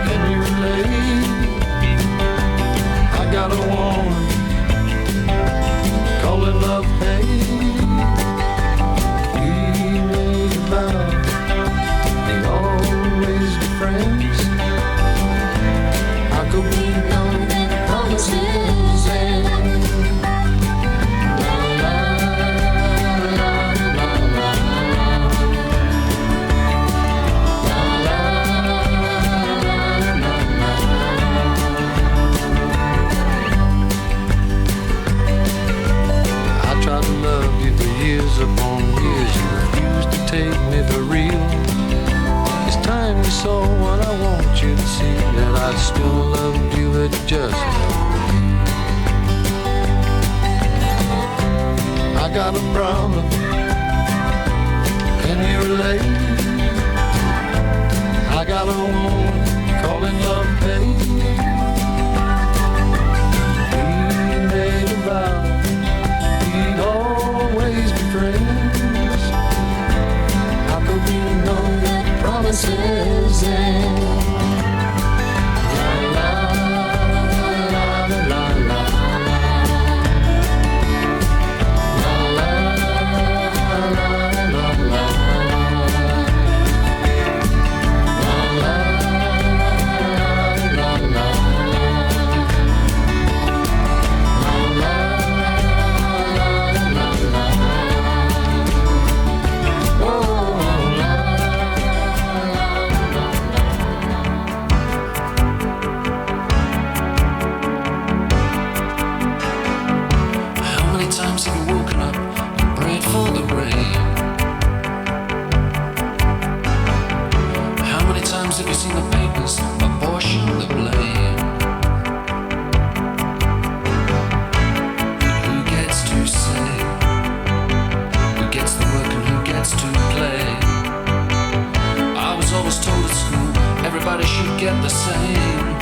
can you relate? I got a woman, call it love hate. We made a vow, always be friends. How could we know that promises end? saw what I want you to see, that I still love you, it just I got a problem. Can you relate? I got a woman calling love pain. We made a vow we'd always be friends. How could we know that promises end? Have you seen the papers apportion the blame? Who gets to say? Who gets the work and who gets to play? I was always told at school everybody should get the same.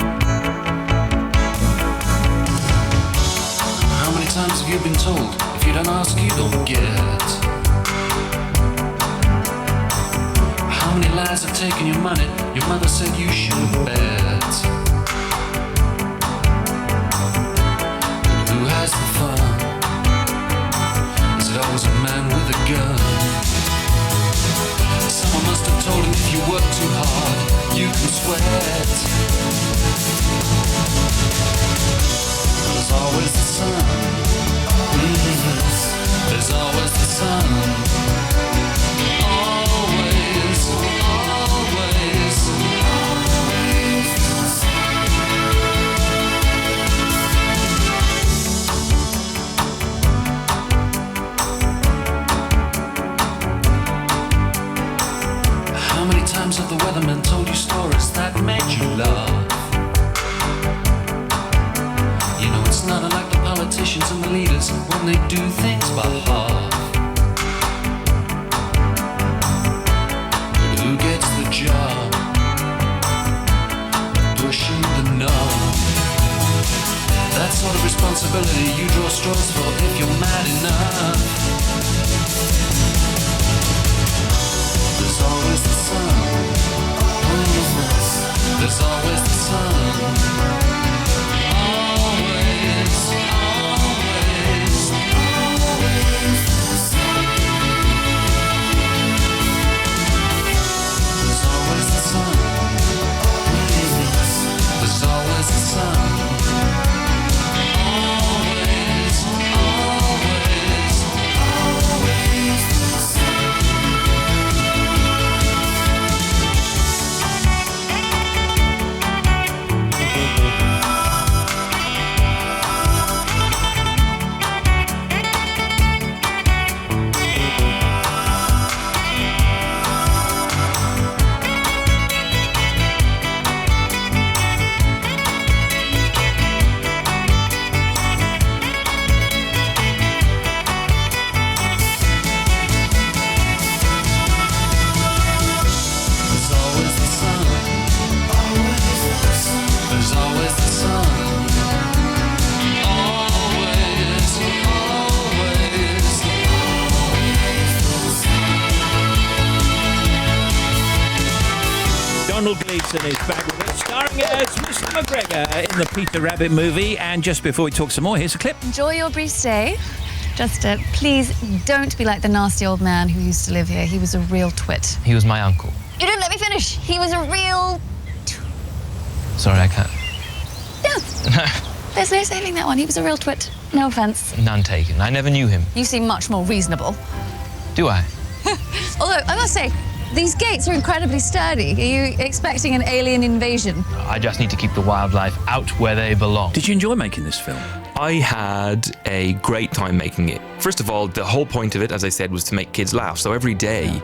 How many times have you been told if you don't ask you don't get? How many lies have taken your money? Your mother said you shouldn't bet. But who has the fun? Is it always a man with a gun? Someone must have told him if you work too hard, you can sweat. There's always the sun. There's always the sun. Have the weathermen told you stories that made you laugh? You know it's not unlike the politicians and the leaders when they do things by half. But who gets the job? Pushing the knob. That sort of responsibility you draw straws for if you're mad enough. There's always the sun. There's always the sun. Always, always, always the sun. There's always the sun. There's always the sun. Always, always, always the sun. Gleeson is back with us, starring as Mr. McGregor in the Peter Rabbit movie. And just before we talk some more, here's a clip. Enjoy your brief stay. Just please don't be like the nasty old man who used to live here. He was a real twit. He was my uncle. You didn't let me finish. He was a real... Sorry, I can't. No. There's no saving that one. He was a real twit. No offence. None taken. I never knew him. You seem much more reasonable. Do I? Although, I must say, these gates are incredibly sturdy. Are you expecting an alien invasion? I just need to keep the wildlife out where they belong. Did you enjoy making this film? I had a great time making it. First of all, the whole point of it, as I said, was to make kids laugh. So every day,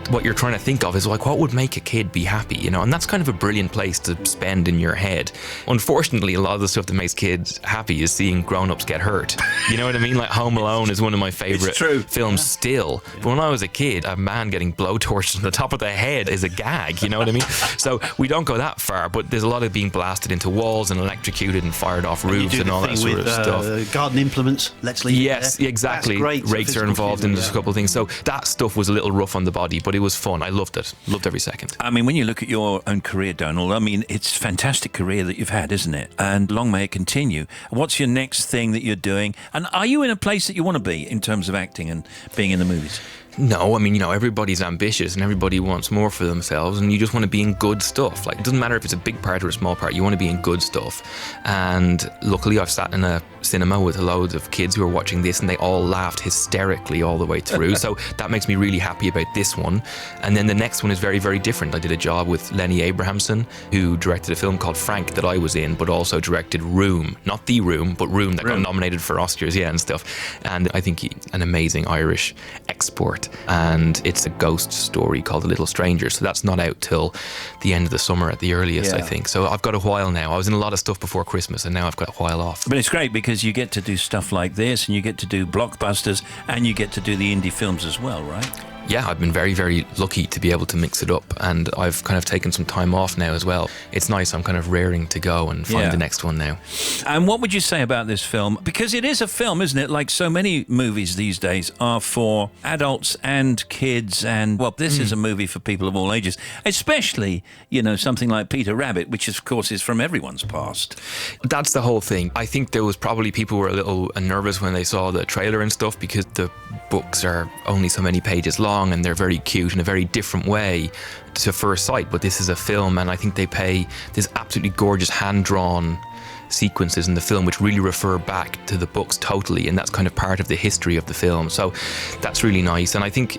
what you're trying to think of is like, what would make a kid be happy, you know? And that's kind of a brilliant place to spend in your head. Unfortunately, a lot of the stuff that makes kids happy is seeing grown-ups get hurt. You know what I mean? Like Home Alone is one of my favorite films still. But when I was a kid, a man getting blowtorched on the top of the head is a gag, you know what I mean? So we don't go that far, but there's a lot of being blasted into walls and electrocuted and fired off roofs and all that sort of stuff. Garden implements, let's leave Yes, it there. exactly. That's great. Rakes are involved in a couple of things. So that stuff was a little rough on the body, but it was fun. I loved it. Loved every second. I mean, when you look at your own career, Donald, I mean, it's a fantastic career that you've had, isn't it? And long may it continue. What's your next thing that you're doing? And are you in a place that you want to be in terms of acting and being in the movies? No, I mean, you know, everybody's ambitious and everybody wants more for themselves, and you just want to be in good stuff. Like, it doesn't matter if it's a big part or a small part, you want to be in good stuff. And luckily I've sat in a cinema with loads of kids who are watching this and they all laughed hysterically all the way through. So that makes me really happy about this one. And then the next one is very, very different. I did a job with Lenny Abrahamson, who directed a film called Frank that I was in, but also directed Room. Not The Room, but Room, that got nominated for Oscars, and stuff. And I think an amazing Irish export. And it's a ghost story called A Little Stranger. So that's not out till the end of the summer at the earliest, I think. So I've got a while now. I was in a lot of stuff before Christmas and now I've got a while off. But it's great because you get to do stuff like this and you get to do blockbusters and you get to do the indie films as well, right? Yeah, I've been very, very lucky to be able to mix it up, and I've kind of taken some time off now as well. It's nice. I'm kind of raring to go and find the next one now. And what would you say about this film? Because it is a film, isn't it? Like so many movies these days are for adults and kids, and well, this is a movie for people of all ages, especially, you know, something like Peter Rabbit, which of course is from everyone's past. That's the whole thing. I think there was probably people who were a little nervous when they saw the trailer and stuff, because the books are only so many pages long and they're very cute in a very different way to first sight. But this is a film, and I think they pay this absolutely gorgeous hand-drawn sequences in the film which really refer back to the books totally, and that's kind of part of the history of the film. So that's really nice. And I think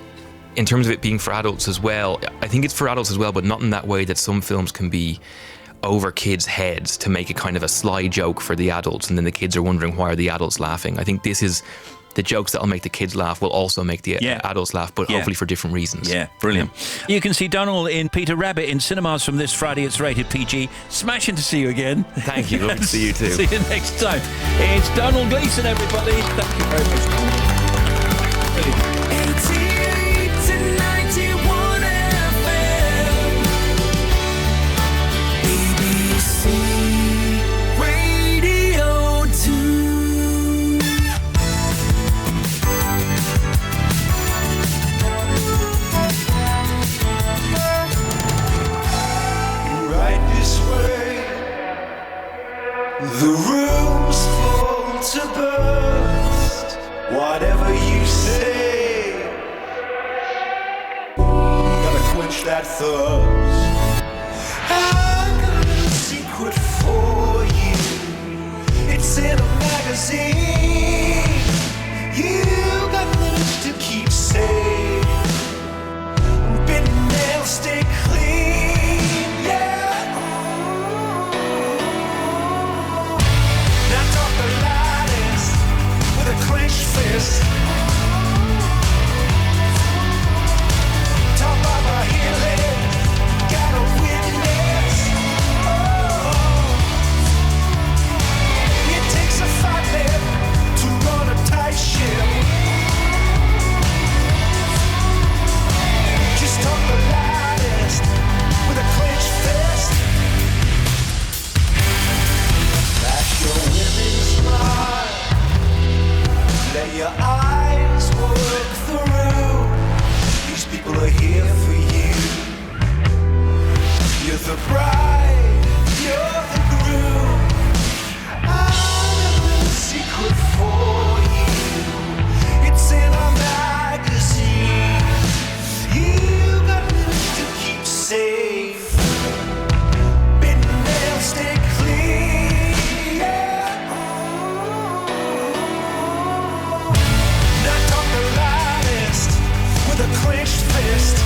in terms of it being for adults as well, I think it's for adults as well, but not in that way that some films can be over kids' heads to make a kind of a sly joke for the adults, and then the kids are wondering why are the adults laughing. I think this is the jokes that'll make the kids laugh will also make the adults laugh, but hopefully for different reasons. Yeah, brilliant. You can see Donald in Peter Rabbit in cinemas from this Friday. It's rated PG. Smashing to see you again. Thank you. Lovely to see you too. See you next time. It's Donald Gleeson, everybody. Thank you very much, Donald. Brilliant. 88 to 91 FM. BBC Radio 2. Right this way, the room's full to burst. Whatever you say, gotta quench that thirst. I got a little secret for you. It's in a magazine. You got limits to keep safe. Bitten nails stay clean, yeah. Now talk the loudest with a clenched fist. Talk about my healing, got a witness. Oh, it takes a fight man to run a tight ship. Just talk the loudest with a clenched fist. Flash your winning smile. Let your eyes work through. These people are here for you. You're the bride, you're the groom. I have a little secret for you. It's in a magazine. You got limits to keep safe. Bitten nails stay clean, yeah. Now talk the loudest with a clenched fist.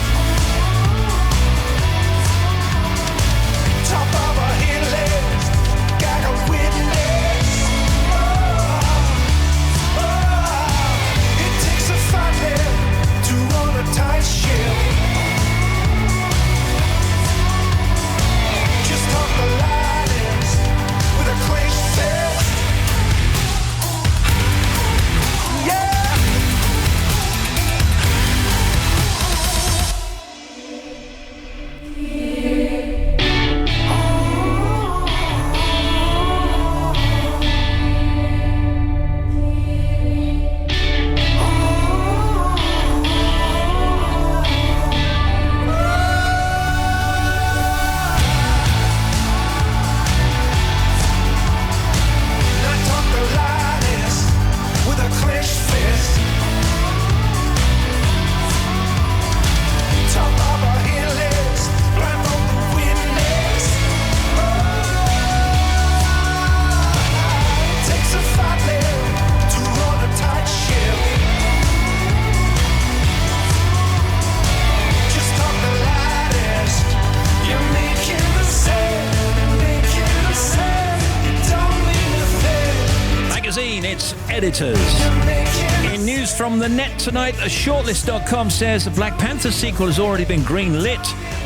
editors. In news from the net tonight, shortlist.com says the Black Panther sequel has already been green-lit.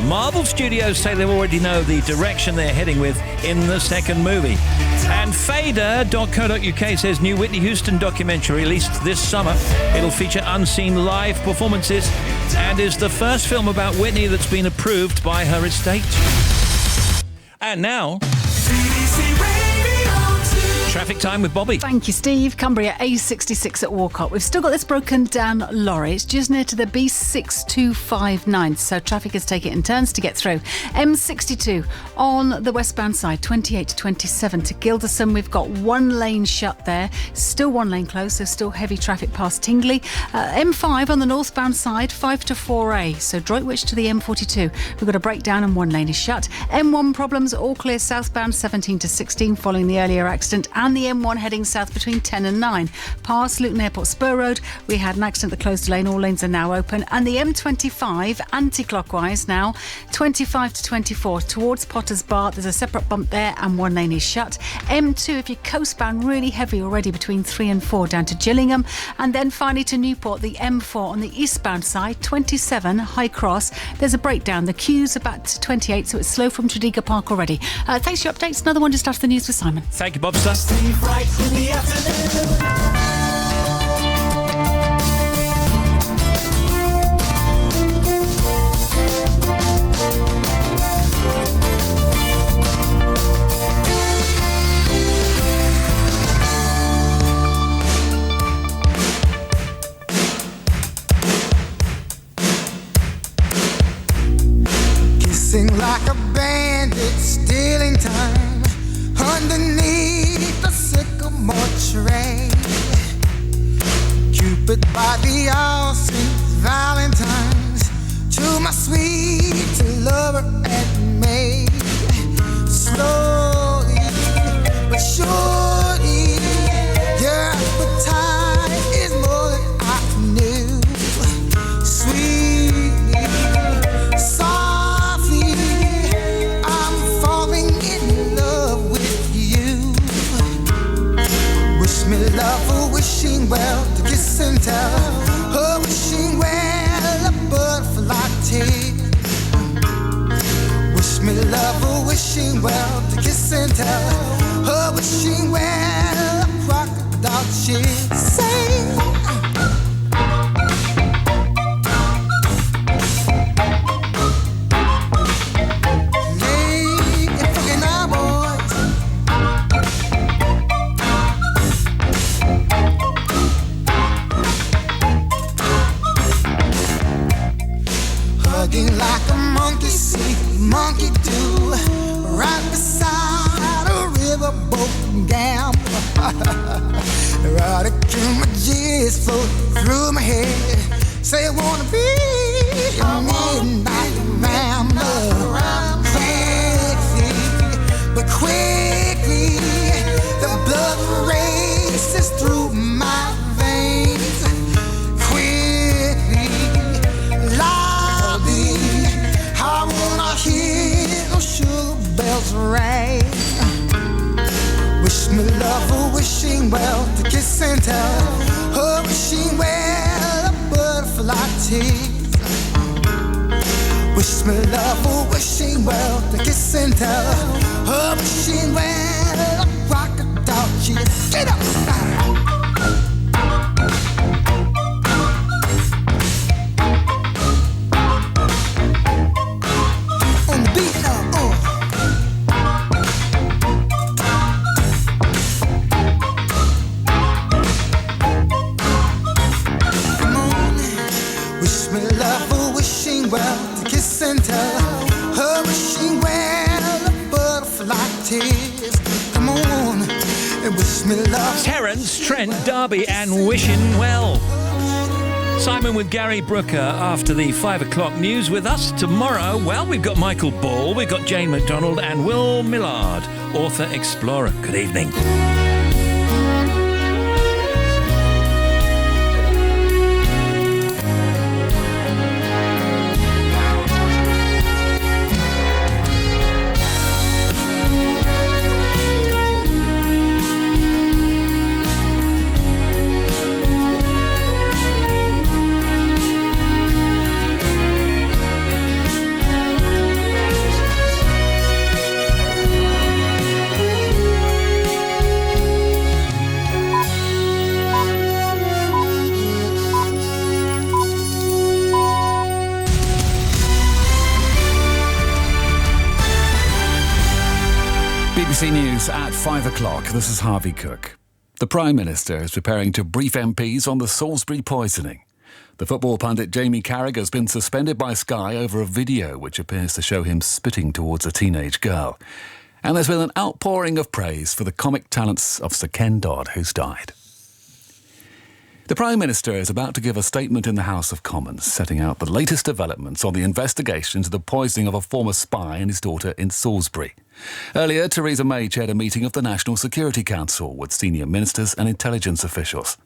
Marvel Studios say they already know the direction they're heading with in the second movie. And fader.co.uk says new Whitney Houston documentary released this summer. It'll feature unseen live performances and is the first film about Whitney that's been approved by her estate. And now, traffic time with Bobby. Thank you, Steve. Cumbria A66 at Walcott. We've still got this broken down lorry. It's just near to the B6259, so traffic is taking it in turns to get through. M62 on the westbound side, 28 to 27 to Gilderson. We've got one lane shut there. Still one lane closed, so still heavy traffic past Tingley. M5 on the northbound side, 5 to 4A, so Droitwich to the M42. We've got a breakdown and one lane is shut. M1 problems, all clear southbound, 17 to 16 following the earlier accident, and the M1 heading south between 10 and 9. Past Luton Airport Spur Road, we had an accident that closed a lane. All lanes are now open. And the M25 anti-clockwise now, 25 to 24 towards Potter's Bar. There's a separate bump there and one lane is shut. M2, if you're coastbound, really heavy already between 3 and 4 down to Gillingham. And then finally to Newport, the M4 on the eastbound side, 27 High Cross. There's a breakdown. The queue's about 28, so it's slow from Tredegar Park already. Thanks for your updates. Another one just after the news with Simon. Thank you, Bobster. Steve Wright in the afternoon. Kissing like a bandit, stealing time underneath the sycamore tree. Cupid by the all saints Valentine's to my sweet lover and me. Slowly but surely, your appetite is more than I knew. Sweetly, softly, I'm falling in love with you. Wish me love, a wishing well, to kiss and tell. A wishing well, a butterfly tale. Wish me love, a wishing well, to kiss and tell. A wishing well, a crocodile chill. Say, hugging like a monkey see, monkey do, right beside a riverboat gam. Right till my G's float through my head. Say I wanna be a midnight rambler. Quickly, but quickly, the blood races through my veins. Quickly, loudly, I wanna hear those sugar bells ring. Wish me love, a wishing well, to kiss and tell. A wishing well, a butterfly tease. Wish me love, a wishing well, to kiss and tell. A wishing well, a crocodile cheese. Get up! On the beat now, come on, wish me love, a wishing well, to kiss and tell. A wishing well, a butterfly tears. Come on, and wish me love. Terence, Trent, Darby and Wishing Well. Simon with Gary Brooker after the 5 o'clock news. With us tomorrow, well, we've got Michael Ball, we've got Jane McDonald and Will Millard, author explorer. Good evening. BBC News at 5 o'clock. This is Harvey Cook. The Prime Minister is preparing to brief MPs on the Salisbury poisoning. The football pundit Jamie Carragher has been suspended by Sky over a video which appears to show him spitting towards a teenage girl. And there's been an outpouring of praise for the comic talents of Sir Ken Dodd, who's died. The Prime Minister is about to give a statement in the House of Commons, setting out the latest developments on the investigation into the poisoning of a former spy and his daughter in Salisbury. Earlier, Theresa May chaired a meeting of the National Security Council with senior ministers and intelligence officials.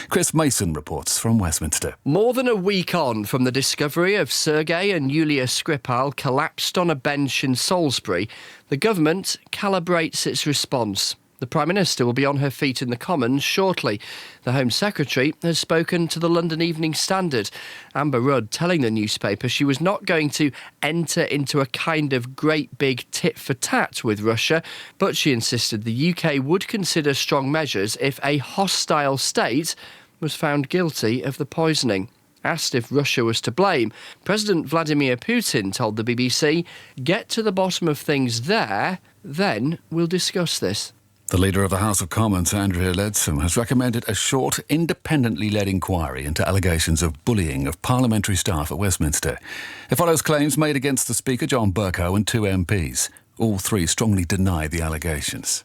Chris Mason reports from Westminster. More than a week on from the discovery of Sergei and Yulia Skripal collapsed on a bench in Salisbury, the government calibrates its response. The Prime Minister will be on her feet in the Commons shortly. The Home Secretary has spoken to the London Evening Standard. Amber Rudd telling the newspaper she was not going to enter into a kind of great big tit for tat with Russia, but she insisted the UK would consider strong measures if a hostile state was found guilty of the poisoning. Asked if Russia was to blame, President Vladimir Putin told the BBC, "Get to the bottom of things there, then we'll discuss this." The Leader of the House of Commons, Andrea Leadsom, has recommended a short, independently led inquiry into allegations of bullying of parliamentary staff at Westminster. It follows claims made against the Speaker, John Bercow, and 2 MPs. All 3 strongly deny the allegations.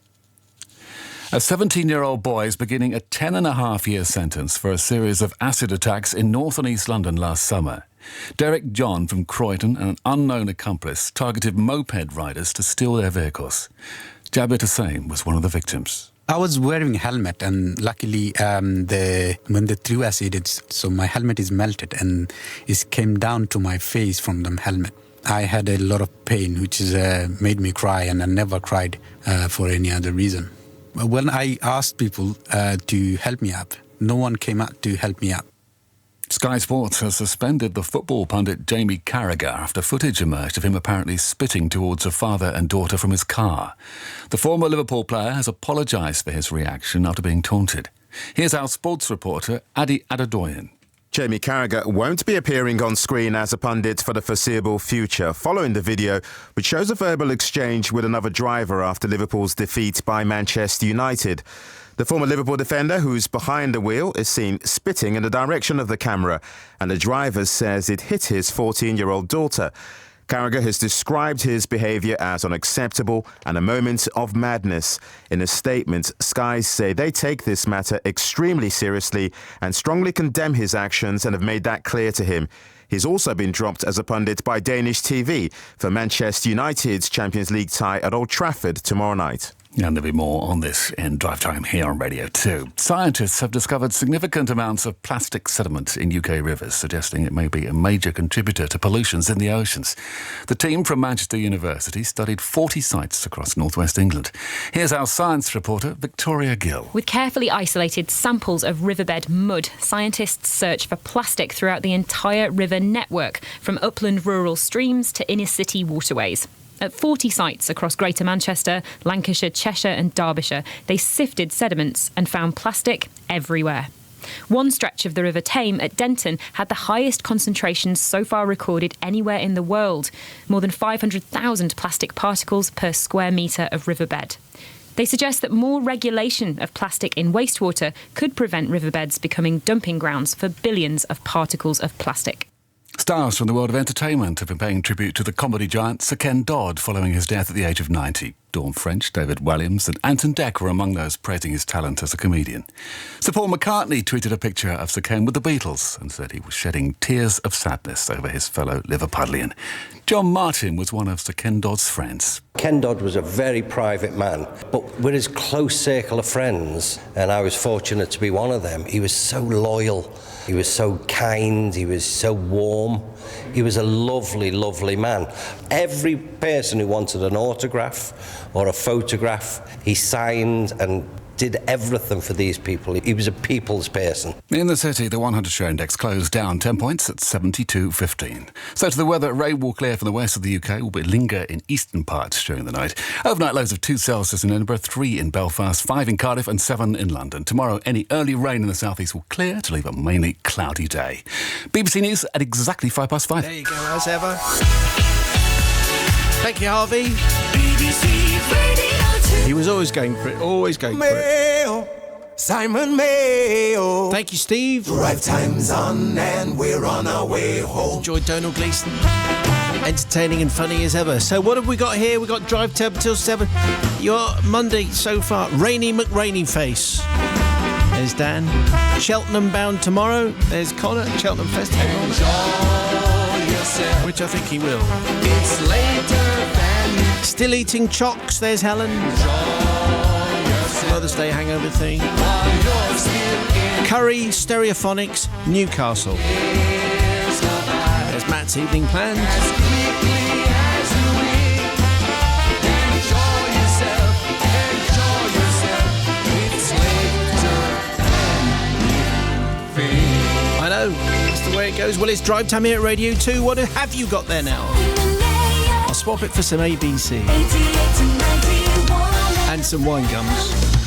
A 17-year-old boy is beginning a 10.5-year sentence for a series of acid attacks in North and East London last summer. Derek John from Croydon and an unknown accomplice targeted moped riders to steal their vehicles. Jabir Hussain was one of the victims. I was wearing a helmet, and luckily when they threw acid, so my helmet is melted and it came down to my face from the helmet. I had a lot of pain, which is made me cry, and I never cried for any other reason. When I asked people to help me up, no one came out to help me up. Sky Sports has suspended the football pundit Jamie Carragher after footage emerged of him apparently spitting towards a father and daughter from his car. The former Liverpool player has apologised for his reaction after being taunted. Here's our sports reporter, Adi Adedoyan. Jamie Carragher won't be appearing on screen as a pundit for the foreseeable future, following the video which shows a verbal exchange with another driver after Liverpool's defeat by Manchester United. The former Liverpool defender, who's behind the wheel, is seen spitting in the direction of the camera, and the driver says it hit his 14-year-old daughter. Carragher has described his behaviour as unacceptable and a moment of madness. In a statement, Sky say they take this matter extremely seriously and strongly condemn his actions and have made that clear to him. He's also been dropped as a pundit by Danish TV for Manchester United's Champions League tie at Old Trafford tomorrow night. And there'll be more on this in Drive Time here on Radio 2. Scientists have discovered significant amounts of plastic sediment in UK rivers, suggesting it may be a major contributor to pollutions in the oceans. The team from Manchester University studied 40 sites across northwest England. Here's our science reporter, Victoria Gill. With carefully isolated samples of riverbed mud, scientists search for plastic throughout the entire river network, from upland rural streams to inner city waterways. At 40 sites across Greater Manchester, Lancashire, Cheshire and Derbyshire, they sifted sediments and found plastic everywhere. One stretch of the River Tame at Denton had the highest concentrations so far recorded anywhere in the world, more than 500,000 plastic particles per square metre of riverbed. They suggest that more regulation of plastic in wastewater could prevent riverbeds becoming dumping grounds for billions of particles of plastic. Stars from the world of entertainment have been paying tribute to the comedy giant Sir Ken Dodd following his death at the age of 90. Dawn French, David Walliams and Anton Deck were among those praising his talent as a comedian. Sir Paul McCartney tweeted a picture of Sir Ken with the Beatles and said he was shedding tears of sadness over his fellow Liverpudlian. John Martin was one of Sir Ken Dodd's friends. Ken Dodd was a very private man, but with his close circle of friends, and I was fortunate to be one of them, he was so loyal, he was so kind, he was so warm. He was a lovely, lovely man. Every person who wanted an autograph or a photograph, he signed and did everything for these people. He was a people's person. In the city, the 100-show index closed down 10 points at 72.15. So to the weather, rain will clear from the west of the UK, will linger in eastern parts during the night. Overnight lows of 2 Celsius in Edinburgh, 3 in Belfast, 5 in Cardiff and 7 in London. Tomorrow, any early rain in the southeast will clear to leave a mainly cloudy day. BBC News at exactly 5:05. There you go, as ever. Thank you, Harvey. BBC Radio 2. was always going for it. Always going for it. Mayo, Simon Mayo. Thank you, Steve. Drive time's on and we're on our way home. Enjoyed Donald Gleeson. Entertaining and funny as ever. So what have we got here? We've got Drive Time till 7. Your Monday so far. Rainy McRainy Face. There's Dan. Cheltenham bound tomorrow. There's Connor. Cheltenham Festival. Which I think he will. It's later than Still eating chocks. There's Helen. Mother's Day hangover thing. Curry Stereophonics, Newcastle. There's Matt's evening plans. I know, that's the way it goes. Well, it's Drive Time here at Radio 2. What have you got there now? I'll swap it for some ABC. And some wine gums.